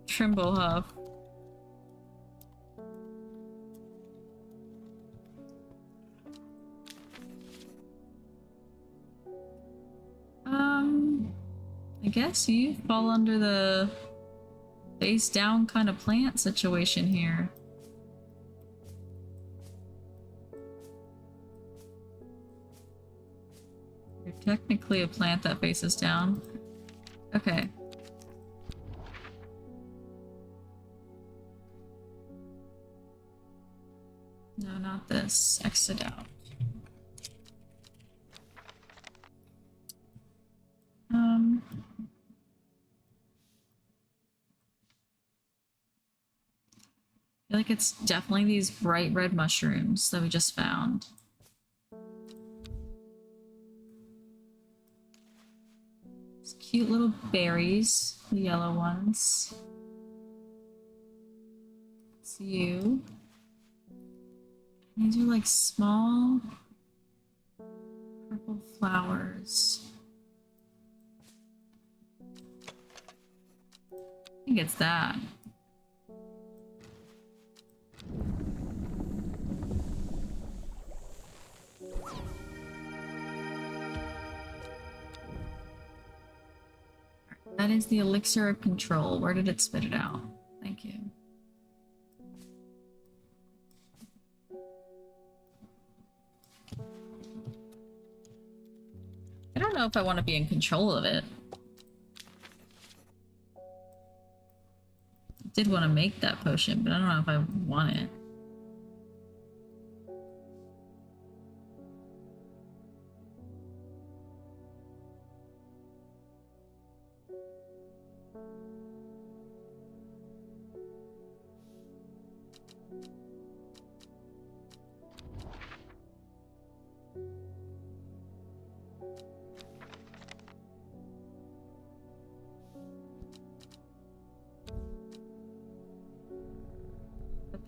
Trimble Huff. I guess you fall under the face down kind of plant situation here. You're technically a plant that faces down. Okay. No, not this. Exit out. I feel like it's definitely these bright red mushrooms that we just found. These cute little berries, the yellow ones. It's you. These are like small purple flowers. I think it's that. That is the elixir of control. Where did it spit it out? Thank you. I don't know if I want to be in control of it. I did want to make that potion, but I don't know if I want it.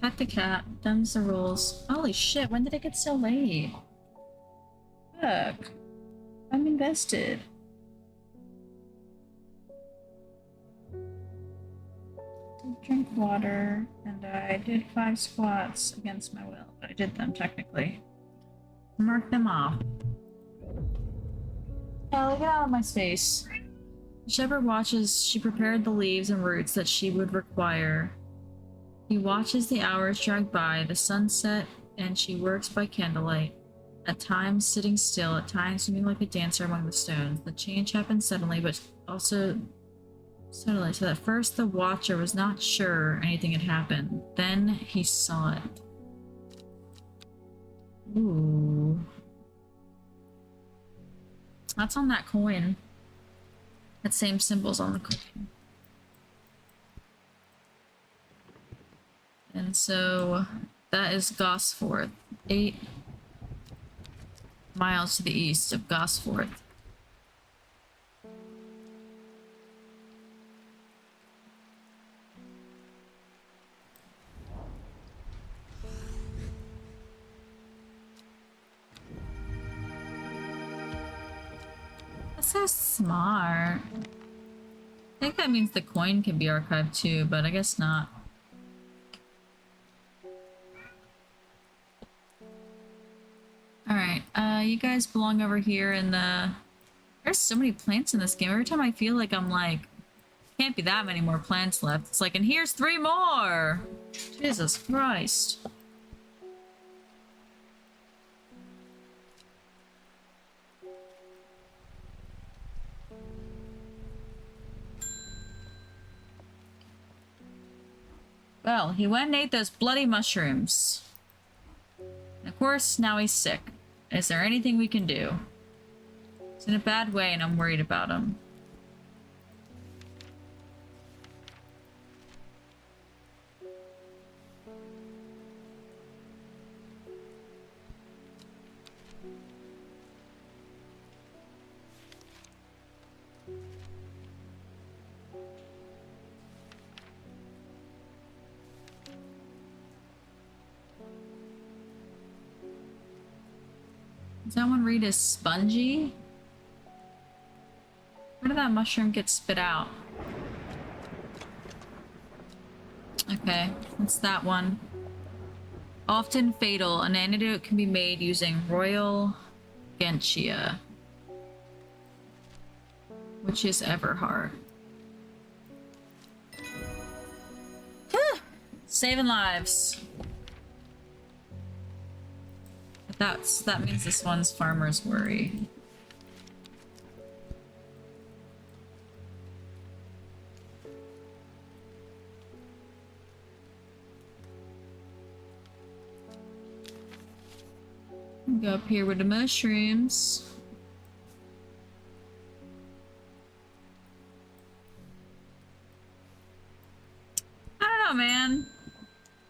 Pet the cat, thumbs the rules. Holy shit, when did it get so late? Fuck. I'm invested. Drink water, and I did 5 squats against my will, but I did them technically. Mark them off. Oh, look at all my space. The shepherd watches. She prepared the leaves and roots that she would require. He watches the hours drag by, the sunset, and she works by candlelight. At times sitting still, at times moving like a dancer among the stones. The change happened suddenly, but also suddenly, so that first the watcher was not sure anything had happened. Then he saw it. Ooh. That's on that coin. That same symbol's on the coin. And so that is Gosforth. 8 miles to the east of Gosforth. That's so smart. I think that means the coin can be archived too, but I guess not. Alright, you guys belong over here in the... There's so many plants in this game. Every time I feel like I'm like, can't be that many more plants left. It's like, and here's 3 more! Jesus Christ. Well, he went and ate those bloody mushrooms. And of course, now he's sick. Is there anything we can do? He's in a bad way and I'm worried about him. Does that one read as spongy? Where did that mushroom get spit out? Okay, what's that one? Often fatal. An antidote can be made using Royal Gentia, which is Everhard. Saving lives. But that means this one's Farmer's Worry. Go up here with the mushrooms. I don't know, man.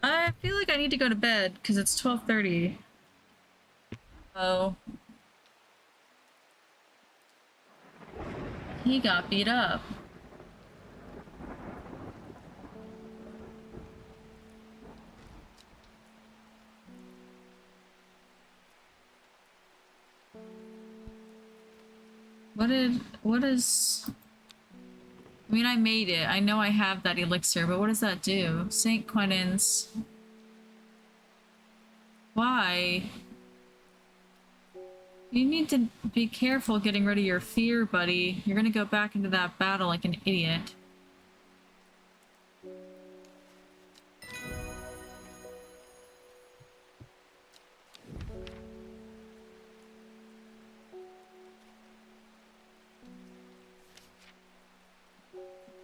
I feel like I need to go to bed because it's 12:30. Oh. He got beat up. What is... I mean, I made it. I know I have that elixir, but what does that do? St. Quentin's. Why? You need to be careful getting rid of your fear, buddy. You're gonna go back into that battle like an idiot.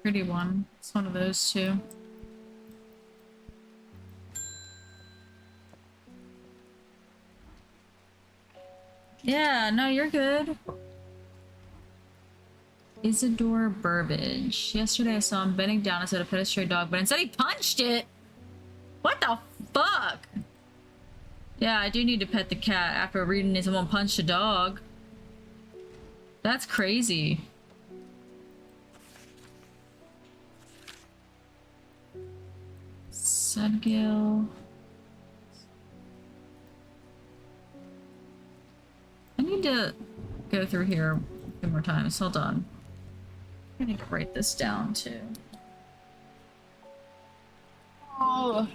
Pretty one. It's one of those two. Yeah, no, you're good. Isidore Burbage. Yesterday I saw him bending down instead of pet a stray dog, but instead he punched it! What the fuck? Yeah, I do need to pet the cat after reading someone punched a dog. That's crazy. Sudgil. I need to go through here a few more times. Hold on. I need to write this down too. Oh.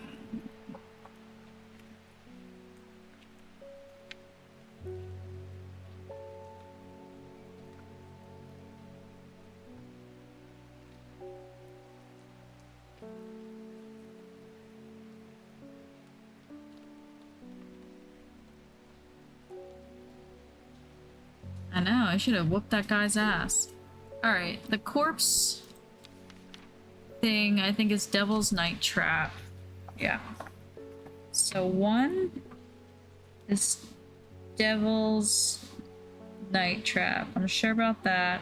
I know, I should have whooped that guy's ass. Alright, the corpse thing I think is Devil's Night Trap. Yeah. So one is Devil's Night Trap. I'm sure about that.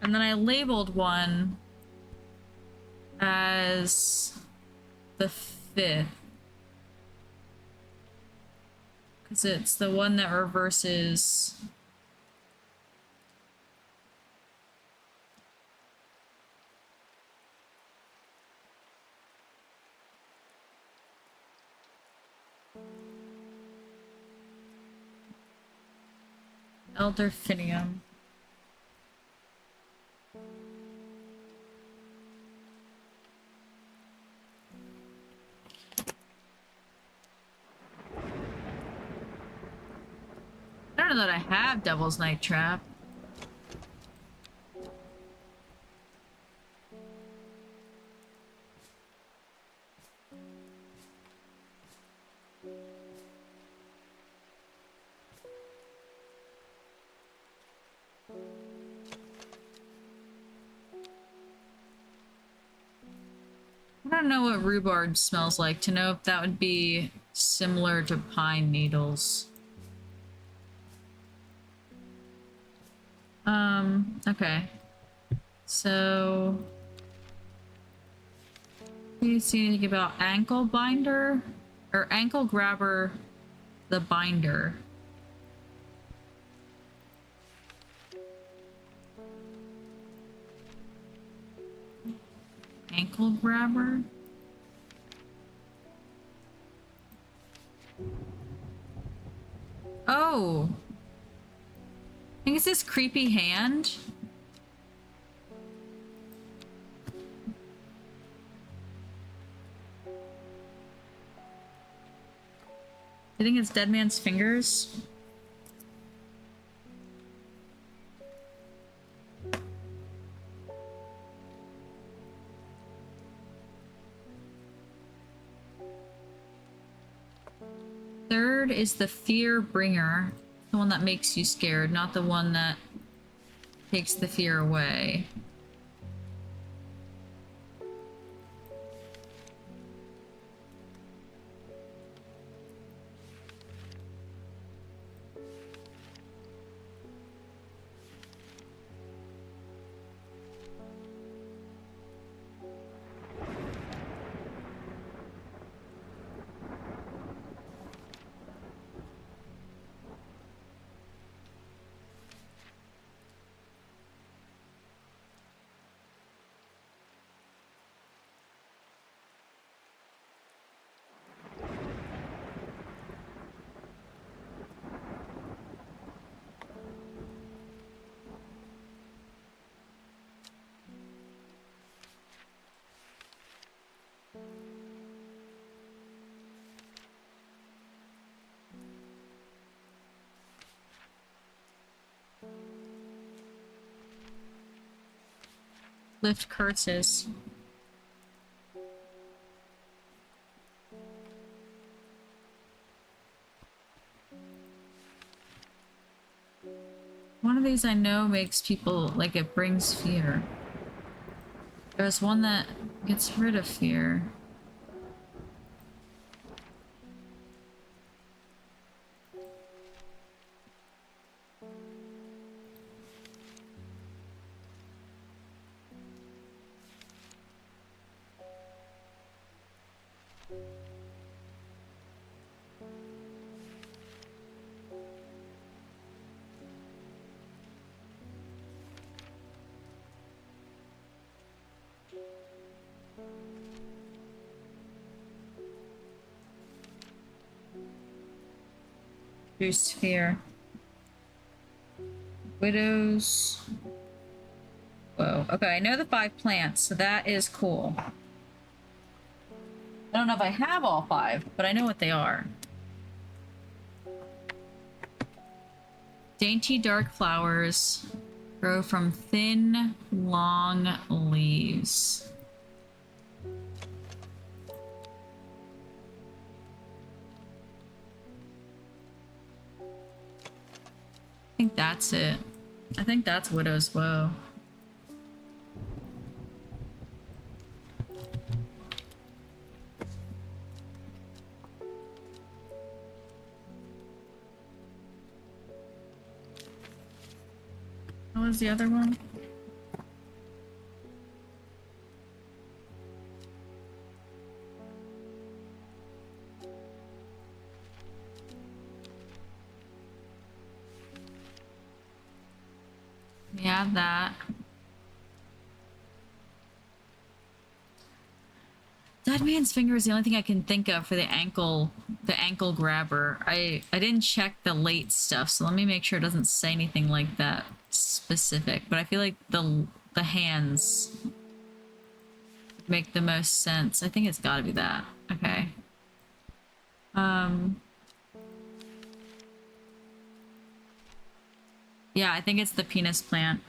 And then I labeled one as the 5th. Because it's the one that reverses... Elder Finium. I don't know that I have Devil's Night Trap. What I don't know what rhubarb smells like to know if that would be similar to pine needles. Okay. So, do you see anything about ankle binder? Or ankle grabber, the binder? Ankle grabber? Oh! I think it's this creepy hand. I think it's Dead Man's Fingers. Third is the Fear Bringer. The one that makes you scared, not the one that takes the fear away. Lift curses. One of these I know makes people, like, it brings fear. There's one that gets rid of fear. Boost fear. Widows. Whoa. Okay, I know the 5 plants, so that is cool. I don't know if I have all 5, but I know what they are. Dainty dark flowers grow from thin, long leaves. I think that's it. I think that's Widow's Woe. What was the other one? Yeah, that. Dead Man's Finger is the only thing I can think of for the ankle grabber. I didn't check the late stuff, so let me make sure it doesn't say anything like that specific. But I feel like the hands make the most sense. I think it's got to be that. Okay. Yeah, I think it's the penis plant.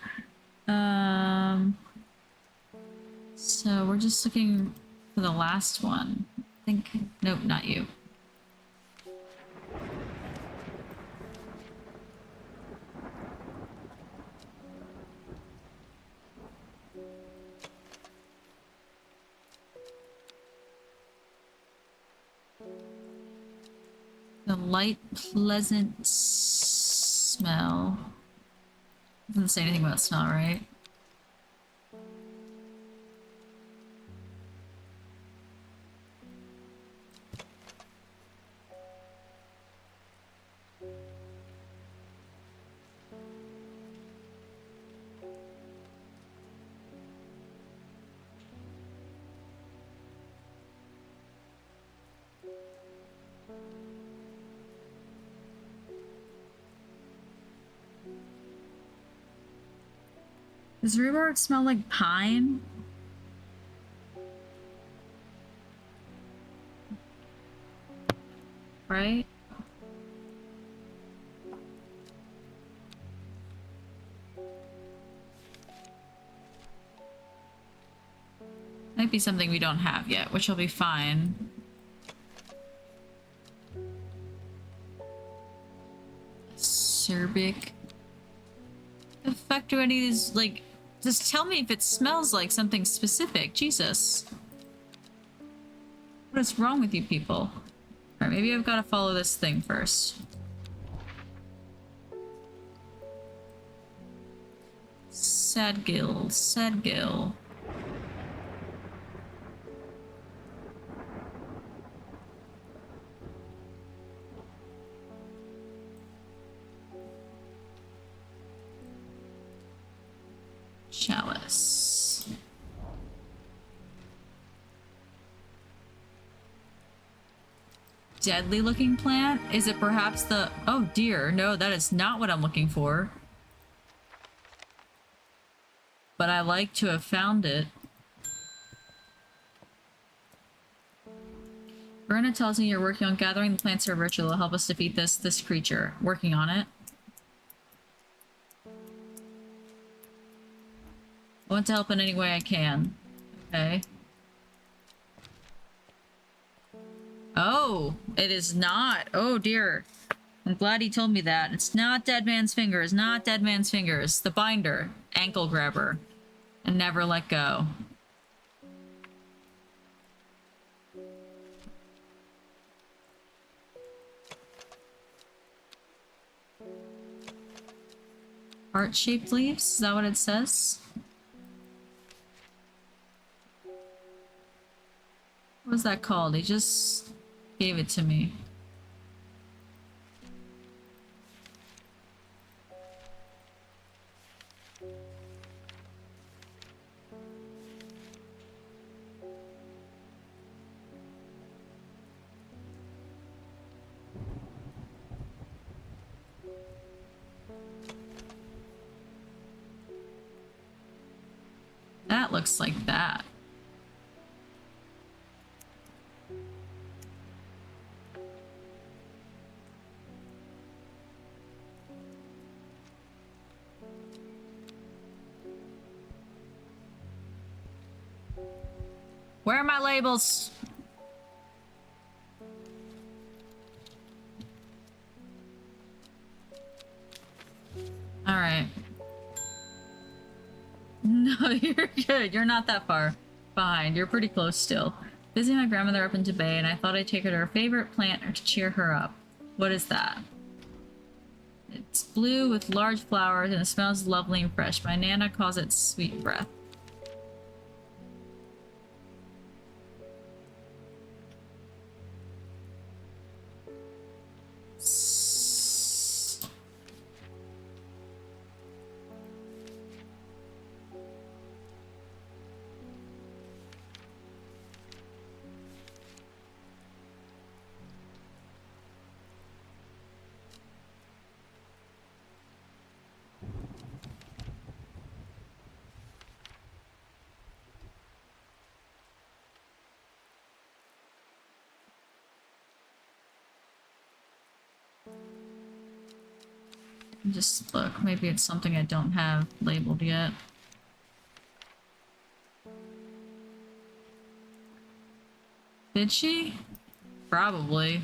So we're just looking for the last one. I think, nope, not you. light, pleasant smell. Doesn't say anything about smell, right? Does rhubarb smell like pine? Right? Might be something we don't have yet, which will be fine. Cerbic. The fuck do any of these, like, just tell me if it smells like something specific. Jesus. What is wrong with you people? Alright, maybe I've got to follow this thing first. Sadgill, Sadgill. Chalice. Deadly looking plant? Is it perhaps the... Oh dear, no, that is not what I'm looking for. But I like to have found it. Verna tells me you're working on gathering the plants for a ritual to help us defeat this creature. Working on it. I want to help in any way I can. Okay. Oh, it is not. Oh dear. I'm glad he told me that. It's not Dead Man's Fingers, not Dead Man's Fingers. The binder. Ankle grabber. And never let go. Heart-shaped leaves? Is that what it says? What was that called? He just gave it to me. That looks like that. Where are my labels? All right. No, you're good. You're not that far behind. You're pretty close still. Visiting my grandmother up in Tibet, and I thought I'd take her to her favorite plant or to cheer her up. What is that? It's blue with large flowers and it smells lovely and fresh. My nana calls it sweet breath. Just look, maybe it's something I don't have labeled yet. Did she? Probably.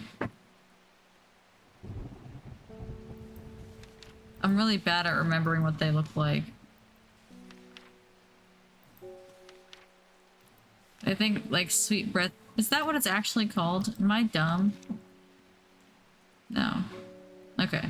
I'm really bad at remembering what they look like. I think, like, sweet breath. Is that what it's actually called? Am I dumb? No. Okay.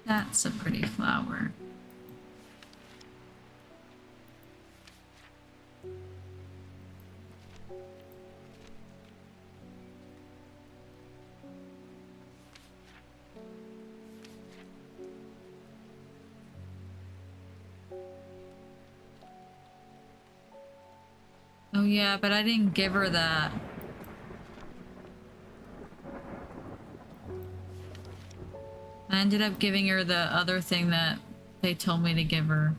That's a pretty flower. Oh yeah, but I didn't give her that. I ended up giving her the other thing that they told me to give her.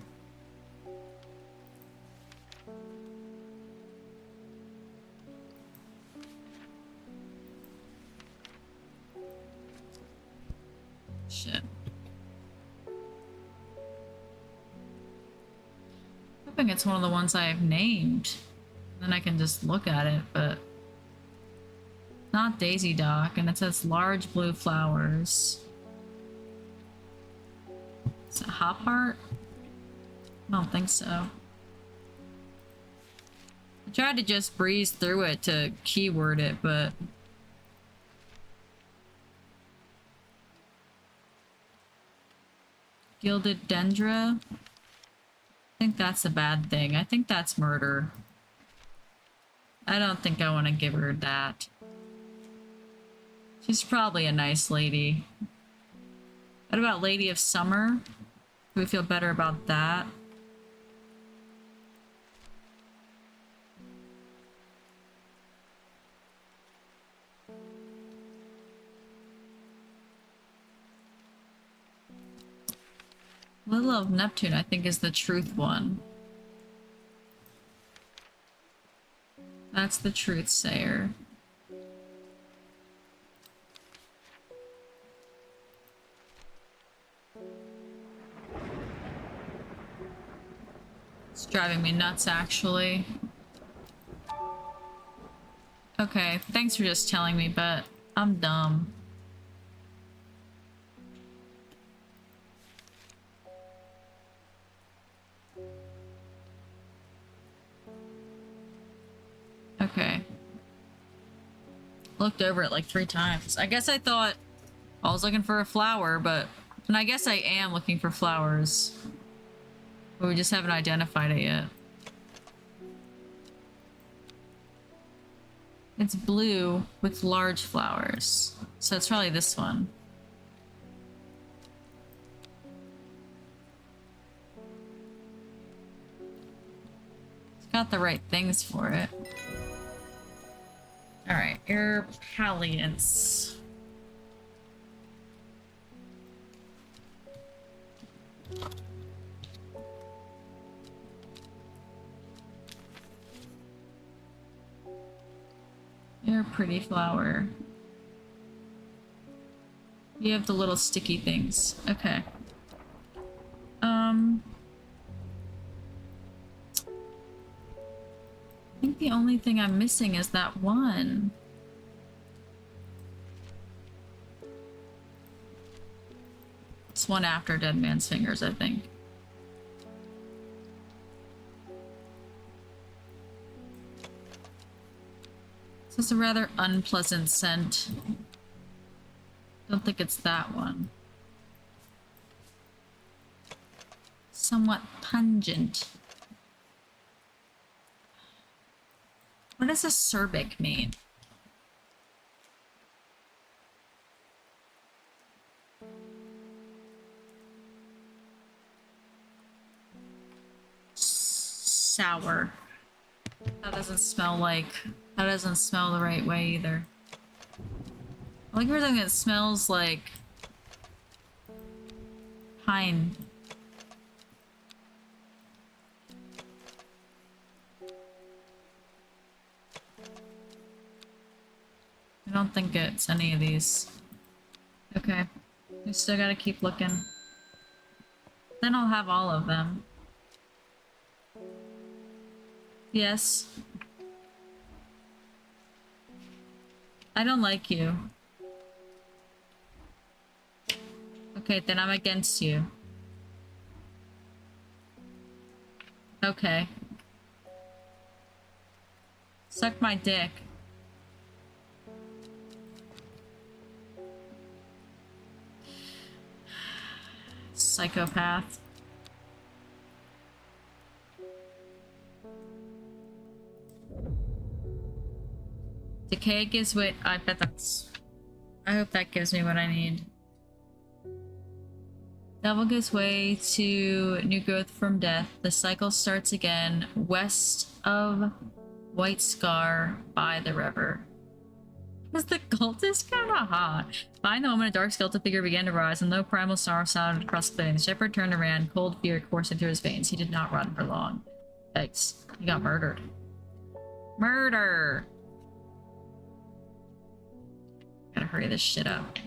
Shit. Hoping it's one of the ones I have named. Then I can just look at it, but not Daisy Dock, and it says large blue flowers. Is it Hop Heart? I don't think so. I tried to just breeze through it to keyword it, but Gilded Dendra? I think that's a bad thing. I think that's murder. I don't think I want to give her that. She's probably a nice lady. What about Lady of Summer? Do we feel better about that? Lily of Neptune, I think, is the truth one. That's the truth sayer. It's driving me nuts, actually. Okay, thanks for just telling me, but I'm dumb. Okay. Looked over it like 3 times. I guess I thought I was looking for a flower, but... And I guess I am looking for flowers. But we just haven't identified it yet. It's blue with large flowers. So it's probably this one. It's got the right things for it. Alright, air palliance. You're a pretty flower. You have the little sticky things. Okay. I think the only thing I'm missing is that one. It's one after Dead Man's Fingers, I think. This is a rather unpleasant scent. Don't think it's that one. Somewhat pungent. What does acerbic mean? Sour. That doesn't smell like... That doesn't smell the right way either. I like everything that smells like... pine. I don't think it's any of these. Okay. We still gotta keep looking. Then I'll have all of them. Yes. I don't like you. Okay, then I'm against you. Okay. Suck my dick. Psychopath. Decay gives way. I bet that's. I hope that gives me what I need. Devil gives way to new growth from death. The cycle starts again west of White Scar by the river. Because the cult is kind of hot. Behind the moment, a dark skeletal figure began to rise, and low primal sorrow sounded across the clearing. The shepherd turned and ran, cold fear coursing through his veins. He did not run for long. Yikes. He got murdered. Murder! Gotta hurry this shit up.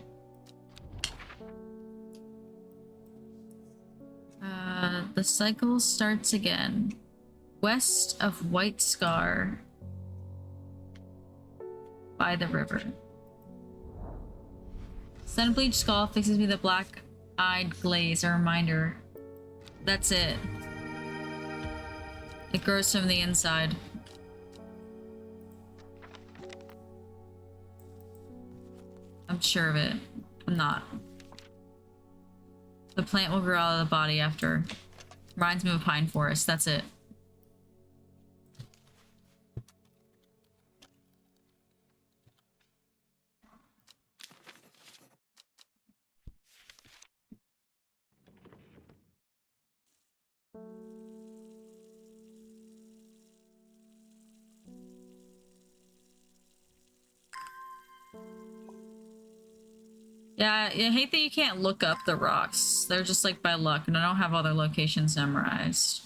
The cycle starts again. West of White Scar by the river. Sun-bleached skull fixes me the black-eyed glaze, a reminder. That's it. It grows from the inside. I'm sure of it. I'm not. The plant will grow out of the body after. Reminds me of a pine forest. That's it. Yeah, I hate that you can't look up the rocks. They're just like by luck, and I don't have all their locations memorized.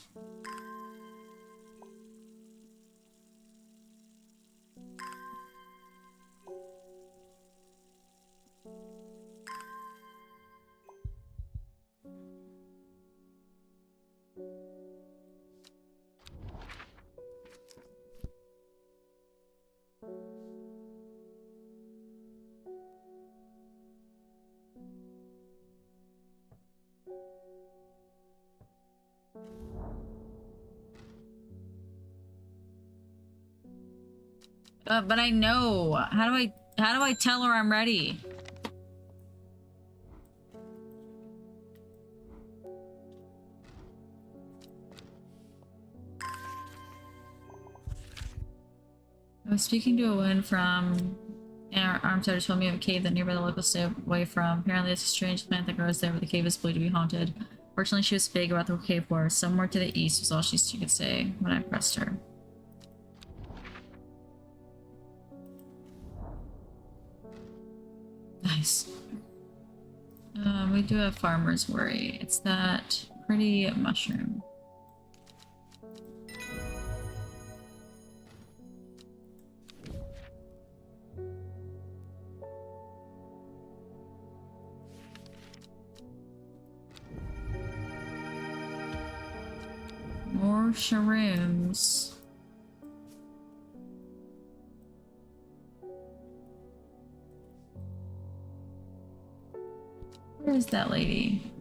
But I know. How do I tell her I'm ready? I was speaking to a woman from Armstead who told me of a cave that nearby the locals stay away from. Apparently it's a strange plant that grows there, but the cave is believed to be haunted. Fortunately, she was vague about the cave was. Somewhere to the east was all she could say when I pressed her. Nice. We do have farmer's worry. It's that pretty mushroom. More shrooms. Where is that lady?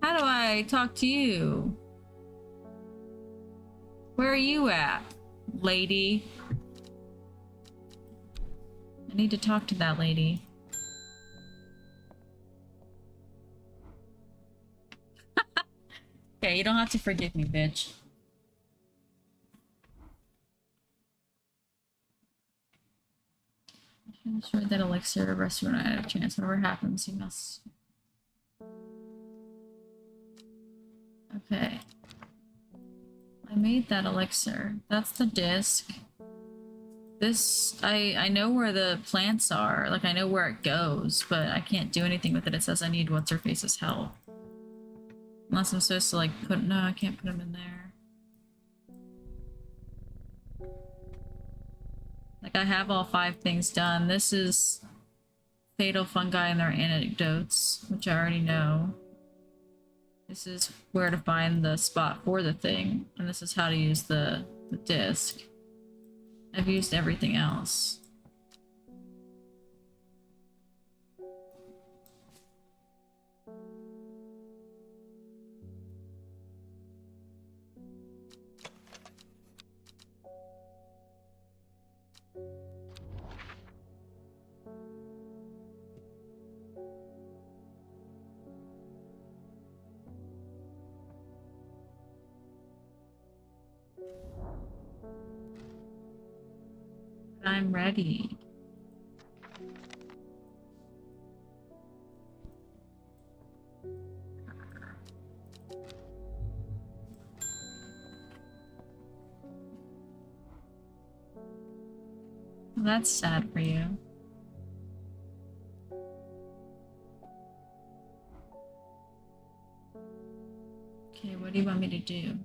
How do I talk to you? Where are you at, lady? I need to talk to that lady. Okay, you don't have to forgive me, bitch. I destroyed that elixir to rest when I had a chance. Whatever happens, you must. Okay. I made that elixir. That's the disc. This, I know where the plants are. Like, I know where it goes, but I can't do anything with it. It says I need what's-her-face's help. Unless I'm supposed to like put, no, I can't put them in there. Like I have all 5 things done. This is fatal fungi and their antidotes, which I already know. This is where to find the spot for the thing, and this is how to use the disc. I've used everything else. I'm ready. Well, that's sad for you. Okay, what do you want me to do?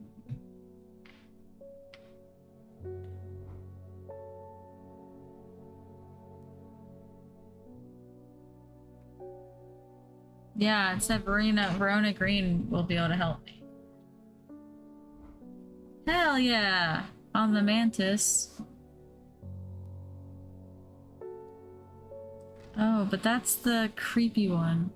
Yeah, it said Verona Green will be able to help me. Hell yeah! On the mantis. Oh, but that's the creepy one.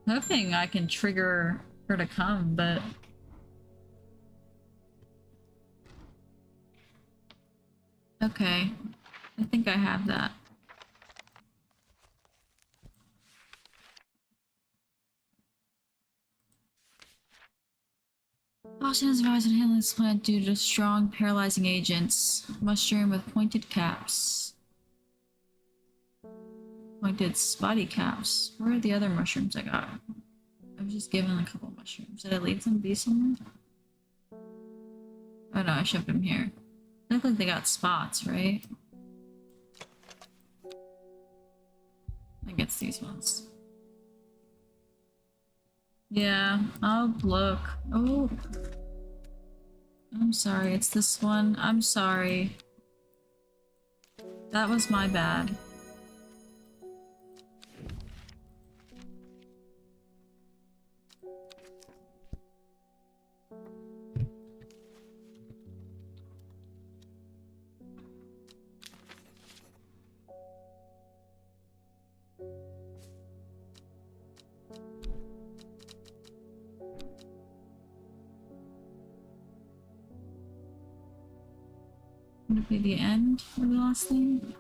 Hoping I can trigger her to come, but... Okay. I think I have that. Caution is advised in handling this plant due to strong paralyzing agents. Mushroom with pointed caps. Pointed spotty caps. Where are the other mushrooms I got? I was just given a couple mushrooms. Did I leave them be somewhere? Oh no, I shoved them here. They look like they got spots, right? I think it's these ones. Yeah, I'll look. Oh. I'm sorry, it's this one. I'm sorry. That was my bad. Would it be the end of the last thing?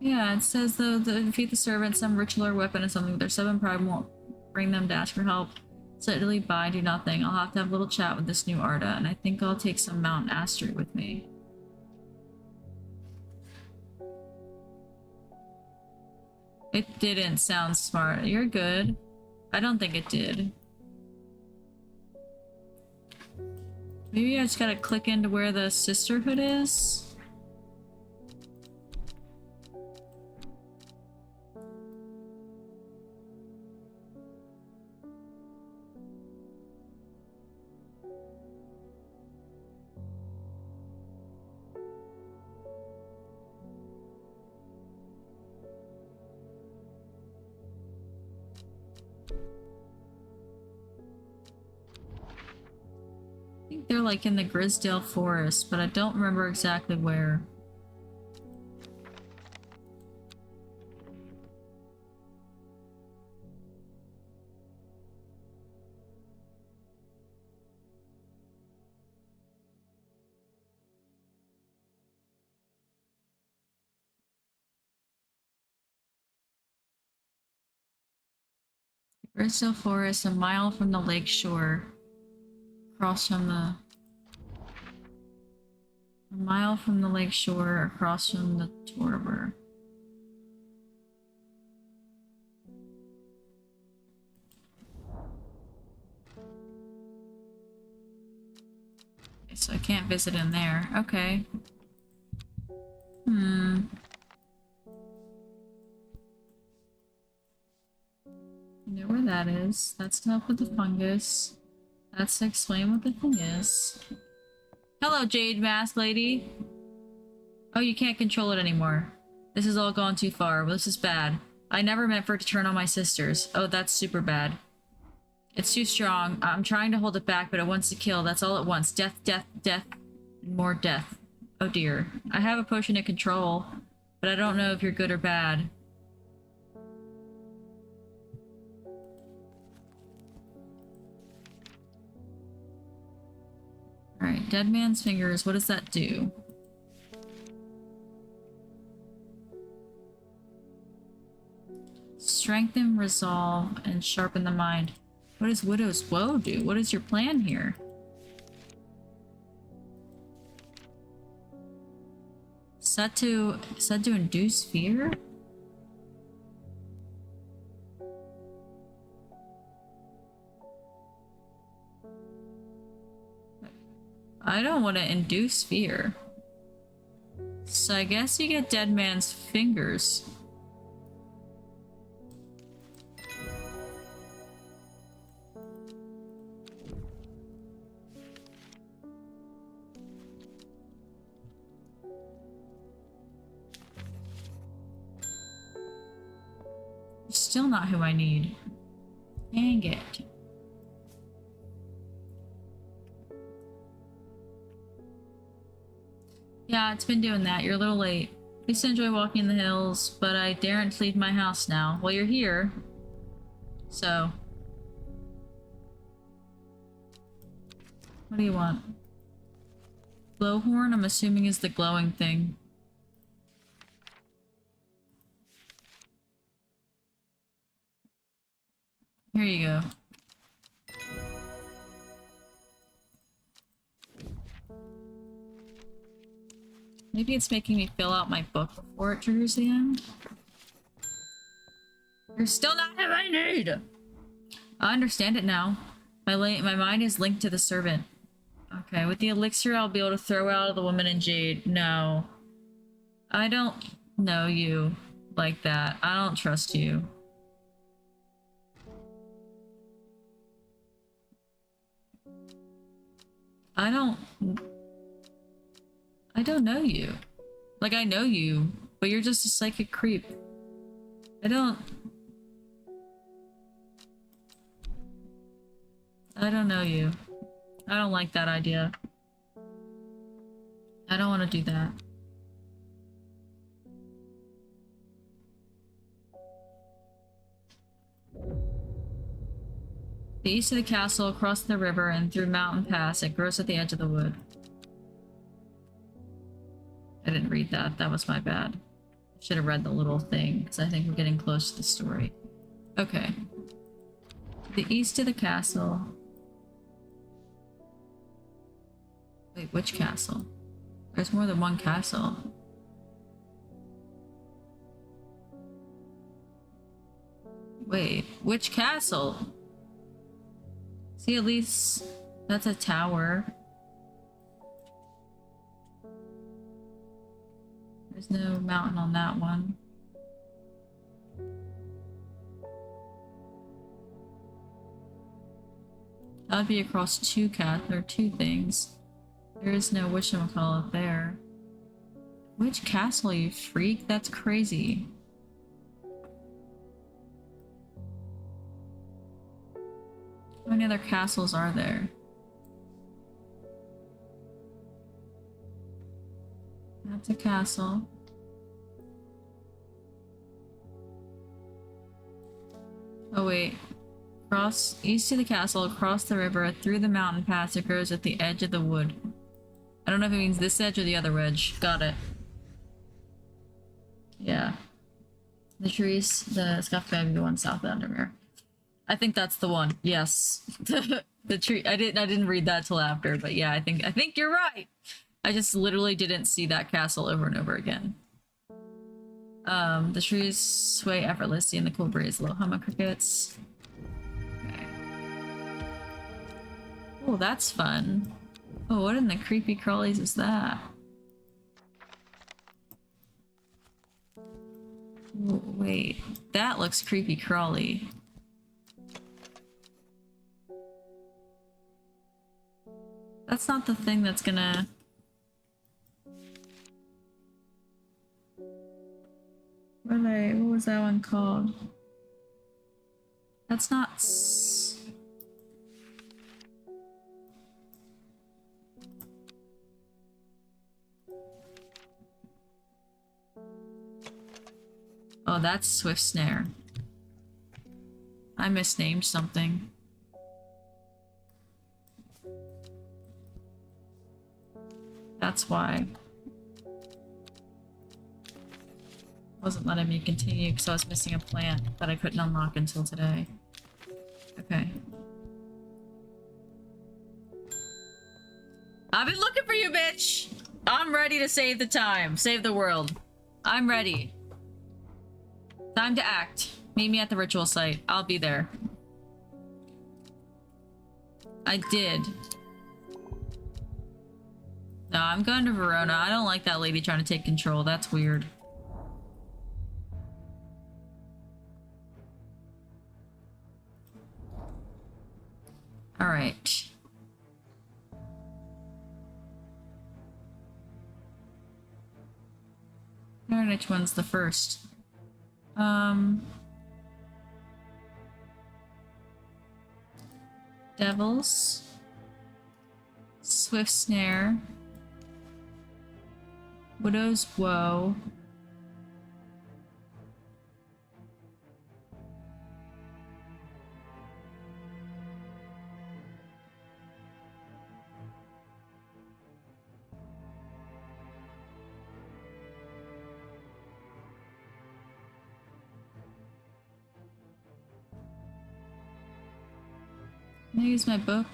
Yeah, it says though to defeat the servant, some ritual or weapon or something with their 7 pride won't bring them to ask for help. So Italy bye, do nothing. I'll have to have a little chat with this new Arda, and I think I'll take some Mount Aster with me. It didn't sound smart. You're good. I don't think it did. Maybe I just gotta click into where the sisterhood is? I think they're like in the Grisdale Forest, but I don't remember exactly where. Grisdale Forest, a mile from the lake shore. Across from the... A mile from the lake shore, across from the Torber. Okay, so I can't visit in there. Okay. Hmm. You know where that is. That's to help with the fungus. That's to explain what the thing is. Hello, Jade Mask Lady. Oh, you can't control it anymore. This has all gone too far. Well, this is bad. I never meant for it to turn on my sisters. Oh, that's super bad. It's too strong. I'm trying to hold it back, but it wants to kill. That's all it wants. Death, death, death, and more death. Oh dear. I have a potion of control, but I don't know if you're good or bad. Alright, Dead Man's Fingers. What does that do? Strengthen, resolve, and sharpen the mind. What does Widow's Woe do? What is your plan here? Set to induce fear? I don't want to induce fear. So I guess you get Dead Man's Fingers. Still not who I need. Dang it. Yeah, it's been doing that. You're a little late. I used to enjoy walking in the hills, but I daren't leave my house now. Well, you're here. So. What do you want? Glowhorn, I'm assuming, is the glowing thing. Here you go. Maybe it's making me fill out my book before it triggers the end. You're still not who I need! I understand it now. My mind is linked to the servant. Okay, with the elixir I'll be able to throw out the woman in jade. No. I don't know you like that. I don't trust you. I don't know you. Like, I know you, but you're just a psychic creep. I don't know you. I don't like that idea. I don't want to do that. The east of the castle, across the river, and through Mountain Pass, it grows at the edge of the wood. I didn't read that. That was my bad. I should have read the little thing, because I think we're getting close to the story. Okay. The east of the castle. Wait, which castle? There's more than one castle. Wait, which castle? See, at least that's a tower. There's no mountain on that one. That would be across two things. There is no whatchamacallit there. Which castle, you freak? That's crazy. How many other castles are there? That's a castle. Oh wait. East of the castle, across the river, through the mountain pass, it grows at the edge of the wood. I don't know if it means this edge or the other edge. Got it. Yeah. The trees, the scuff bag, the one south of Undermere. I think that's the one. Yes. The tree. I didn't read that till after, but yeah, I think you're right. I just literally didn't see that castle over and over again. The trees sway effortlessly in the cool breeze. Little hum of crickets. Okay. Oh, that's fun. Oh, what in the creepy crawlies is that? Oh, wait, that looks creepy crawly. That's not the thing that's gonna... What was that one called? That's not... Oh, that's Swift Snare. I misnamed something. That's why. Wasn't letting me continue because I was missing a plant that I couldn't unlock until today. Okay. I've been looking for you, bitch! I'm ready to save the time. Save the world. I'm ready. Time to act. Meet me at the ritual site. I'll be there. I did. No, I'm going to Verona. I don't like that lady trying to take control. That's weird. Alright. I don't know which one's the first. Devils. Swift Snare. Widow's Woe. Can I use my book?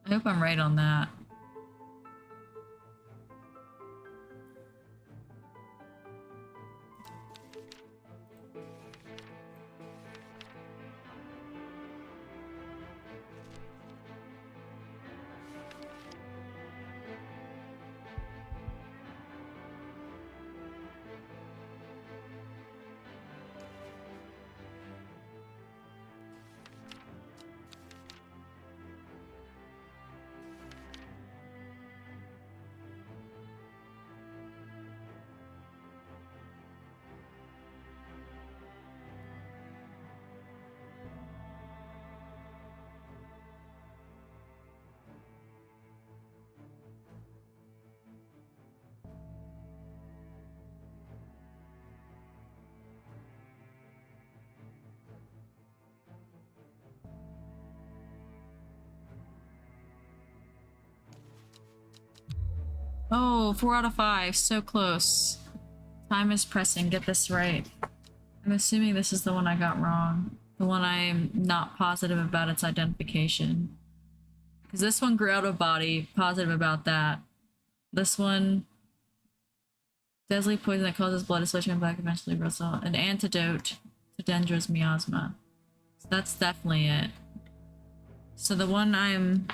I hope I'm right on that. Oh, 4 out of 5. So close. Time is pressing. Get this right. I'm assuming this is the one I got wrong. The one I'm not positive about its identification. Because this one grew out of body. Positive about that. This one... Deadly poison that causes blood to switch from black eventually result. An antidote to Dendra's miasma. So that's definitely it. So the one I'm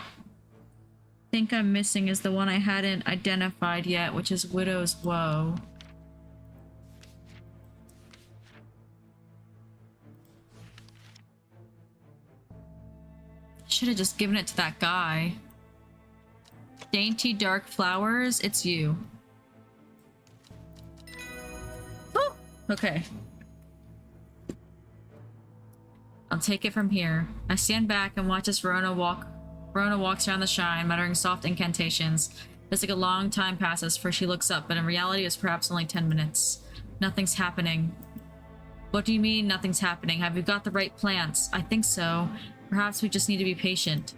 missing is the one I hadn't identified yet, which is Widow's Woe. Should have just given it to that guy. Dainty Dark Flowers, it's you. Oh, okay. I'll take it from here. I stand back and watch as Verona walks around the shrine, muttering soft incantations. It's like a long time passes before she looks up, but in reality it's perhaps only 10 minutes. Nothing's happening. What do you mean nothing's happening? Have you got the right plants? I think so. Perhaps we just need to be patient.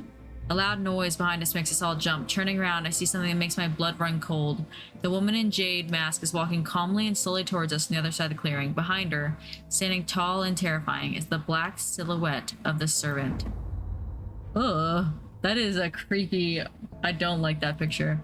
A loud noise behind us makes us all jump. Turning around, I see something that makes my blood run cold. The woman in jade mask is walking calmly and slowly towards us on the other side of the clearing. Behind her, standing tall and terrifying, is the black silhouette of the servant. Ugh, that is a creepy... I don't like that picture.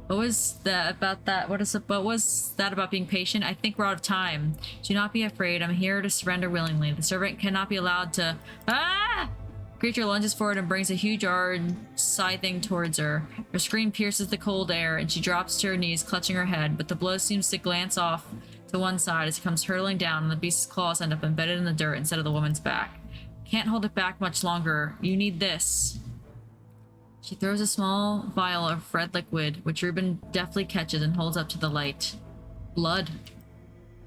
What was that about that? What was that about being patient? I think we're out of time. Do not be afraid. I'm here to surrender willingly. The servant cannot be allowed to... Ah! Creature lunges forward and brings a huge arm scything towards her. Her scream pierces the cold air, and she drops to her knees, clutching her head, but the blow seems to glance off to one side as it comes hurtling down, and the beast's claws end up embedded in the dirt instead of the woman's back. Can't hold it back much longer. You need this. She throws a small vial of red liquid, which Ruben deftly catches and holds up to the light. Blood.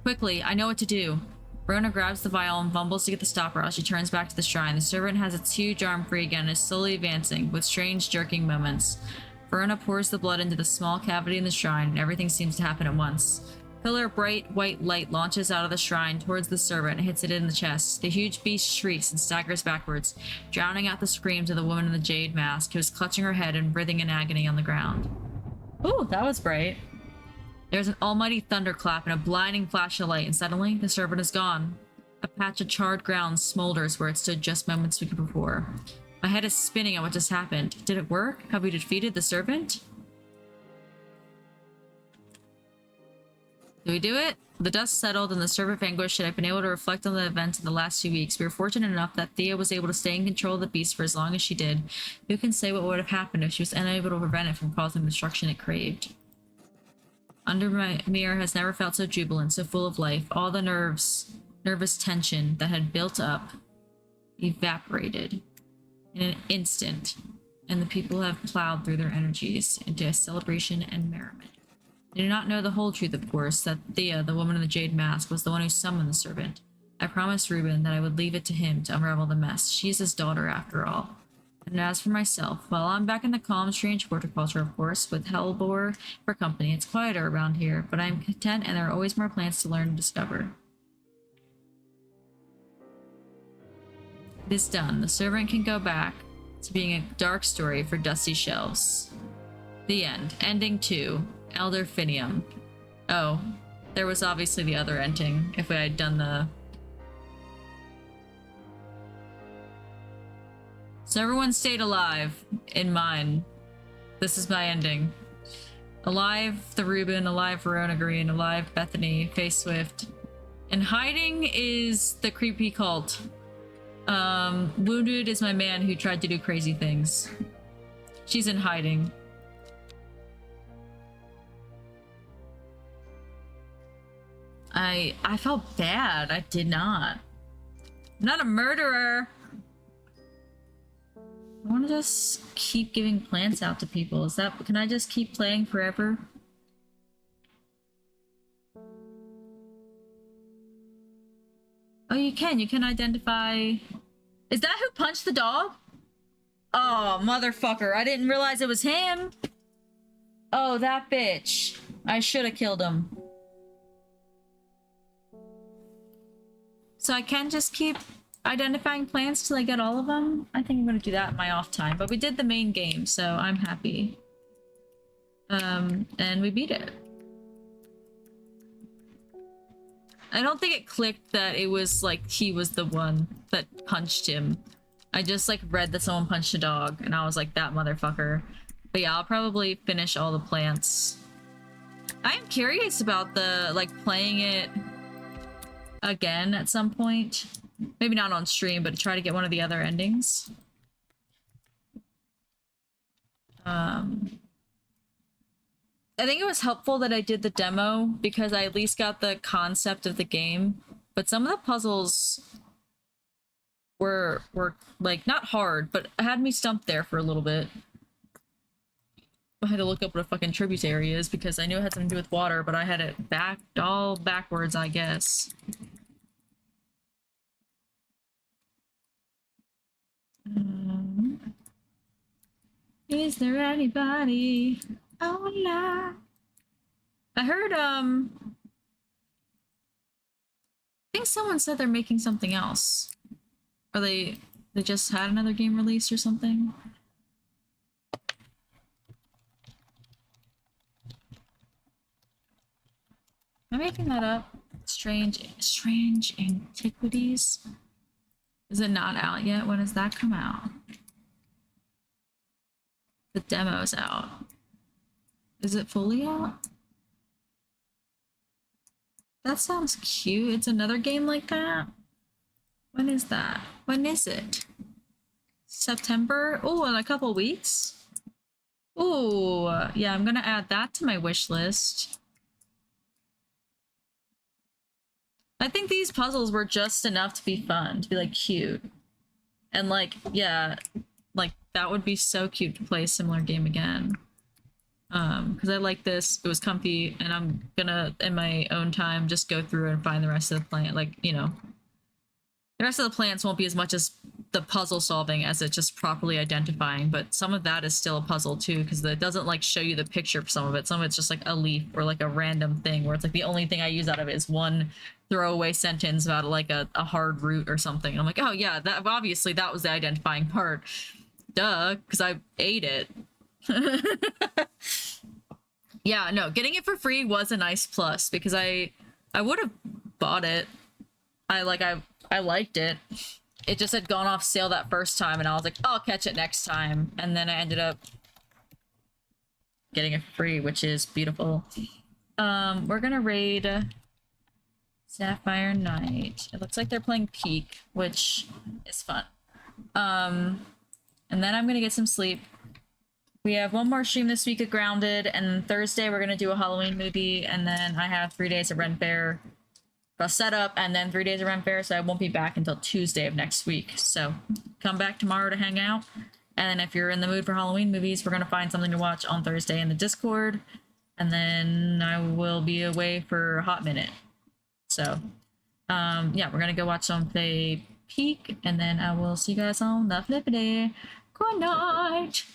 Quickly, I know what to do. Verona grabs the vial and fumbles to get the stopper as she turns back to the shrine. The servant has its huge arm free again and is slowly advancing, with strange jerking moments. Verona pours the blood into the small cavity in the shrine, and everything seems to happen at once. A pillar of bright white light launches out of the shrine towards the servant and hits it in the chest. The huge beast shrieks and staggers backwards, drowning out the screams of the woman in the jade mask, who is clutching her head and writhing in agony on the ground. Ooh, that was bright. There's an almighty thunderclap and a blinding flash of light, and suddenly the servant is gone. A patch of charred ground smolders where it stood just moments before. My head is spinning at what just happened. Did it work? Have we defeated the servant? Did we do it? The dust settled and the servant vanquished, and I've been able to reflect on the events of the last 2 weeks. We were fortunate enough that Thea was able to stay in control of the beast for as long as she did. Who can say what would have happened if she was unable to prevent it from causing the destruction it craved? Under my mirror has never felt so jubilant, so full of life. All the nervous tension that had built up evaporated in an instant, and the people have plowed through their energies into a celebration and merriment. They do not know the whole truth, of course, that Thea, the woman in the jade mask, was the one who summoned the servant. I promised Ruben that I would leave it to him to unravel the mess. She is his daughter, after all. And as for myself, well, I'm back in the calm, strange horticulture, of course, with Hellbore for company. It's quieter around here, but I'm content, and there are always more plants to learn and discover. It is done. The servant can go back to being a dark story for dusty shelves. The end. Ending 2. Elder Finium. Oh, there was obviously the other ending, if we had done the... So everyone stayed alive in mine. This is my ending. Alive the Ruben, alive Verona Green, alive Bethany, Face Swift. And hiding is the creepy cult. Wounded is my man who tried to do crazy things. She's in hiding. I felt bad. I did not. I'm not a murderer. I want to just keep giving plants out to people. Is that... Can I just keep playing forever? Oh, you can. You can identify... Is that who punched the dog? Oh, motherfucker. I didn't realize it was him. Oh, that bitch. I should have killed him. So I can just keep identifying plants till I get all of them? I think I'm gonna do that in my off time. But we did the main game, so I'm happy. And we beat it. I don't think it clicked that it was like he was the one that punched him. I just like read that someone punched a dog and I was like, that motherfucker. But yeah, I'll probably finish all the plants. I am curious about the like playing it again at some point. Maybe not on stream, but try to get one of the other endings. I think it was helpful that I did the demo because I at least got the concept of the game. But some of the puzzles were like not hard, but had me stumped there for a little bit. I had to look up what a fucking tributary is because I knew it had something to do with water, but I had it all backwards, I guess. Is there anybody? Hola. I heard I think someone said they're making something else. Or they just had another game released or something. Am I making that up? Strange Antiquities? Is it not out yet? When does that come out? The demo's out. Is it fully out? That sounds cute. It's another game like that? When is that? When is it? September? Oh, in a couple weeks? Oh, yeah, I'm gonna add that to my wish list. I think these puzzles were just enough to be fun, to be like cute. And like, yeah, like that would be so cute to play a similar game again. Because I like this, it was comfy, and I'm gonna, in my own time, just go through and find the rest of the plant. Like, you know, the rest of the plants won't be as much as the puzzle solving as it's just properly identifying, but some of that is still a puzzle too, because it doesn't like show you the picture for some of it. Some of it's just like a leaf or like a random thing where it's like the only thing I use out of it is one throwaway sentence about like a hard root or something. And I'm like, oh yeah, that obviously that was the identifying part. Duh, because I ate it. Yeah, no, getting it for free was a nice plus because I would have bought it. I liked it. It just had gone off sale that first time, and I was like, I'll catch it next time. And then I ended up getting it free, which is beautiful. We're gonna raid Sapphire Knight. It looks like they're playing Peak, which is fun. And then I'm gonna get some sleep. We have one more stream this week at Grounded, and Thursday we're gonna do a Halloween movie, and then I have 3 days of Ren Fair set up, and then 3 days of Ren Fair, so I won't be back until Tuesday of next week. So come back tomorrow to hang out, and if you're in the mood for Halloween movies, we're gonna find something to watch on Thursday in the Discord, and then I will be away for a hot minute. So yeah, we're gonna go watch someone play Peak, and then I will see you guys on the flippity. Good night.